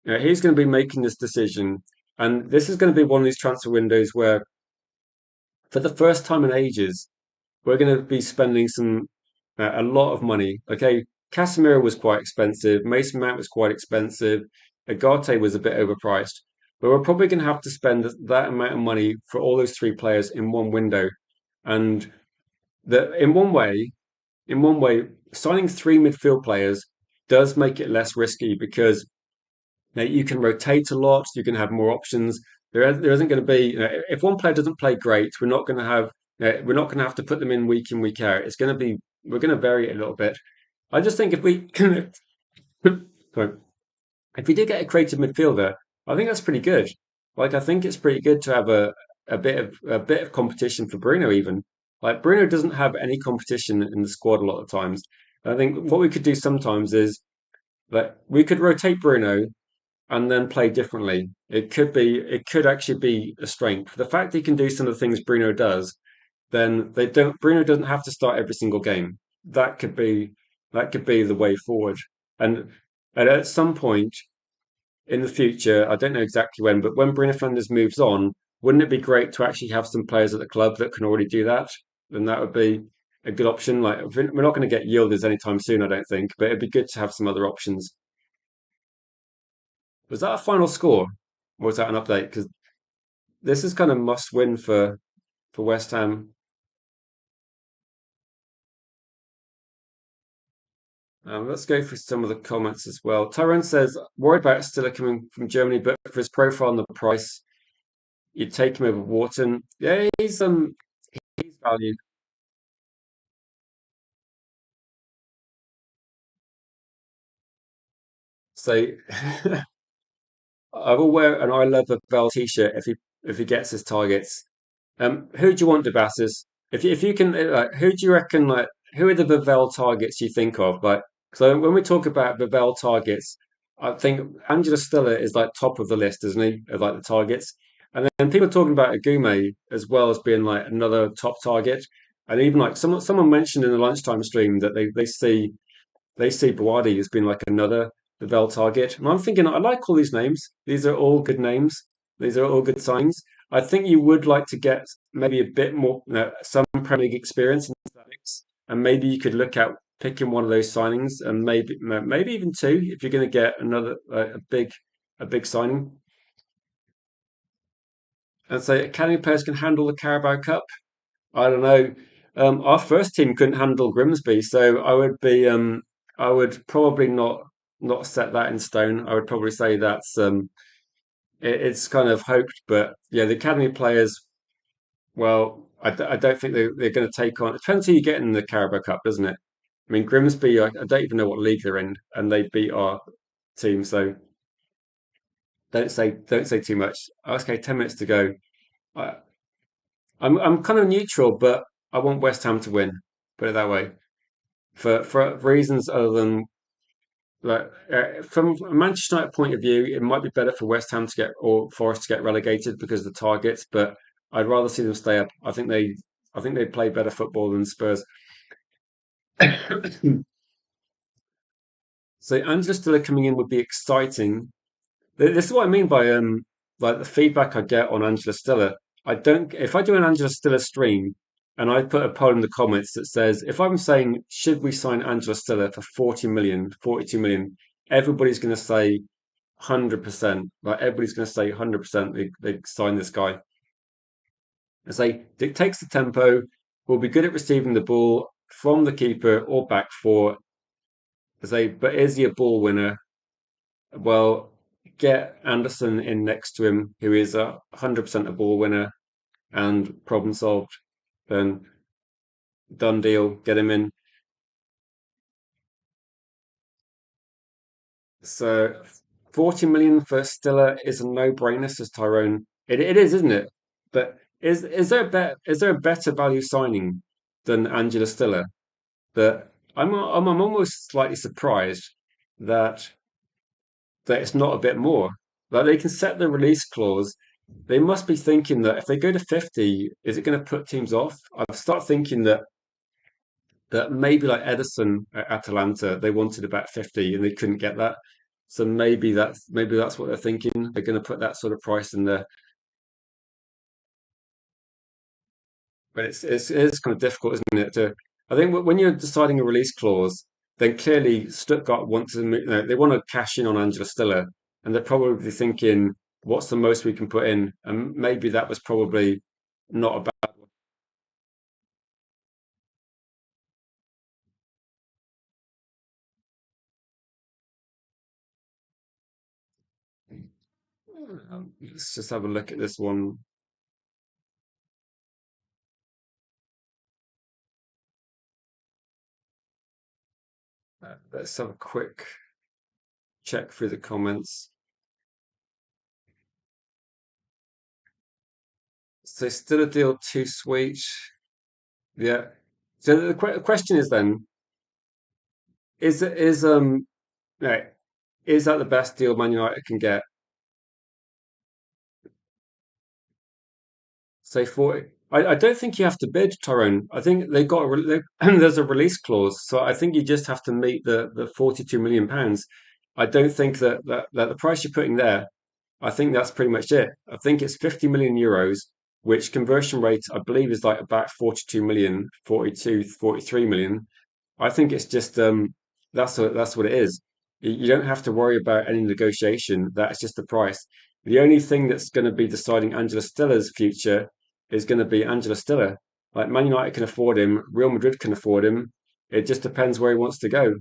he's going to be making this decision, and this is going to be one of these transfer windows where, for the first time in ages, we're going to be spending a lot of money. Okay, Casemiro was quite expensive. Mason Mount was quite expensive. Agate was a bit overpriced. But we're probably going to have to spend that amount of money for all those three players in one window. And that in one way, signing three midfield players does make it less risky because you can rotate a lot. You can have more options. There isn't going to be if one player doesn't play great, we're not going to have to put them in week out. It's going to be we're going to vary it a little bit. I just think if we sorry, if we do get a creative midfielder, I think that's pretty good. Like I think it's pretty good to have a bit of competition for Bruno even. Like Bruno doesn't have any competition in the squad a lot of times. I think what we could do sometimes is that we could rotate Bruno and then play differently. It could actually be a strength. The fact he can do some of the things Bruno does, then they don't Bruno doesn't have to start every single game. That could be that could be the way forward. And at some point in the future, I don't know exactly when, but when Bruno Fernandes moves on, wouldn't it be great to actually have some players at the club that can already do that? Then that would be a good option. Like we're not going to get Yildiz anytime soon, I don't think, but it'd be good to have some other options. Was that a final score, or was that an update? Because this is kind of must win for West Ham. Let's go through some of the comments as well. Tyrone says, worried about Stiller coming from Germany, but for his profile and the price, you'd take him over Wharton. Yeah, he's valued. So I will wear an I love a Bell t-shirt if he gets his targets. Who do you want, Debasis? If you can, who do you reckon? Like, who are the Vivell targets you think of? Like, so when we talk about Vivell targets, I think Angela Stiller is like top of the list, isn't he? Of like the targets, and then people are talking about Agume as well as being like another top target, and even like someone mentioned in the lunchtime stream that they see Boadi as being like another Vel target. And I'm thinking, I like all these names. These are all good names. These are all good signs. I think you would like to get maybe a bit more, some Premier League experience in statistics, and maybe you could look at picking one of those signings, and maybe even two if you're going to get another a big signing. And so academy players can handle the Carabao Cup. I don't know. Our first team couldn't handle Grimsby, so I would probably not set that in stone. I would probably say it's kind of hoped, but yeah, the academy players. Well, I don't think they're going to take on. It depends who you get in the Carabao Cup, doesn't it? I mean, Grimsby, I don't even know what league they're in, and they beat our team, so don't say too much. Okay, 10 minutes to go. I, I'm kind of neutral, but I want West Ham to win. Put it that way. For reasons other than like from a Manchester United point of view, it might be better for West Ham to get or Forest to get relegated because of the targets, but I'd rather see them stay up. I think they play better football than Spurs. So Angela Stiller coming in would be exciting. This is what I mean by like the feedback I get on Angela Stiller. I don't if I do an Angela Stiller stream and I put a poll in the comments that says if I'm saying should we sign Angela Stiller for 40 million, 42 million, everybody's going to say 100%. Like everybody's going to say 100% they sign this guy. And say dictates the tempo, will be good at receiving the ball from the keeper or back four. Say, but is he a ball winner? Well, get Anderson in next to him, who is 100% a ball winner and problem solved. Then done deal, get him in. So 40 million for Stiller is a no-brainer, says Tyrone. It is, isn't it? But is there a better value signing than Angela Stiller? That I'm almost slightly surprised that it's not a bit more. Like they can set the release clause. They must be thinking that if they go to 50, is it going to put teams off? I've started thinking that maybe like Edison at Atalanta, they wanted about 50 and they couldn't get that. So maybe that's what they're thinking. They're going to put that sort of price in there. But it's kind of difficult, isn't it? To I think when you're deciding a release clause, then clearly Stuttgart want to they want to cash in on Angela Stiller, and they're probably thinking, what's the most we can put in? And maybe that was probably not a bad one. Let's just have a look at this one. Let's have a quick check through the comments. So still a deal too sweet. Yeah. So the question is then, is right, is that the best deal Man United can get? Say 40. I don't think you have to bid, Tyrone. I think they got there's a release clause, so I think you just have to meet the 42 million pounds. I don't think that the price you're putting there, I think that's pretty much it. I think it's 50 million euros, which conversion rate I believe is like about 42 million, 42, 43 million. I think it's just that's what it is. You don't have to worry about any negotiation. That's just the price. The only thing that's going to be deciding Angela Stiller's future is going to be Angela Stiller. Like Man United can afford him, Real Madrid can afford him. It just depends where he wants to go.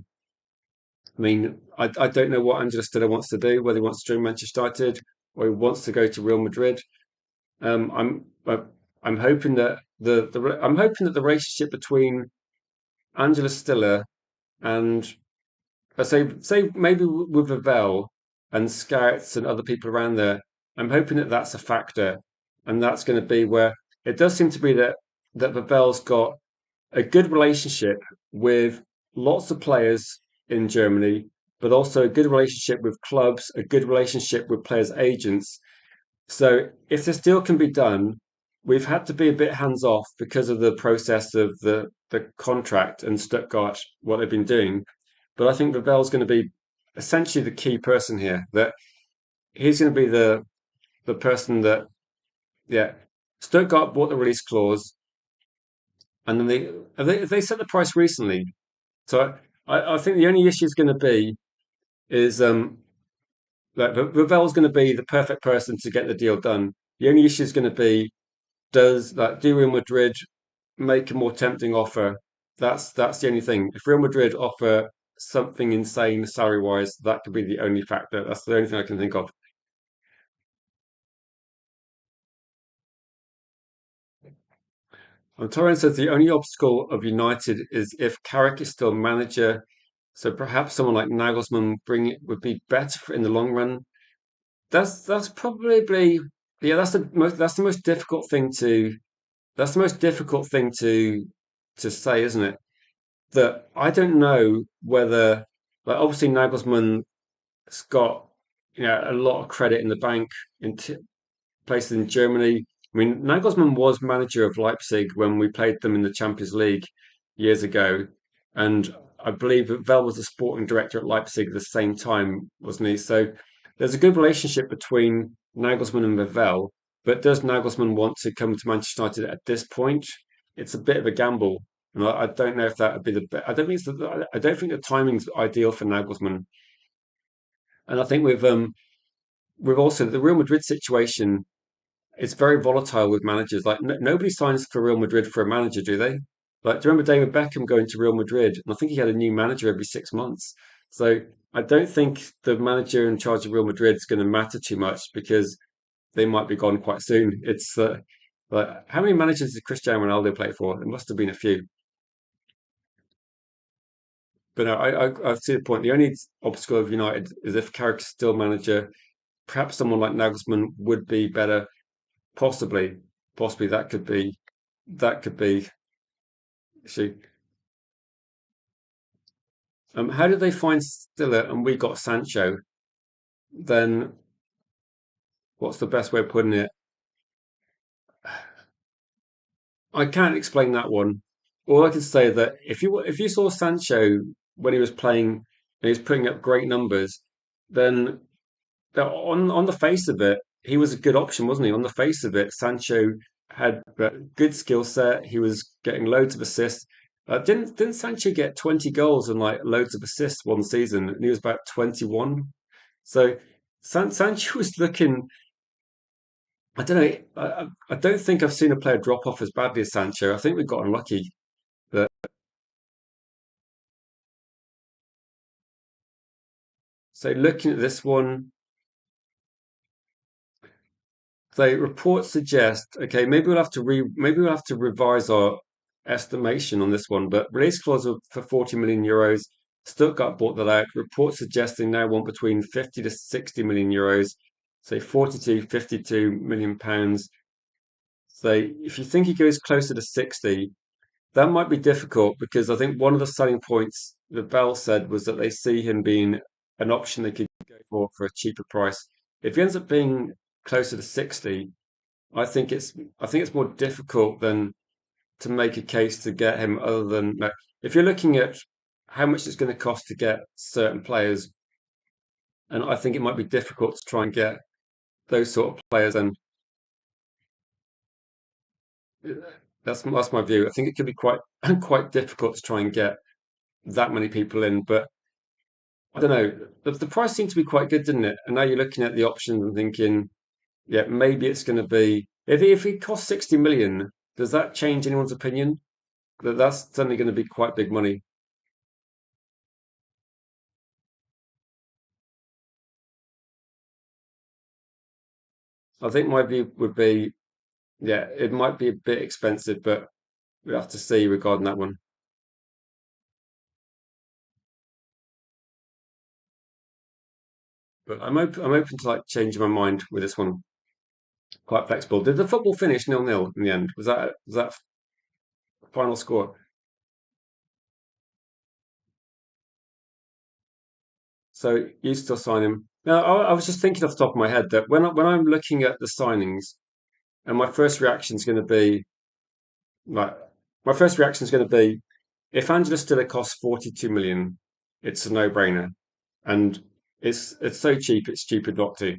I mean, I don't know what Angela Stiller wants to do, whether he wants to join Manchester United or he wants to go to Real Madrid. I'm hoping that I'm hoping that the relationship between Angela Stiller and say maybe with Vavell and Scouts and other people around there, I'm hoping that that's a factor, and that's going to be where it does seem to be that Vavell's got a good relationship with lots of players in Germany, but also a good relationship with clubs, a good relationship with players' agents. So if this deal can be done, we've had to be a bit hands off because of the process of the contract and Stuttgart, what they've been doing. But I think Vavell's going to be essentially the key person here. That he's going to be the person that yeah. Stuttgart bought the release clause, and then they set the price recently. So I think the only issue is going to be is like Vavell's going to be the perfect person to get the deal done. The only issue is going to be do Real Madrid make a more tempting offer? That's the only thing. If Real Madrid offer something insane salary wise, that could be the only factor. That's the only thing I can think of. Torrent says the only obstacle of United is if Carrick is still manager. So perhaps someone like Nagelsmann bring it would be better in the long run. That's probably yeah. That's the most difficult thing to that's the most difficult thing to say, isn't it? That I don't know whether like obviously Nagelsmann has got a lot of credit in the bank in places in Germany. I mean, Nagelsmann was manager of Leipzig when we played them in the Champions League years ago, and I believe that Vel was the sporting director at Leipzig at the same time, wasn't he? So there's a good relationship between Nagelsmann and Vel, but does Nagelsmann want to come to Manchester United at this point? It's a bit of a gamble, and I don't know if that would be I don't think I don't think the timing's ideal for Nagelsmann, and I think with also the Real Madrid situation it's very volatile with managers. Like nobody signs for Real Madrid for a manager, do they? Like, do you remember David Beckham going to Real Madrid? And I think he had a new manager every 6 months. So I don't think the manager in charge of Real Madrid is going to matter too much because they might be gone quite soon. It's like how many managers did Cristiano Ronaldo play for? There must have been a few. But no, I see the point. The only obstacle of United is if Carrick's still manager, perhaps someone like Nagelsmann would be better. Possibly, possibly that could be. See, how did they find Stiller and we got Sancho? Then what's the best way of putting it? I can't explain that one. All I can say that if you saw Sancho when he was playing and he was putting up great numbers, then on the face of it, he was a good option, wasn't he? On the face of it, Sancho had a good skill set. He was getting loads of assists. Didn't Sancho get 20 goals and like loads of assists one season? And he was about 21. So Sancho was looking. I don't know. I don't think I've seen a player drop off as badly as Sancho. I think we got unlucky. But so looking at this one, so reports suggest, okay, maybe we'll have to revise our estimation on this one. But release clause for 40 million euros. Stuttgart bought that out. Reports suggesting now want between 50 to 60 million euros. Say 42, 52 million pounds. So if you think he goes closer to 60, that might be difficult because I think one of the selling points that Bell said was that they see him being an option they could go for a cheaper price. If he ends up being closer to 60, I think it's more difficult than to make a case to get him other than like if you're looking at how much it's going to cost to get certain players, and I think it might be difficult to try and get those sort of players, and that's my view. I think it could be quite quite difficult to try and get that many people in, but I don't know. The price seemed to be quite good, didn't it? And now you're looking at the options and thinking, yeah, maybe it's going to be if it costs 60 million, does that change anyone's opinion? That's suddenly going to be quite big money. I think my view would be, yeah, it might be a bit expensive, but we have to see regarding that one. But I'm open to like changing my mind with this one. Quite flexible. Did the football finish 0-0 in the end? Was that final score? So you still sign him? No, I was just thinking off the top of my head that when I'm looking at the signings, and like my first reaction is going to be if Angela Stiller costs 42 million, it's a no-brainer, and it's so cheap, it's stupid not to.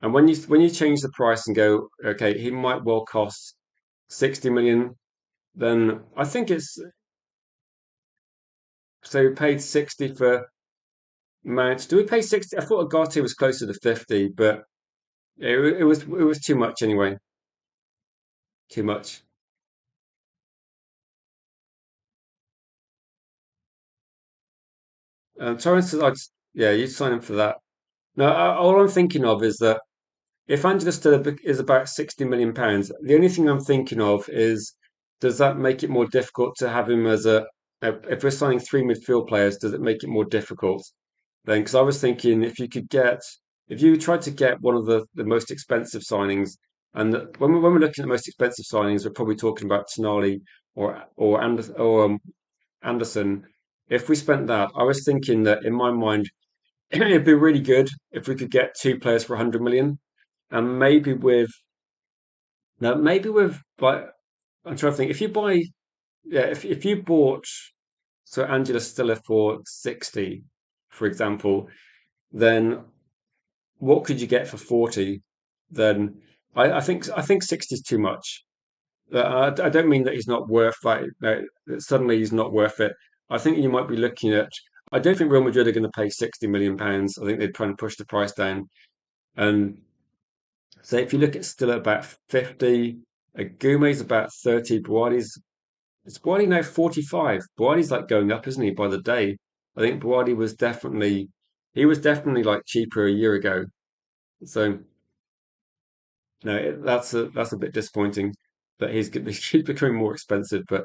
And when you change the price and go, okay, he might well cost 60 million, then I think it's so we paid 60 for Mount. Do we pay 60? I thought Agati was closer to 50, but it was too much anyway. Too much. Torrance, yeah, you sign him for that. No, all I'm thinking of is that if Angela still is about 60 million pounds, the only thing I'm thinking of is does that make it more difficult to have him as if we're signing three midfield players, does it make it more difficult then? Because I was thinking if you tried to get one of the most expensive signings, and when we're looking at most expensive signings, we're probably talking about Tonali or Anderson. If we spent that, I was thinking that in my mind, it'd be really good if we could get two players for 100 million, and maybe with now maybe with like I'm trying to think. If you buy, yeah, if you bought so Angela Stiller for 60, for example, then what could you get for 40? Then I think 60 is too much. I don't mean that he's not worth that suddenly he's not worth it. I think you might be looking at. I don't think Real Madrid are going to pay 60 million pounds. I think they'd try and push the price down. And so if you look at still at about 50, Gume's about 30, is Buadi now 45? Buadi's like going up, isn't he, by the day? I think he was definitely like cheaper a year ago. So no, that's a bit disappointing that he's becoming more expensive. But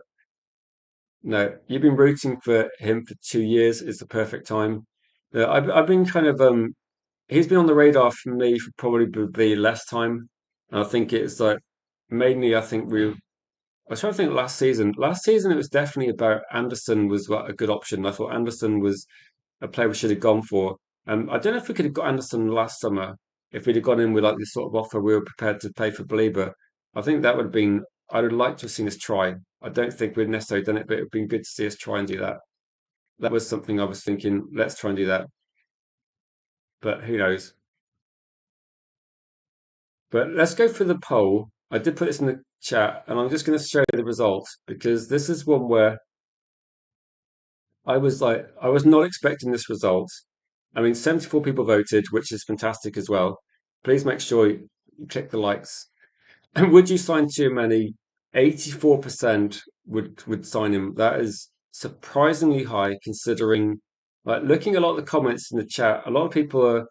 No, you've been rooting for him for 2 years. It's the perfect time. I've been kind of he's been on the radar for me for probably less time. And I think it's like mainly I think I was trying to think last season. Last season it was definitely about Anderson was like a good option. I thought Anderson was a player we should have gone for. I don't know if we could have got Anderson last summer if we'd have gone in with like this sort of offer we were prepared to pay for Belieber. I think that would have been. I would like to have seen us try. I don't think we'd necessarily done it, but it would have been good to see us try and do that. That was something I was thinking. Let's try and do that, but who knows? But let's go for the poll. I did put this in the chat, and I'm just going to show you the results because this is one where I was not expecting this result. I mean, 74 people voted, which is fantastic as well. Please make sure you click the likes. And would you sign too many? 84% would sign him. That is surprisingly high considering like looking at a lot of the comments in the chat, a lot of people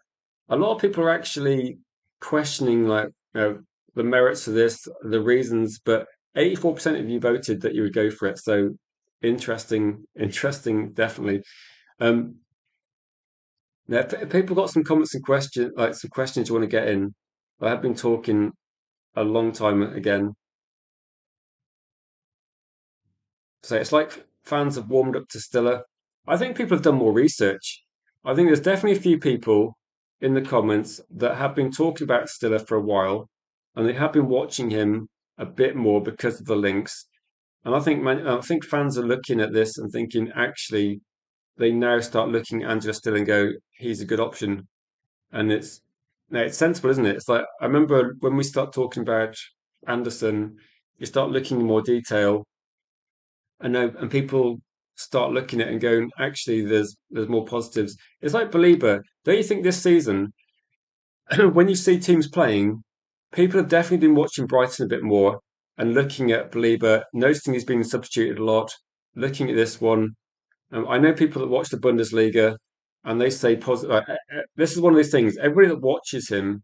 are actually questioning like the merits of this, the reasons, but 84% of you voted that you would go for it. So interesting, definitely. Um, Now, if people got some comments and questions, like some questions you want to get in. I have been talking a long time again. So it's like fans have warmed up to Stiller. I think people have done more research. I think there's definitely a few people in the comments that have been talking about Stiller for a while, and they have been watching him a bit more because of the links. And I think fans are looking at this and thinking, actually, they now start looking at Angela Stiller and go, he's a good option. And it's no, it's sensible, isn't it? It's like I remember when we start talking about Anderson, you start looking in more detail, and people start looking at it and going, actually, there's more positives. It's like Belieber. Don't you think this season, when you see teams playing, people have definitely been watching Brighton a bit more and looking at Belieber, noticing he's been substituted a lot, looking at this one. I know people that watch the Bundesliga and they say positive. This is one of those things. Everybody that watches him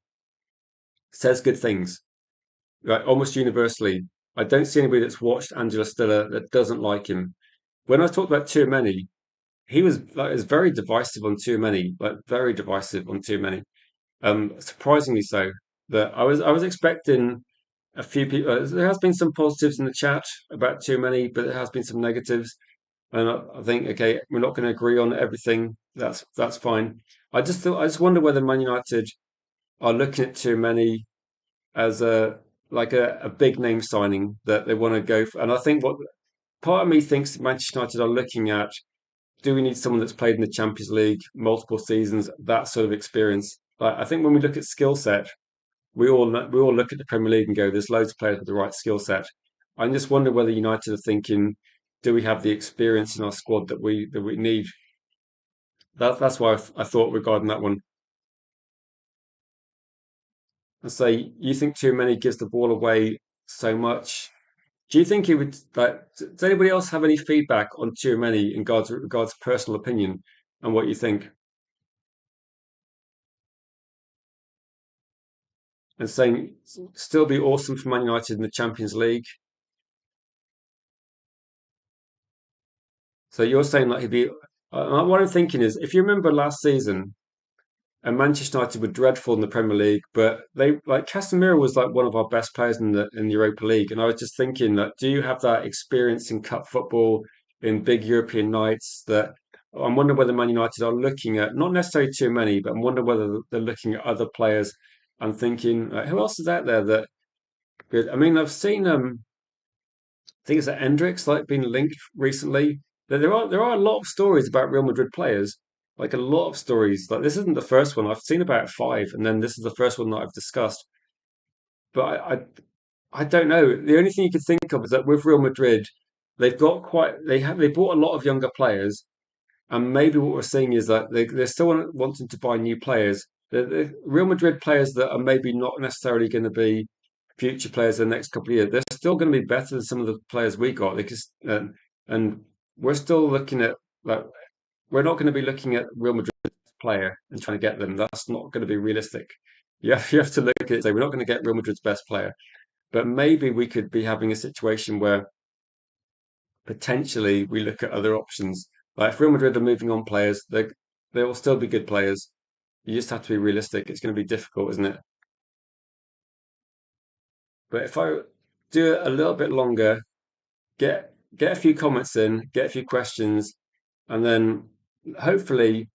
says good things, like almost universally. I don't see anybody that's watched Angela Stiller that doesn't like him. When I talked about Tchouameni, he was very divisive on Tchouameni, like very divisive on Tchouameni. Surprisingly so. That I was expecting a few people. There has been some positives in the chat about Tchouameni, but there has been some negatives. And I think okay, we're not going to agree on everything. That's fine. I just wonder whether Man United are looking at Tchouameni as a big name signing that they want to go for. And I think what part of me thinks Manchester United are looking at, do we need someone that's played in the Champions League multiple seasons, that sort of experience? Like I think when we look at skill set, we all look at the Premier League and go, there's loads of players with the right skill set. I just wonder whether United are thinking, do we have the experience in our squad that we need? That's why I thought regarding that one. I say you think too many gives the ball away so much. Do you think he would like? Does anybody else have any feedback on Tchouameni in regards personal opinion and what you think? And saying still be awesome for Man United in the Champions League. So you're saying like he'd be. What I'm thinking is, if you remember last season, and Manchester United were dreadful in the Premier League, but they like Casemiro was like one of our best players in the Europa League, and I was just thinking that do you have that experience in cup football in big European nights? That I'm wondering whether Man United are looking at not necessarily too many, but I'm wondering whether they're looking at other players and thinking who else is out there that good. I mean, I've seen I think it's that Hendricks like been linked recently. There are a lot of stories about Real Madrid players, like a lot of stories. Like this isn't the first one. I've seen about five, and then this is the first one that I've discussed. But I don't know. The only thing you could think of is that with Real Madrid, they bought a lot of younger players, and maybe what we're seeing is that they're still wanting to buy new players. The Real Madrid players that are maybe not necessarily going to be future players in the next couple of years, they're still going to be better than some of the players we got. Because and we're still looking at like we're not going to be looking at Real Madrid player and trying to get them. That's not going to be realistic. You have to look at it and say we're not going to get Real Madrid's best player, but maybe we could be having a situation where potentially we look at other options. Like if Real Madrid are moving on players, they will still be good players. You just have to be realistic. It's going to be difficult, isn't it? But if I do it a little bit longer, get a few comments in, get a few questions, and then hopefully,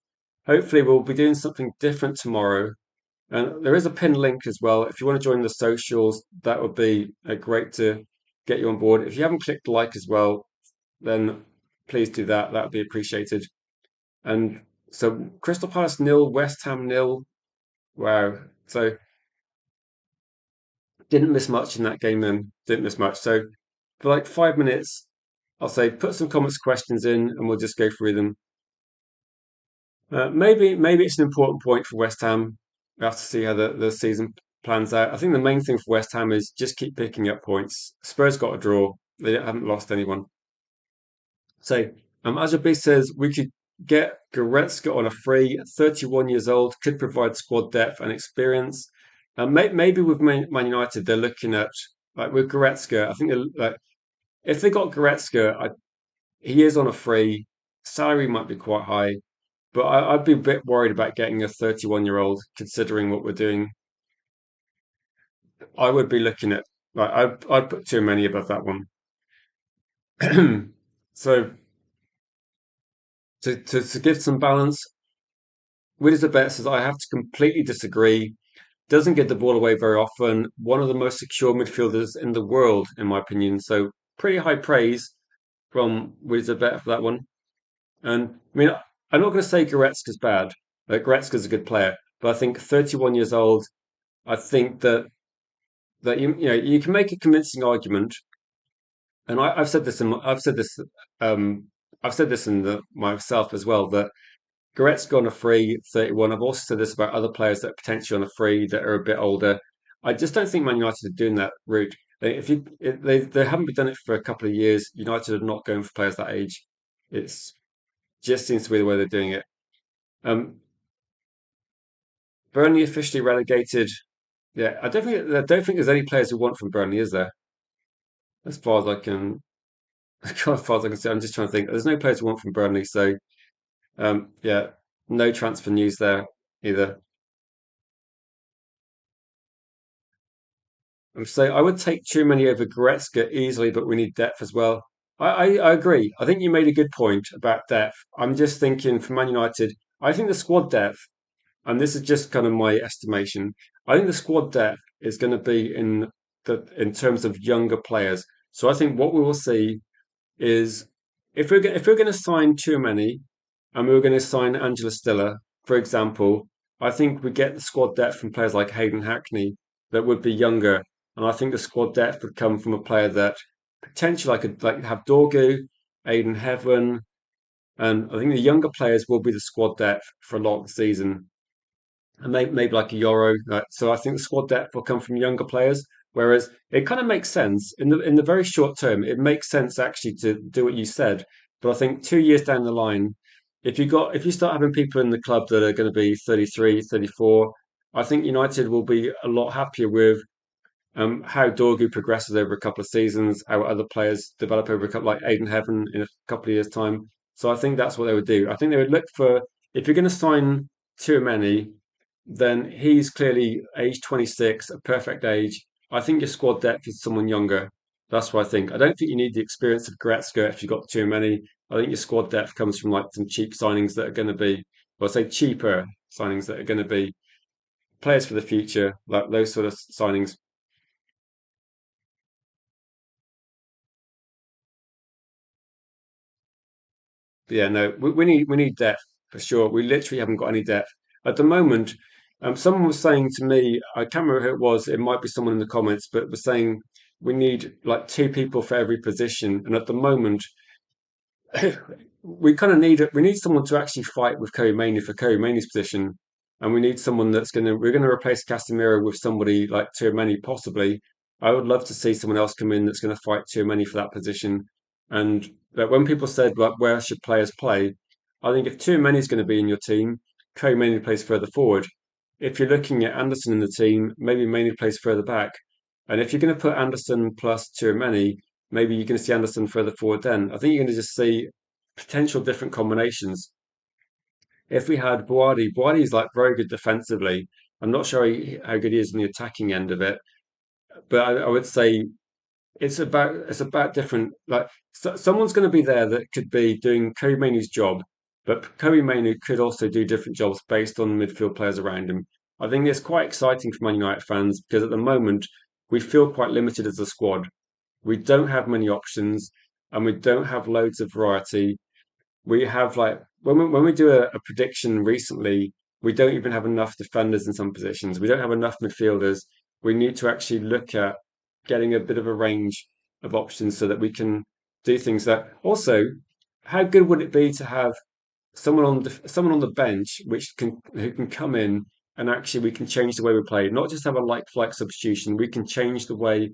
hopefully we'll be doing something different tomorrow. And there is a pin link as well. If you want to join the socials, that would be great to get you on board. If you haven't clicked like as well, then please do that. That would be appreciated. And so Crystal Palace nil, West Ham nil. Wow. So didn't miss much in that game then. Didn't miss much. So for like 5 minutes, I'll say put some comments, questions in, and we'll just go through them. Maybe it's an important point for West Ham. We have to see how the season plans out. I think the main thing for West Ham is just keep picking up points. Spurs got a draw. They haven't lost anyone. So Ajabi says we could get Goretzka on a free. 31 years old, could provide squad depth and experience. Maybe with Man United, they're looking at like with Goretzka. I think like if they got Goretzka, he is on a free. Salary might be quite high. But I'd be a bit worried about getting a 31-year-old, considering what we're doing. I would be looking at like I'd put too many above that one. So to give some balance, Wiz the bet says I have to completely disagree. Doesn't get the ball away very often. One of the most secure midfielders in the world, in my opinion. So pretty high praise from Wiz the bet for that one. And I mean, I'm not going to say Goretzka's bad. Goretzka's a good player, but I think 31 years old. I think that you can make a convincing argument, and I've said this in myself as well that Goretzka on a free 31. I've also said this about other players that are potentially on a free that are a bit older. I just don't think Man United are doing that route. They haven't done it for a couple of years. United are not going for players that age. It's just seems to be the way they're doing it. Um, Burnley officially relegated. Yeah, I don't think there's any players who want from Burnley, is there? As far as I can as far as I can see, I'm just trying to think. There's no players we want from Burnley, so yeah, no transfer news there either. I'm saying I would take Tchouameni over Goretzka easily, but we need depth as well. I agree. I think you made a good point about depth. I'm just thinking for Man United, I think the squad depth, and this is just kind of my estimation. I think the squad depth is going to be in terms of younger players. So I think what we will see is if we're going to sign too many, and we were going to sign Angela Stiller, for example, I think we get the squad depth from players like Hayden Hackney that would be younger, and I think the squad depth would come from a player that potentially I could like have Dorgu, Aiden Heaven, and I think the younger players will be the squad depth for a lot of the season and maybe like a Euro. So I think the squad depth will come from younger players. Whereas it kind of makes sense in the very short term. It makes sense actually to do what you said. But I think 2 years down the line, if you start having people in the club that are going to be 33, 34, I think United will be a lot happier with how Dorgu progresses over a couple of seasons, how other players develop over a couple, like Aiden Heaven in a couple of years' time. So I think that's what they would do. I think they would look for if you're going to sign too many, then he's clearly age 26, a perfect age. I think your squad depth is someone younger. That's what I think. I don't think you need the experience of Goretzka if you've got too many. I think your squad depth comes from like some cheap signings that are going to be, well, say cheaper signings that are going to be players for the future, like those sort of signings. But yeah, no, we need depth for sure. We literally haven't got any depth at the moment. Someone was saying to me, I can't remember who it was. It might be someone in the comments, but was saying we need like two people for every position. And at the moment, we kind of need it. We need someone to actually fight with Kobe for Kobe position, and we need someone that's gonna. We're gonna replace Casemiro with somebody like Tchouameni, possibly. I would love to see someone else come in that's going to fight Tchouameni for that position. And when people said like where should players play, I think if Tchouameni is going to be in your team, Kobe plays further forward. If you're looking at Anderson in the team, maybe Mainly plays further back. And if you're going to put Anderson plus Tchouameni, maybe you're going to see Anderson further forward then. I think you're going to just see potential different combinations. If we had Buardi's like very good defensively. I'm not sure how good he is on the attacking end of it, but I would say it's about different. Like someone's going to be there that could be doing Kobe Mainoo's job, but Kobe Mainoo could also do different jobs based on midfield players around him. I think it's quite exciting for Man United fans because at the moment we feel quite limited as a squad. We don't have many options, and we don't have loads of variety. We have like when we do a prediction recently, we don't even have enough defenders in some positions. We don't have enough midfielders. We need to actually look at getting a bit of a range of options so that we can do things that also, how good would it be to have someone on the bench which can who can come in and actually we can change the way we play, not just have a like for like substitution. We can change the way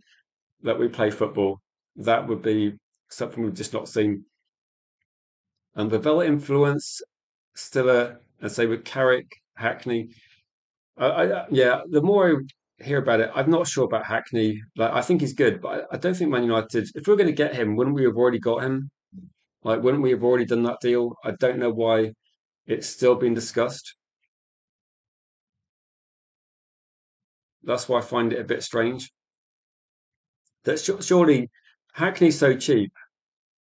that we play football. That would be something we've just not seen. And the Villa influence still and say with Carrick, Hackney. Yeah, the more I hear about it, I'm not sure about Hackney. Like, I think he's good, but I don't think Man United. If we are going to get him, wouldn't we have already got him? Like, wouldn't we have already done that deal? I don't know why it's still being discussed. That's why I find it a bit strange. That surely Hackney's so cheap.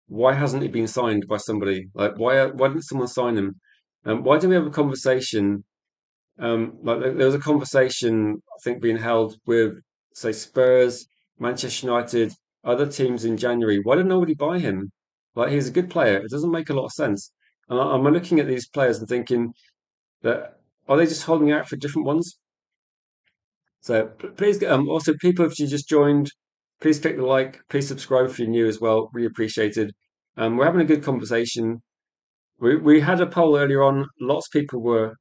Why hasn't he been signed by somebody? Like, why didn't someone sign him? Why didn't we have a conversation? Like there was a conversation I think being held with say Spurs, Manchester United, other teams in January. Why did nobody buy him? Like he's a good player. It doesn't make a lot of sense. And I'm looking at these players and thinking that are they just holding out for different ones? So please, also people if you just joined, please click the like, please subscribe if you're new as well. Really appreciated. We're having a good conversation. We had a poll earlier on. Lots of people were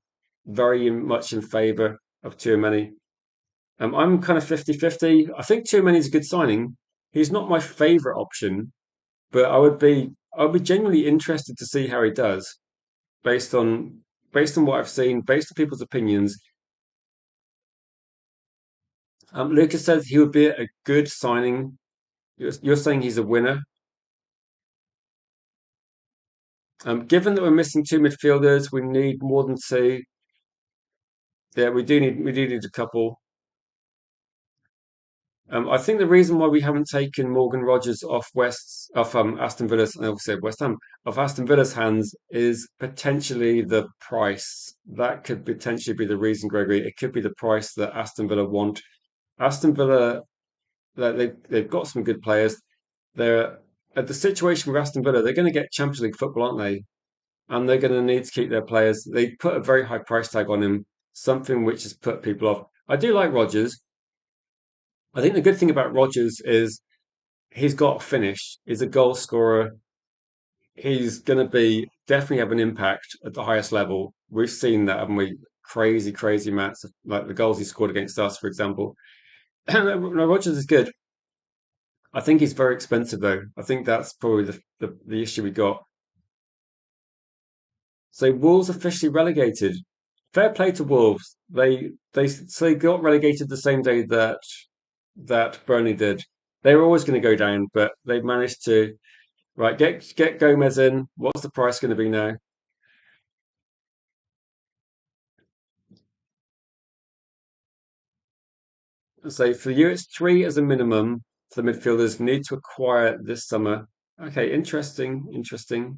very much in favour of Tchouameni. I'm kind of 50-50. I think Tchouameni is a good signing. He's not my favourite option, but I would be genuinely interested to see how he does based on based on what I've seen, based on people's opinions. Lucas says he would be a good signing. You're saying he's a winner. Given that we're missing two midfielders, we need more than two. Yeah, we do need a couple. I think the reason why we haven't taken Morgan Rogers off Aston Villa's and obviously West Ham off Aston Villa's hands is potentially the price. That could potentially be the reason, Gregory. It could be the price that Aston Villa want. Aston Villa, they've got some good players. They're at the situation with Aston Villa. They're going to get Champions League football, aren't they? And they're going to need to keep their players. They put a very high price tag on him, something which has put people off. I do like Rogers. I think the good thing about Rogers is he's got a finish. He's a goal scorer. He's going to be definitely have an impact at the highest level. We've seen that, haven't we? Crazy, crazy amounts of like the goals he scored against us, for example. No, Rogers is good. I think he's very expensive though. I think that's probably the issue we got. So Wolves officially relegated. Fair play to Wolves. They got relegated the same day that Burnley did. They were always going to go down, but they managed to. Right, get Gomez in. What's the price going to be now? So for you, it's three as a minimum for the midfielders need to acquire this summer. Okay, interesting, interesting.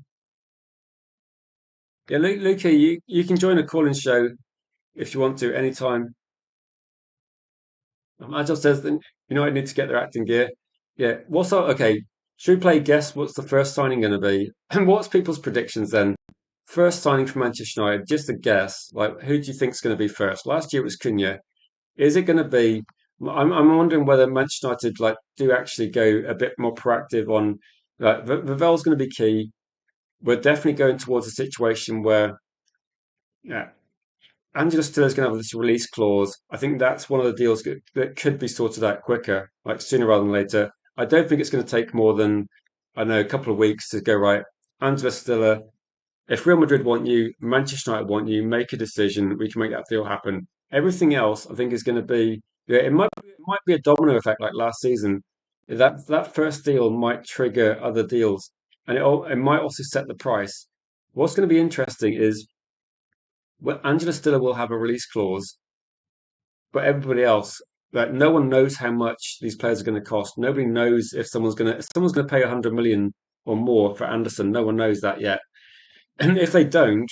Yeah, Luca, you can join a call-in show if you want to anytime. Agile says that United need to get their acting gear. Yeah, okay? Should we play guess what's the first signing going to be? And what's people's predictions then? First signing for Manchester United, just a guess. Like, who do you think is going to be first? Last year it was Cunha. Is it going to be? I'm wondering whether Manchester United like do actually go a bit more proactive on. Like, Vavel's going to be key. We're definitely going towards a situation where, yeah, Angela Stiller's going to have this release clause. I think that's one of the deals that could be sorted out quicker, like sooner rather than later. I don't think it's going to take more than, I don't know, a couple of weeks to go right. Angela Stiller, if Real Madrid want you, Manchester United want you, make a decision. We can make that deal happen. Everything else, I think, is going to be. Yeah, it might be a domino effect like last season. that first deal might trigger other deals, and it might also set the price. What's going to be interesting is well, Angela Stiller will have a release clause, but everybody else, like no one knows how much these players are going to cost. Nobody knows if someone's going to pay 100 million or more for Anderson. No one knows that yet. And if they don't,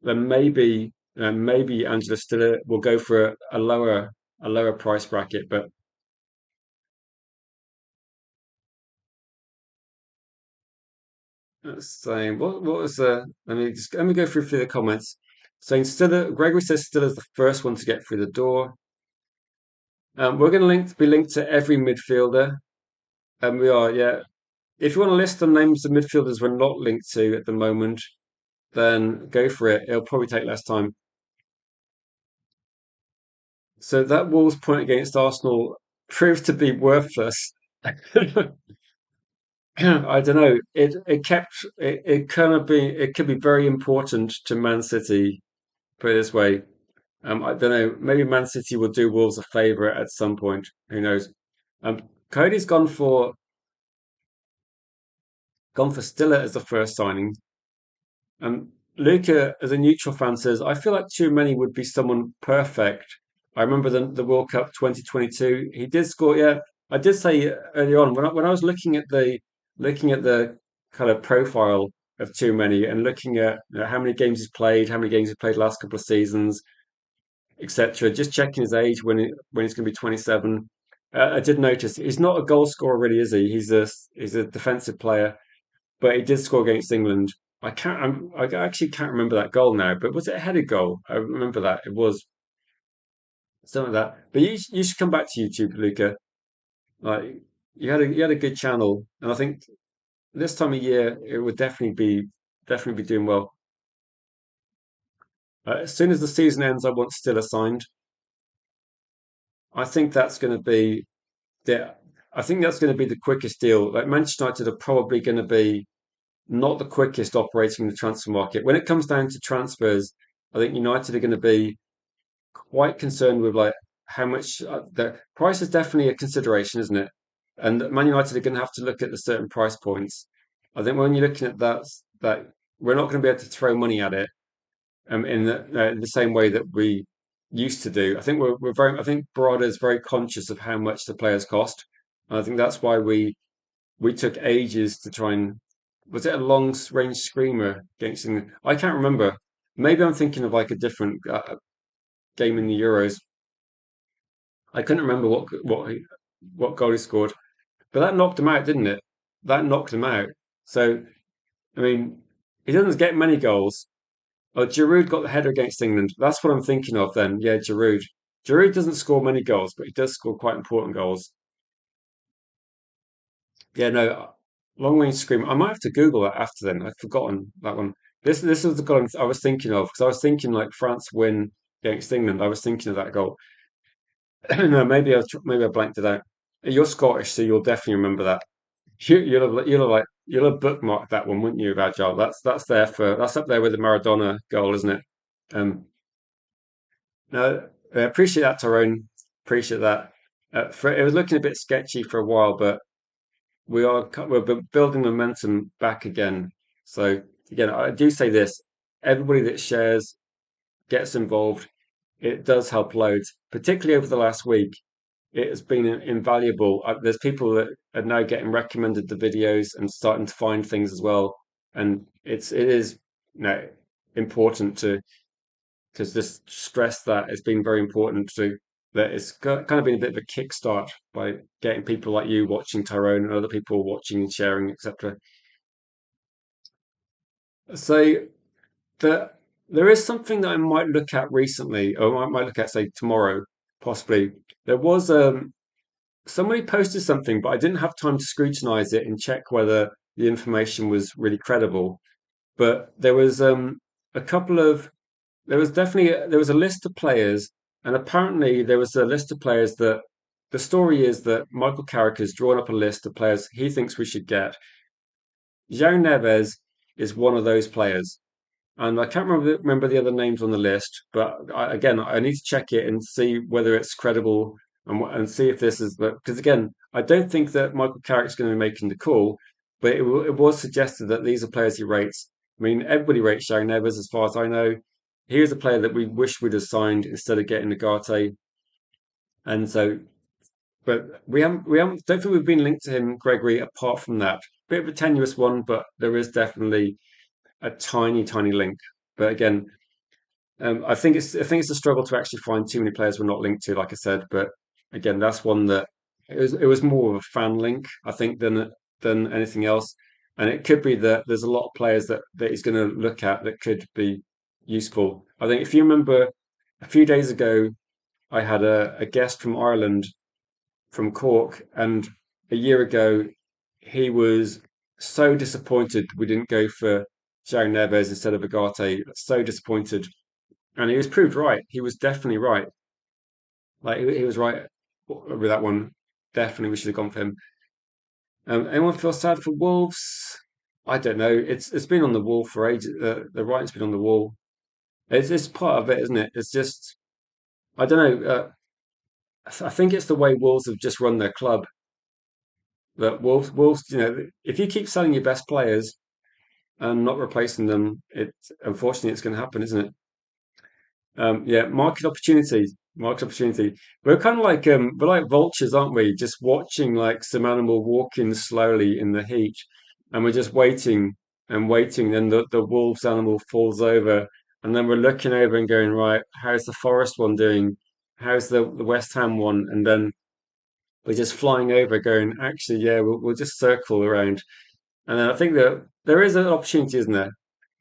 then maybe Angela Stiller will go for a lower price bracket. But saying what was the let me go through the comments. Saying Stiller, Gregory says Stiller's the first one to get through the door. We're going to be linked to every midfielder, and we are, yeah. If you want to list the names of midfielders we're not linked to at the moment, then go for it. It'll probably take less time. So that Wolves point against Arsenal proved to be worthless. I don't know. It kind of be it could be very important to Man City. Put it this way. I don't know. Maybe Man City will do Wolves a favour at some point. Who knows? Cody's gone for Stiller as the first signing. Luca, as a neutral fan, says, I feel like Tchouameni would be someone perfect. I remember the World Cup 2022. He did score. Yeah, I did say earlier on when I was looking at the kind of profile of Tchouameni and looking at how many games he's played, how many games he's played last couple of seasons, etc. Just checking his age when he's going to be 27. I did notice he's not a goal scorer, really, is he? He's a defensive player, but he did score against England. I actually can't remember that goal now, but was it a headed goal? I remember that it was something like that. But you should come back to YouTube, Luca. Like you had a good channel, and I think this time of year it would definitely be doing well. As soon as the season ends, I want still assigned. I think that's going to be the I think that's going to be the quickest deal. Like Manchester United are probably going to be not the quickest operating the transfer market. When it comes down to transfers, I think United are going to be quite concerned with like how much the price is definitely a consideration, isn't it? And Man United are going to have to look at the certain price points. I think when you're looking at that we're not going to be able to throw money at it in the same way that we used to do. I think we're very. I think Barada is very conscious of how much the players cost. And I think that's why we took ages to try and was it a long range screamer against England? I can't remember. Maybe I'm thinking of like a different game in the Euros. I couldn't remember what goal he scored, but that knocked him out, didn't it? That knocked him out. So I mean, he doesn't get many goals. Oh, Giroud got the header against England. That's what I'm thinking of then. Yeah, Giroud. Giroud doesn't score many goals, but he does score quite important goals. Yeah, no, long range scream. I might have to Google that after then. I've forgotten that one. This was the goal I was thinking of because I was thinking like France win against England. I was thinking of that goal. No, maybe I blanked it out. You're Scottish, so you'll definitely remember that. You'll have bookmarked that one, wouldn't you, Agile? That's up there with the Maradona goal, isn't it? Um, no, I appreciate that, Tyrone. Appreciate that. It was looking a bit sketchy for a while, but we're building momentum back again. So again, I do say this: everybody that shares gets involved. It does help loads, particularly over the last week. It has been invaluable. There's people that are now getting recommended the videos and starting to find things as well. And it is important to just stress that it's been very important to that it's kind of been a bit of a kickstart by getting people like you watching Tyrone and other people watching and sharing, etc. So that there is something that I might look at recently, or I might look at say tomorrow, possibly. There was somebody posted something, but I didn't have time to scrutinize it and check whether the information was really credible. But there was a couple of there was a list of players, and apparently there was a list of players that the story is that Michael Carrick has drawn up a list of players he thinks we should get. João Neves is one of those players, and I can't remember the other names on the list. But again, I need to check it and see whether it's credible. and see if this is because again, I don't think that Michael Carrick's going to be making the call, but it was suggested that these are players he rates. I mean, everybody rates Shane Nevers, as far as I know. He was a player that we wish we'd have signed instead of getting Nagate, and so. But we haven't. Don't think we've been linked to him, Gregory. Apart from that, bit of a tenuous one, but there is definitely a tiny, tiny link. But again, I think it's a struggle to actually find too many players we're not linked to, like I said. But again, that's one that it was more of a fan link, I think, than anything else. And it could be that there's a lot of players that he's going to look at that could be useful. I think if you remember a few days ago, I had a guest from Ireland, from Cork, and a year ago he was so disappointed we didn't go for João Neves instead of Agate. So disappointed, and he was proved right. He was definitely right. Like he was right with that one. Definitely, we should have gone for him. Anyone feel sad for Wolves? I don't know. It's been on the wall for ages. The writing's been on the wall. It's part of it, isn't it? It's just I don't know. I think it's the way Wolves have just run their club. That Wolves, if you keep selling your best players and not replacing them, unfortunately it's going to happen, isn't it? Yeah, market opportunity. We're kind of like we're like vultures, aren't we? Just watching like some animal walking slowly in the heat, and we're just waiting and waiting. Then the wolves animal falls over, and then we're looking over and going, right, how's the Forest one doing? How's the West Ham one? And then we're just flying over, going, actually, yeah, we'll just circle around. And then I think that there is an opportunity, isn't there?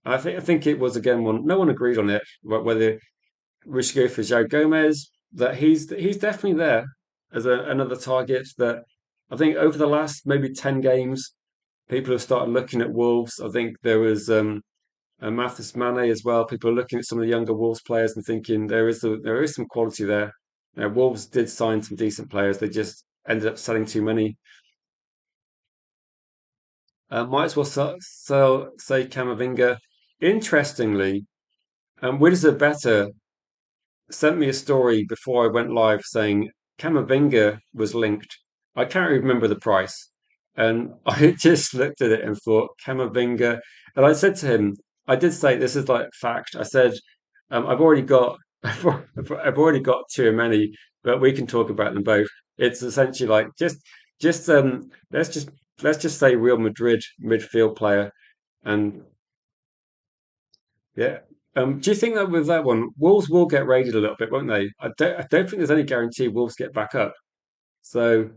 I think it was again one. No one agreed on it, whether we should go for Joe Gomez. That he's definitely there as another target. That I think over the last maybe 10 games, people have started looking at Wolves. I think there was Mathis Mane as well. People are looking at some of the younger Wolves players and thinking there is some quality there. Wolves did sign some decent players. They just ended up selling too many. Might as well say Camavinga. Interestingly, Wizard Better sent me a story before I went live saying Camavinga was linked. I can't remember the price. And I just looked at it and thought, Camavinga. And I said to him, I did say this is like fact. I said, I've already got I've already got Tchouameni, but we can talk about them both. It's essentially like just let's just say Real Madrid midfield player. And yeah. Do you think that with that one, Wolves will get raided a little bit, won't they? I don't think there's any guarantee Wolves get back up. So,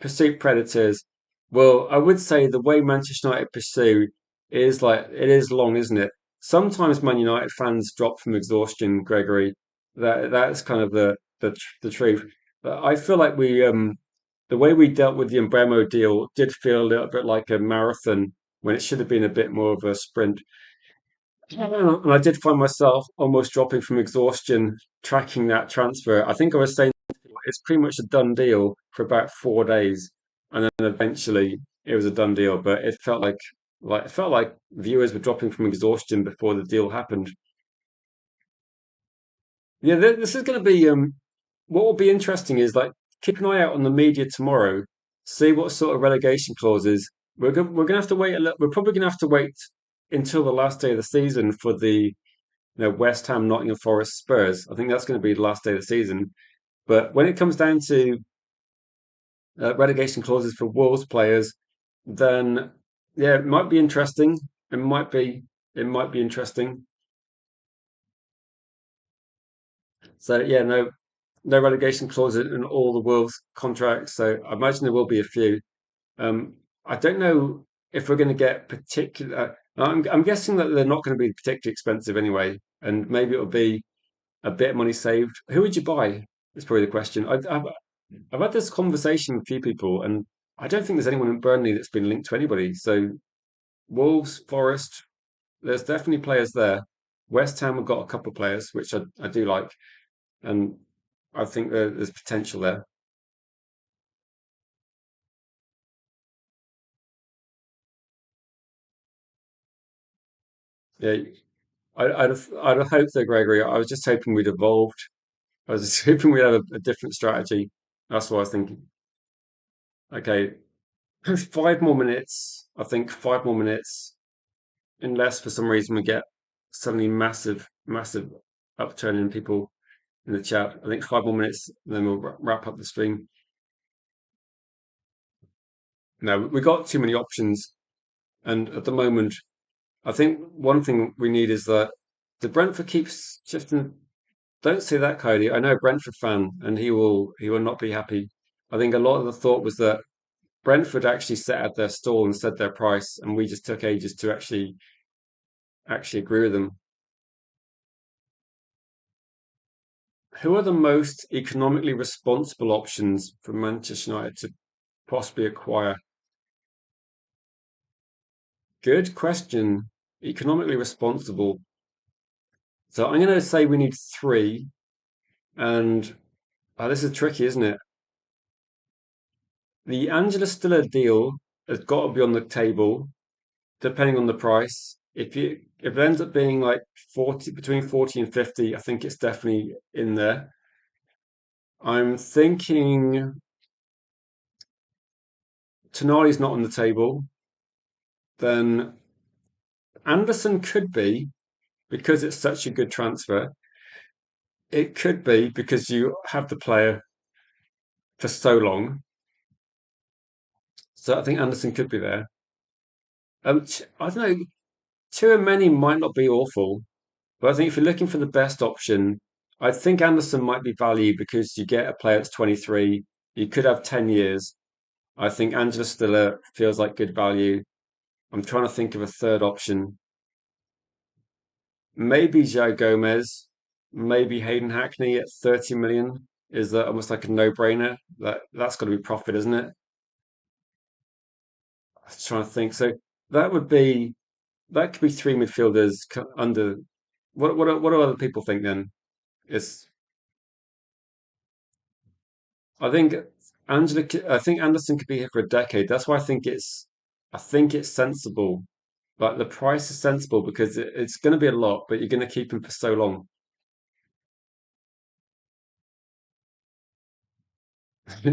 pursuit predators. Well, I would say the way Manchester United pursue is like it is long, isn't it? Sometimes Man United fans drop from exhaustion, Gregory. That's kind of the truth. But I feel like the way we dealt with the Embremo deal did feel a little bit like a marathon when it should have been a bit more of a sprint. And I did find myself almost dropping from exhaustion tracking that transfer. I think I was saying it's pretty much a done deal for about 4 days, and then eventually it was a done deal. But it felt like viewers were dropping from exhaustion before the deal happened. Yeah, this is going to be what will be interesting is like keep an eye out on the media tomorrow, see what sort of relegation clauses we're going to have to wait a little. We're probably going to have to wait until the last day of the season for the West Ham, Nottingham Forest, Spurs. I think that's going to be the last day of the season. But when it comes down to relegation clauses for Wolves players, then yeah, it might be interesting. It might be. It might be interesting. So yeah, no relegation clauses in all the Wolves contracts. So I imagine there will be a few. I don't know if we're going to get particular. I'm guessing that they're not going to be particularly expensive anyway, and maybe it'll be a bit of money saved. Who would you buy? Is probably the question. I've had this conversation with a few people, and I don't think there's anyone in Burnley that's been linked to anybody. So Wolves, Forest, there's definitely players there. West Ham have got a couple of players, which I do like, and I think there's potential there. Yeah, I'd have hoped so, Gregory. I was just hoping we'd evolved. I was just hoping we'd have a different strategy. That's what I was thinking. Okay, 5 more minutes. I think 5 more minutes, unless for some reason we get suddenly massive upturn in people in the chat. I think 5 more minutes, and then we'll wrap up the stream. No, we got too many options, and at the moment, I think one thing we need is that the Brentford keeps shifting. Don't say that, Cody. I know a Brentford fan, and he will not be happy. I think a lot of the thought was that Brentford actually set out their stall and said their price, and we just took ages to actually agree with them. Who are the most economically responsible options for Manchester United to possibly acquire? Good question. Economically responsible. So I'm going to say we need three, and this is tricky, isn't it? The Angela Stiller deal has got to be on the table, depending on the price. If it ends up being like 40, between 40 and 50, I think it's definitely in there. I'm thinking Tonali's not on the table. Then Anderson could be because it's such a good transfer. It could be because you have the player for so long. So I think Anderson could be there. I don't know. Tchouameni might not be awful, but I think if you're looking for the best option, I think Anderson might be value because you get a player that's 23. You could have 10 years. I think Angela Stiller feels like good value. I'm trying to think of a third option. Maybe Joe Gomez, maybe Hayden Hackney at 30 million. Is that almost like a no-brainer? That's got to be profit, isn't it? I was trying to think. So that would be that could be three midfielders under. What do other people think then? It's I think I think Anderson could be here for a decade. That's why I think it's sensible. Like the price is sensible because it's going to be a lot, but you're going to keep him for so long.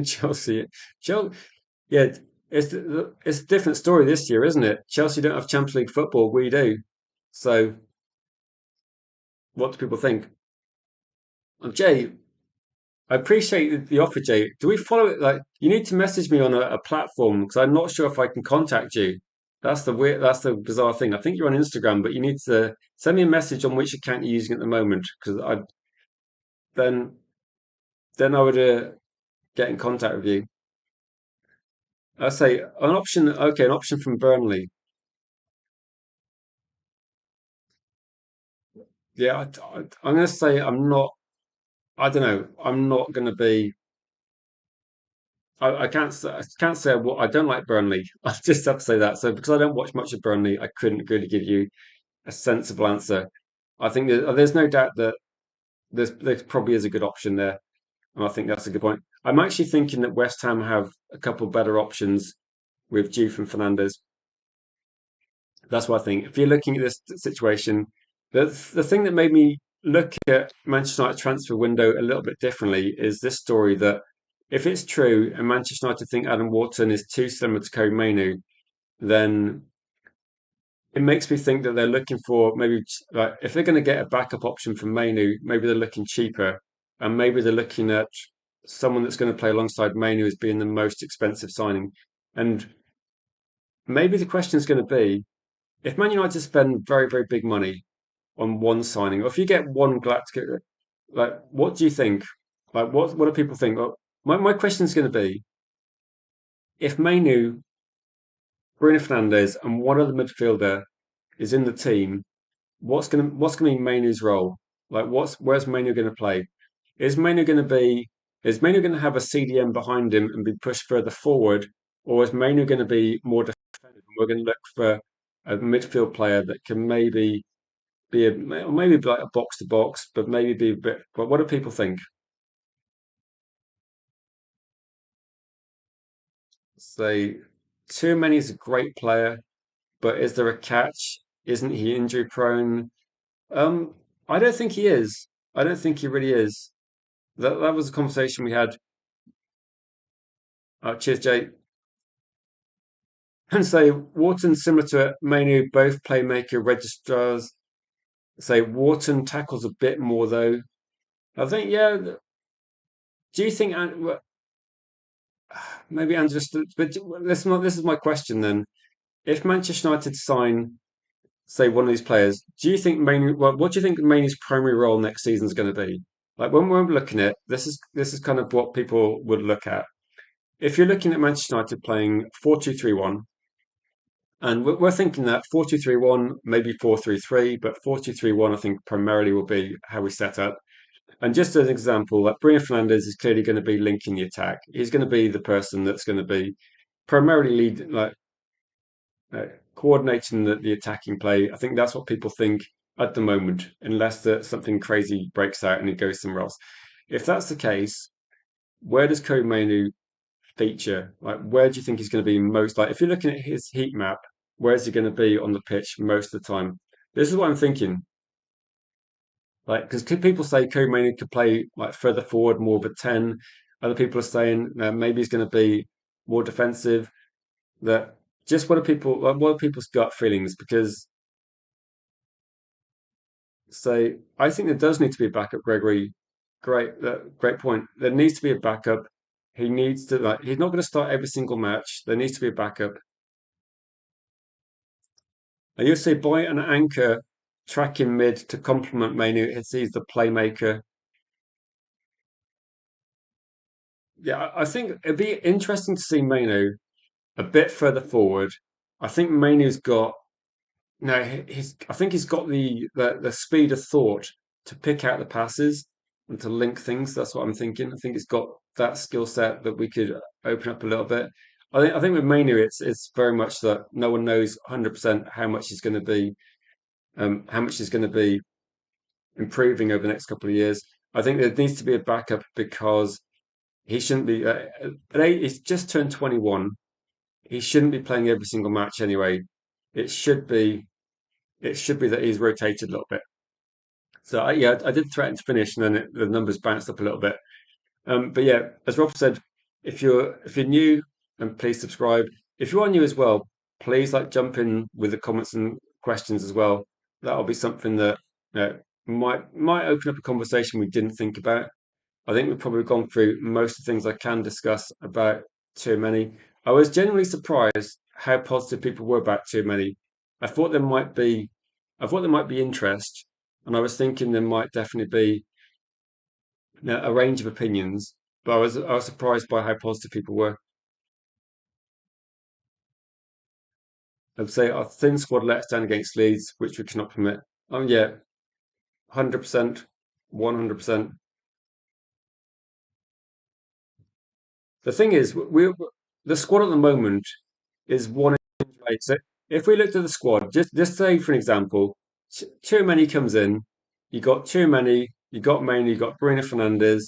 Chelsea, Chelsea, yeah, it's a different story this year, isn't it? Chelsea don't have Champions League football, we do. So what do people think? Jay, I appreciate the offer, Jay. Do we follow it? Like, you need to message me on a platform because I'm not sure if I can contact you. That's the bizarre thing. I think you're on Instagram, but you need to send me a message on which account you're using at the moment because I then then I would get in contact with you. I say an option. Okay, an option from Burnley. Yeah, I'm going to say I'm not. I don't know. I'm not going to be. I can't say what I don't like Burnley. I just have to say that. So because I don't watch much of Burnley, I couldn't really give you a sensible answer. I think there's no doubt that there probably is a good option there, and I think that's a good point. I'm actually thinking that West Ham have a couple better options with Juve and Fernandez. That's what I think. If you're looking at this situation, the thing that made me look at Manchester United transfer window a little bit differently is this story that if it's true and Manchester United think Adam Wharton is too similar to Kobe Mainoo, then it makes me think that they're looking for maybe like if they're going to get a backup option from Mainoo, maybe they're looking cheaper, and maybe they're looking at someone that's going to play alongside Mainoo as being the most expensive signing. And maybe the question is going to be if Man United spend very big money on one signing, or if you get one Galactica, like what do you think? Like what do people think? Well, my question is going to be if Mainoo, Bruno Fernandes, and one other midfielder is in the team, what's gonna be Mainoo's role? Like where's Mainoo going to play? Is Mainoo going to be is Mainoo going to have a CDM behind him and be pushed further forward, or is Mainoo going to be more defensive? We're going to look for a midfield player that can maybe be like a box to box, but maybe be a bit. But what do people think? Say, too many is a great player, but is there a catch? Isn't he injury prone? Um, I don't think he is. I don't think he really is. that was a conversation we had. Cheers, Jay. And say Wharton similar to Manu, both playmaker registrars. Say Wharton tackles a bit more though. I think yeah. Do you think maybe Andrew? But this is my question then. If Manchester United sign, say, one of these players, do you think Manu? What do you think Manu's primary role next season is going to be? Like when we're looking at this is kind of what people would look at. If you're looking at Manchester United playing 4-2-3-1, and we're thinking that 4-2-3-1, maybe 4-3-3, but 4-2-3-1, I think primarily will be how we set up. And just as an example, like Bruno Fernandes is clearly going to be linking the attack. He's going to be the person that's going to be primarily lead, like uh, coordinating the attacking play. I think that's what people think at the moment, unless something crazy breaks out and it goes somewhere else. If that's the case, where does Kobe Mainoo feature? Like, where do you think he's going to be most? Like, if you're looking at his heat map, where's he going to be on the pitch most of the time? This is what I'm thinking. Like, because people say Kobe Mainoo could play like further forward, more of a 10. Other people are saying maybe he's going to be more defensive. That just what are people like? What are people's gut feelings? Because so I think there does need to be a backup, Gregory. Great point. There needs to be a backup. He needs to like. He's not going to start every single match. There needs to be a backup. And you say buy an anchor, tracking mid to complement Manu. He's the playmaker. Yeah, I think it'd be interesting to see Manu a bit further forward. I think Manu's got no. I think he's got the speed of thought to pick out the passes and to link things. That's what I'm thinking. I think he's got that skill set that we could open up a little bit. I think with Manu, it's very much that no one knows 100% how much he's going to be improving over the next couple of years. I think there needs to be a backup because he shouldn't be. He's just turned 21. He shouldn't be playing every single match anyway. It should be. It should be that he's rotated a little bit. So yeah, I did threaten to finish, and then the numbers bounced up a little bit. But yeah, as Rob said, if you're new, and please subscribe. If you are new as well, please like jump in with the comments and questions as well. That'll be something that might open up a conversation we didn't think about. I think we've probably gone through most of the things I can discuss about Tchouameni. I was genuinely surprised how positive people were about Tchouameni. I thought there might be, I thought there might be interest, and I was thinking there might definitely be a range of opinions. But I was surprised by how positive people were. I'd say our thin squad let us down against Leeds, which we cannot permit. Oh yeah, 100%, 100%. The thing is, the squad at the moment is one in place. So if we looked at the squad, just say for an example, too many comes in. You got too many. You got Maine. You got Bruno Fernandes.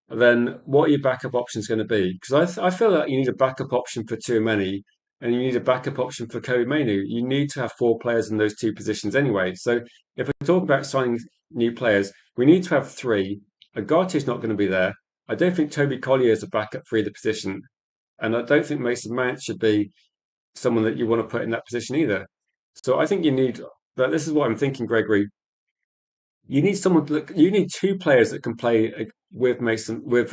Then what are your backup options going to be? Because I feel that you need a backup option for too many, and you need a backup option for Kobe Manu. You need to have four players in those two positions anyway. So if we're talking about signing new players, we need to have three. Agarte's not going to be there. I don't think Toby Collier is a backup for either position. And I don't think Mason Mount should be someone that you want to put in that position either. So I think you need, but this is what I'm thinking, Gregory. You need you need two players that can play with Mason, with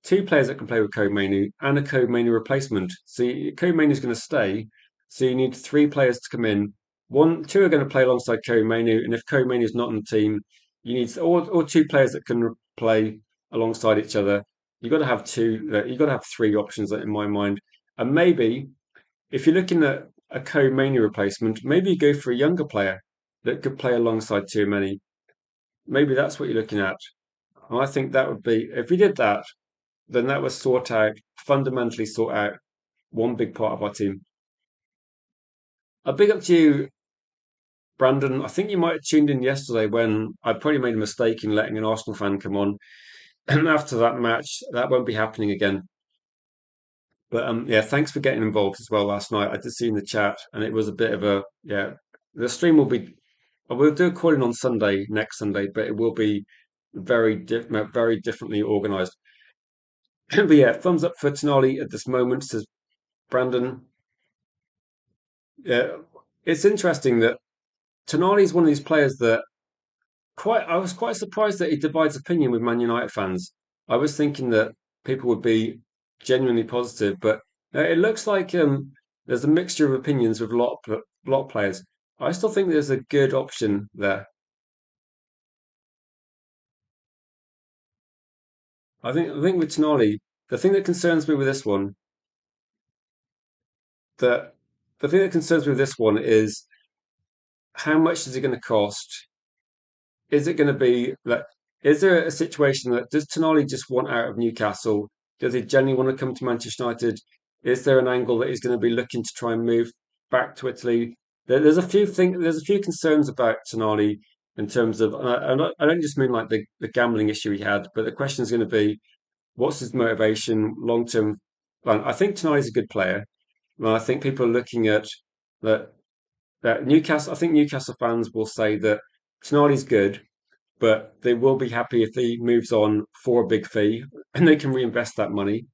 two players that can play with Code Manu and a Code Manu replacement. So Code Manu is going to stay. So you need three players to come in. Two are going to play alongside Code Manu, and if Code Manu is not on the team, you need or two players that can play alongside each other. You've got to have two. You've got to have three options in my mind. And maybe if you're looking at a co-Mania replacement, maybe you go for a younger player that could play alongside too many. Maybe that's what you're looking at. And I think that would be, if we did that, then that would fundamentally sort out one big part of our team. A big up to you, Brandon. I think you might have tuned in yesterday when I probably made a mistake in letting an Arsenal fan come on. And after that match, that won't be happening again. But yeah, thanks for getting involved as well last night. I did see in the chat, and it was a bit of a yeah. The stream will be. We'll do a calling on Sunday, next Sunday, but it will be very differently organised. But yeah, thumbs up for Tonali at this moment, says Brandon. Yeah, it's interesting that Tonali is one of these players that quite I was quite surprised that he divides opinion with Man United fans. I was thinking that people would be genuinely positive, but it looks like there's a mixture of opinions with a lot of players. I still think there's a good option there. I think with Tonali, the thing that concerns me with this one, that the thing that concerns me with this one is how much is it going to cost? Is it going to be like, is there a situation that does Tonali just want out of Newcastle? Does he genuinely want to come to Manchester United? Is there an angle that he's going to be looking to try and move back to Italy? There's a few concerns about Tonali in terms of, I don't just mean like the gambling issue he had, but the question is going to be, what's his motivation, long term plan? I think Tonali's a good player. Well, I think people are looking at that Newcastle. I think Newcastle fans will say that Tonali's good, but they will be happy if he moves on for a big fee and they can reinvest that money.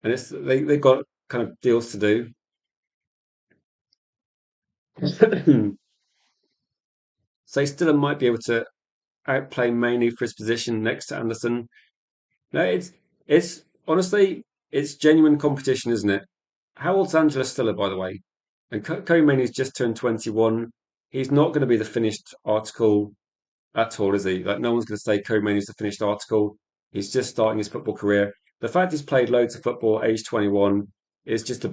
And they've got kind of deals to do. So still might be able to outplay Mainoo for his position next to Anderson. No, it's honestly it's genuine competition, isn't it? How old's Angela Stiller, by the way? And Koeman's just turned 21. He's not going to be the finished article at all, is he? Like no one's going to say Coman is the finished article. He's just starting his football career. The fact he's played loads of football at age 21 is it's just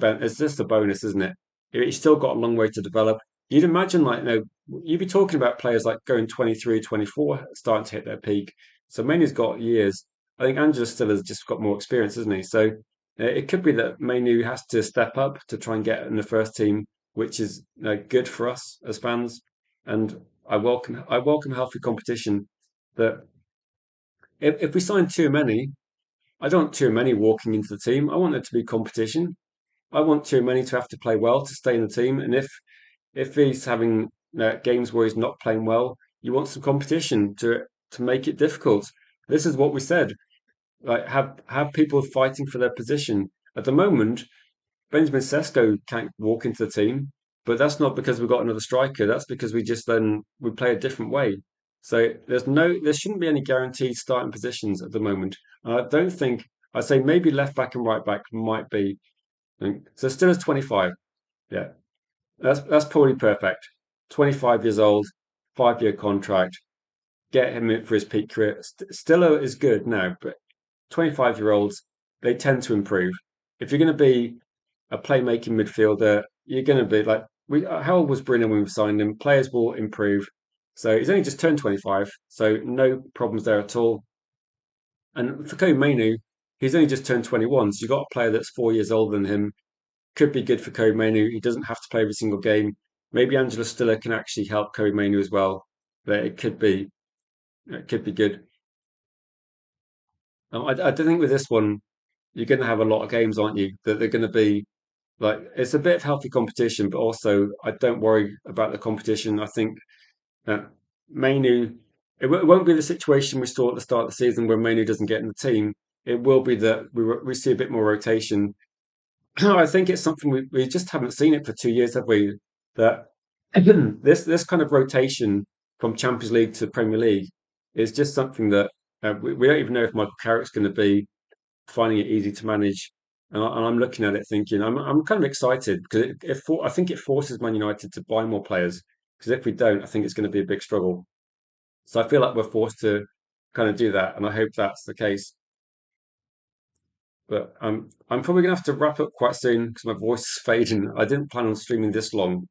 a bonus, isn't it? He's still got a long way to develop. You'd imagine, like, you'd be talking about players like going 23, 24, starting to hit their peak. So Mainu's got years. I think Angela still has just got more experience, isn't he? So it could be that Mainu has to step up to try and get in the first team, which is good for us as fans. And I welcome healthy competition. That if we sign too many, I don't want too many walking into the team. I want there to be competition. I want too many to have to play well to stay in the team. And if he's having games where he's not playing well, you want some competition to make it difficult. This is what we said. Like have people fighting for their position. At the moment, Benjamin Sesko can't walk into the team, but that's not because we've got another striker. That's because we play a different way. So there shouldn't be any guaranteed starting positions at the moment. And I don't think I'd say maybe left back and right back might be. So still as 25. Yeah, that's probably perfect. 25 years old, 5 year contract. Get him in for his peak career. Stiller is good now, but 25-year-olds they tend to improve. If you're going to be a playmaking midfielder, you're going to be like how old was Bruno when we signed him? Players will improve. So he's only just turned 25, so no problems there at all. And for Kobe Mainu, he's only just turned 21, so you've got a player that's 4 years older than him. Could be good for Kobe Mainu. He doesn't have to play every single game. Maybe Angela Stiller can actually help Kobe Mainu as well. But it could be good. I don't think with this one, you're going to have a lot of games, aren't you? That they're going to be like it's a bit of healthy competition, but also I don't worry about the competition. I think that Mainu, it won't be the situation we saw at the start of the season where Mainu doesn't get in the team. It will be that we see a bit more rotation. I think it's something we just haven't seen it for 2 years, have we? That this kind of rotation from Champions League to Premier League is just something that we don't even know if Michael Carrick's going to be finding it easy to manage. And I'm looking at it thinking I'm kind of excited because I think it forces Man United to buy more players because if we don't, I think it's going to be a big struggle. So I feel like we're forced to kind of do that, and I hope that's the case. But I'm probably going to have to wrap up quite soon because my voice is fading. I didn't plan on streaming this long,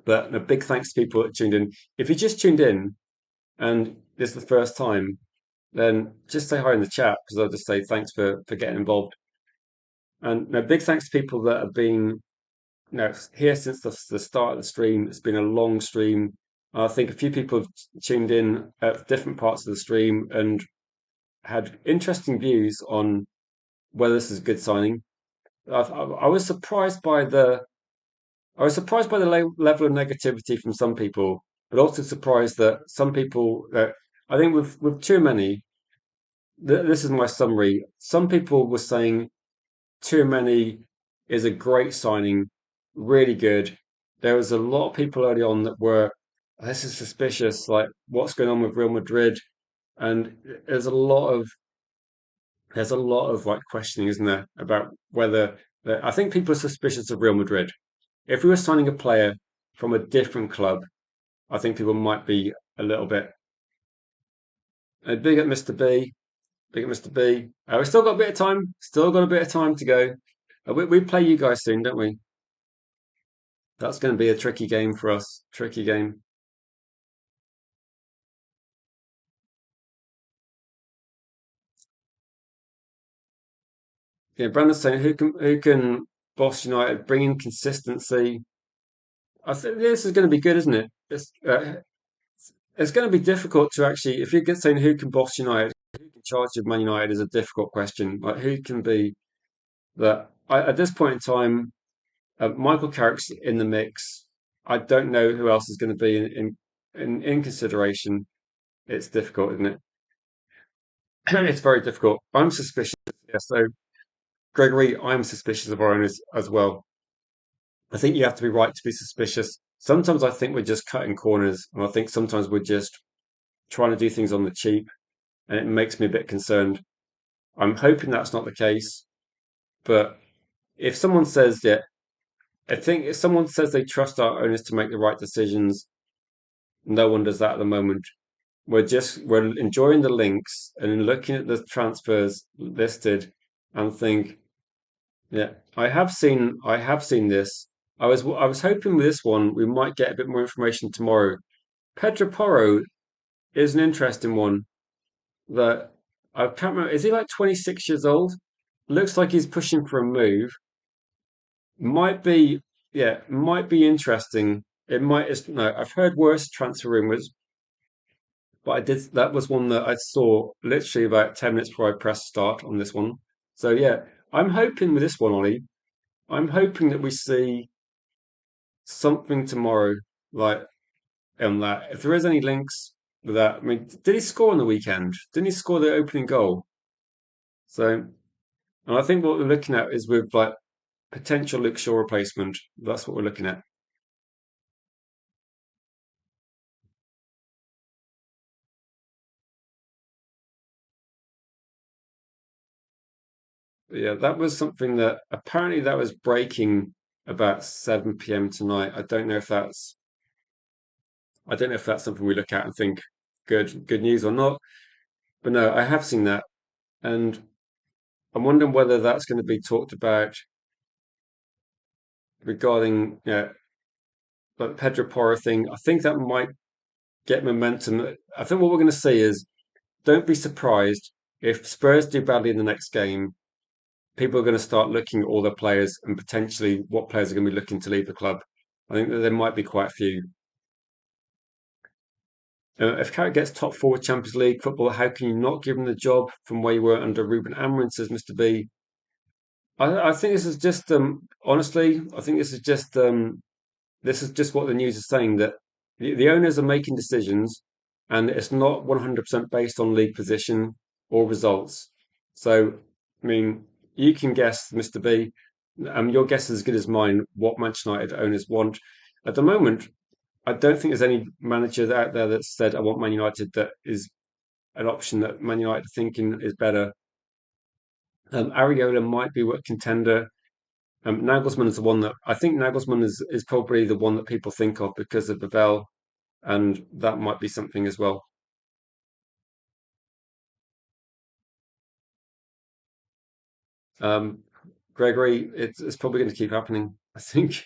but a big thanks to people that tuned in. If you just tuned in and this is the first time, then just say hi in the chat because I'll just say thanks for getting involved. And no, big thanks to people that have been here since the start of the stream. It's been a long stream. I think a few people have tuned in at different parts of the stream and had interesting views on whether this is a good signing. I was surprised by the level of negativity from some people, but also surprised that some people I think with too many, this is my summary. Some people were saying too many is a great signing, really good. There was a lot of people early on that were, this is suspicious, like what's going on with Real Madrid? And there's a lot of like questioning, isn't there, about whether I think people are suspicious of Real Madrid. If we were signing a player from a different club, I think people might be a little bit big at Mr. B, big at Mr. B. We still got a bit of time, still got a bit of time to go. We play you guys soon, don't we? That's going to be a tricky game for us. Tricky game. Yeah, Brandon's saying who can boss United, bring in consistency. I think this is going to be good, isn't it? It's going to be difficult to actually, if you get saying who can boss United, who can charge of Man United is a difficult question. Like who can be that? At this point in time, Michael Carrick's in the mix. I don't know who else is going to be in consideration. It's difficult, isn't it? It's very difficult. I'm suspicious. Yeah, so Gregory, I'm suspicious of our owners as well. I think you have to be right to be suspicious. Sometimes I think we're just cutting corners, and I think sometimes we're just trying to do things on the cheap, and it makes me a bit concerned. I'm hoping that's not the case, but if someone says that, I think if someone says they trust our owners to make the right decisions, no one does that at the moment. We're enjoying the links and looking at the transfers listed and think, yeah, I have seen this. I was hoping with this one we might get a bit more information tomorrow. Pedro Porro is an interesting one that I can't remember. Is he like 26 years old? Looks like he's pushing for a move. Might be, yeah, might be interesting. It might, no, I've heard worse transfer rumors, but that was one that I saw literally about 10 minutes before I pressed start on this one. So yeah, I'm hoping with this one, Ollie, I'm hoping that we see something tomorrow, like on that. If there is any links with that, I mean, did he score on the weekend? Didn't he score the opening goal? So, and I think what we're looking at is with like potential Luke Shaw replacement. That's what we're looking at. But yeah, that was something that apparently that was breaking about 7 p.m. tonight. I don't know if that's something we look at and think good news or not. But no, I have seen that, and I'm wondering whether that's going to be talked about regarding the Pedro Porro thing. I think that might get momentum. I think what we're going to see is don't be surprised if Spurs do badly in the next game. People are going to start looking at all their players and potentially what players are going to be looking to leave the club. I think that there might be quite a few. If Carrick gets top four Champions League football, how can you not give him the job from where you were under Ruben Amorim? Says Mr. B. I think this is just honestly, I think this is just what the news is saying that the owners are making decisions and it's not 100% based on league position or results. So, I mean, you can guess, Mr. B, your guess is as good as mine what Manchester United owners want. At the moment, I don't think there's any manager out there that said, I want Man United that is an option that Man United are thinking is better. Ariola might be a contender. Nagelsmann is the one that I think Nagelsmann is probably the one that people think of because of Babel, and that might be something as well. Um, Gregory, it's probably going to keep happening, I think.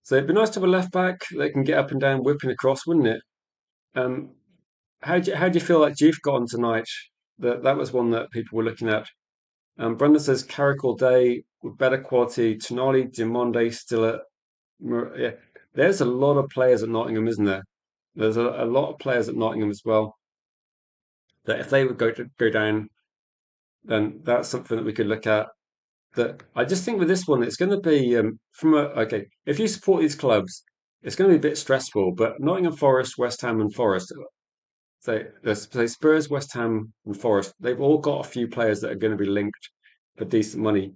So it'd be nice to have a left back that can get up and down, whipping across, wouldn't it? Um, how do you feel like Juve got on tonight? That was one that people were looking at. Brendan says Carrick all day with better quality. Tonali, Dimonde still at yeah. There's a lot of players at Nottingham, isn't there? There's a lot of players at Nottingham as well. That if they would go down, then that's something that we could look at. That I just think with this one, it's going to be from a okay. If you support these clubs, it's going to be a bit stressful. But Nottingham Forest, West Ham, and Forest, So let's say Spurs, West Ham, and Forest. They've all got a few players that are going to be linked for decent money,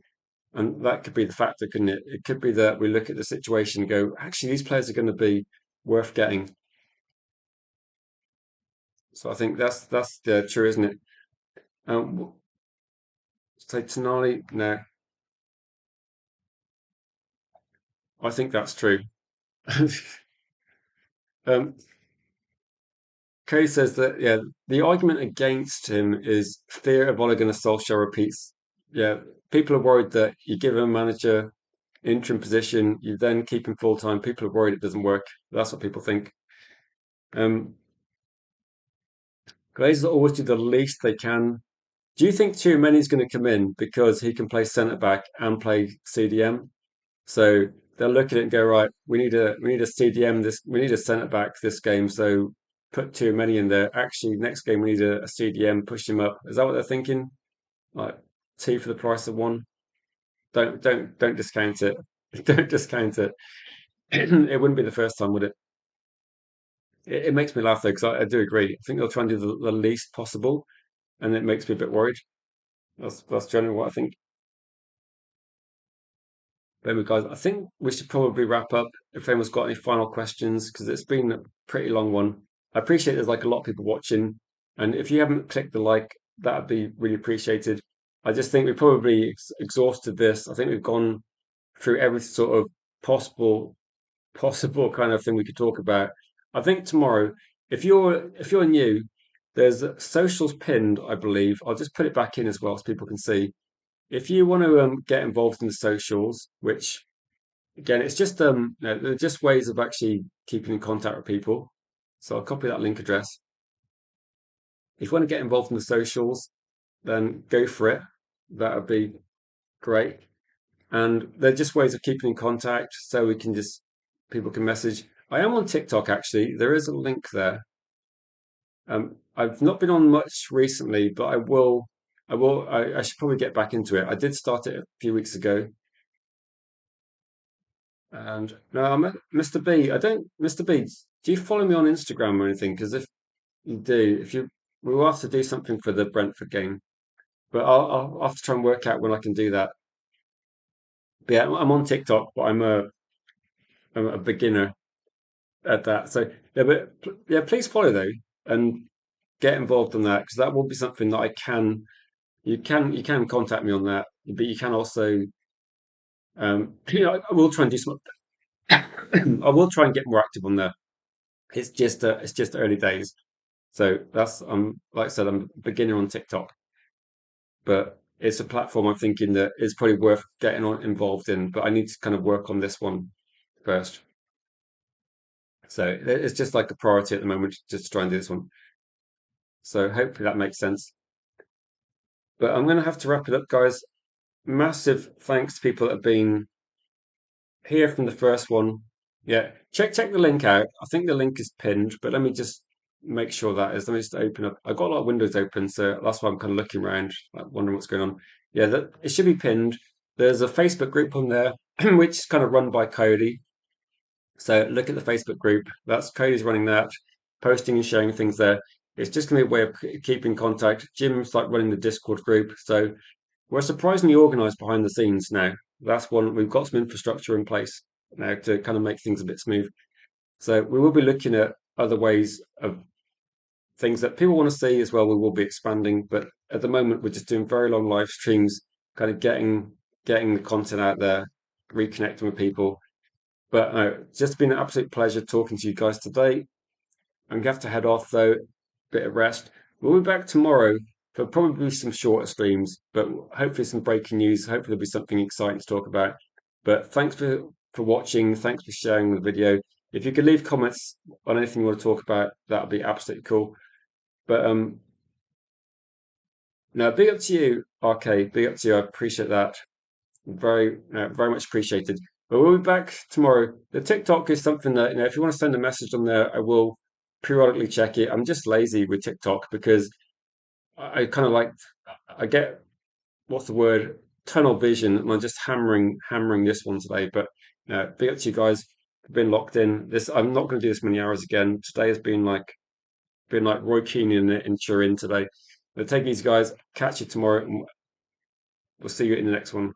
and that could be the factor, couldn't it? It could be that we look at the situation and go, actually, these players are going to be worth getting. So I think that's true, isn't it? Say Tonali, no, I think that's true. um, Kay says that yeah, the argument against him is fear of Ole Gunnar Solskjaer repeats. Yeah, people are worried that you give a manager interim position, you then keep him full time. People are worried it doesn't work. That's what people think. Um, Glazers always do the least they can. Do you think Tchouameni is going to come in because he can play centre back and play CDM? So they'll look at it and go, right, we need a CDM this we need a centre back this game, so put Tchouameni in there. Actually, next game we need a CDM, push him up. Is that what they're thinking? Like two for the price of one? Don't discount it. Don't discount it. It wouldn't be the first time, would it? It makes me laugh though, because I do agree. I think they'll try and do the least possible, and it makes me a bit worried. That's generally what I think. Anyway, guys, I think we should probably wrap up. If anyone's got any final questions, because it's been a pretty long one. I appreciate there's like a lot of people watching, and if you haven't clicked the like, that'd be really appreciated. I just think we probably exhausted this. I think we've gone through every sort of possible kind of thing we could talk about. I think tomorrow, if you're new, there's socials pinned, I believe. I'll just put it back in as well so people can see. If you want to get involved in the socials, which again, it's just they're just ways of actually keeping in contact with people. So I'll copy that link address. If you want to get involved in the socials, then go for it. That would be great. And they're just ways of keeping in contact, so we can just people can message. I am on TikTok actually. There is a link there. I've not been on much recently, but I will. I will. I should probably get back into it. I did start it a few weeks ago. And no, Mr. B. I don't, Mr. B. Do you follow me on Instagram or anything? Because if you do, if you, we will have to do something for the Brentford game. But I'll have to try and work out when I can do that. But yeah, I'm on TikTok, but I'm a beginner at that. So yeah, but yeah, please follow though and get involved in that because that will be something that I can. You can contact me on that, but you can also I will try and do some. I will try and get more active on there. It's just early days. So that's like I said, I'm a beginner on TikTok, but it's a platform I'm thinking that is probably worth getting on involved in. But I need to kind of work on this one first. So it's just like a priority at the moment, just to try and do this one. So hopefully that makes sense. But I'm going to have to wrap it up, guys. Massive thanks to people that have been here from the first one. Yeah, check the link out. I think the link is pinned, but let me just make sure that is. Let me just open up. I've got a lot of windows open, so that's why I'm kind of looking around, like wondering what's going on. Yeah, that it should be pinned. There's a Facebook group on there, which is kind of run by Cody. So look at the Facebook group. That's Cody's running that, posting and sharing things there. It's just going to be a way of keeping contact. Jim's like running the Discord group. So we're surprisingly organized behind the scenes now. That's one. We've got some infrastructure in place now to kind of make things a bit smooth. So we will be looking at other ways of things that people want to see as well. We will be expanding, but at the moment we're just doing very long live streams, kind of getting the content out there, reconnecting with people. But it's just been an absolute pleasure talking to you guys today. I'm gonna have to head off though, bit of rest. We'll be back tomorrow for probably some shorter streams, but hopefully some breaking news. Hopefully there'll be something exciting to talk about. But thanks for watching. Thanks for sharing the video. If you could leave comments on anything you want to talk about, that would be absolutely cool. But no, big up to you, RK. Big up to you. I appreciate that. Very much appreciated. But we'll be back tomorrow. The TikTok is something that, if you want to send a message on there, I will periodically check it. I'm just lazy with TikTok because I kind of like, I get, what's the word? Tunnel vision. And I'm just hammering this one today. But big up to you guys. I've been locked in. I'm not going to do this many hours again. Today has been like been like Roy Keane in Turin today. But take these guys. Catch you tomorrow. And we'll see you in the next one.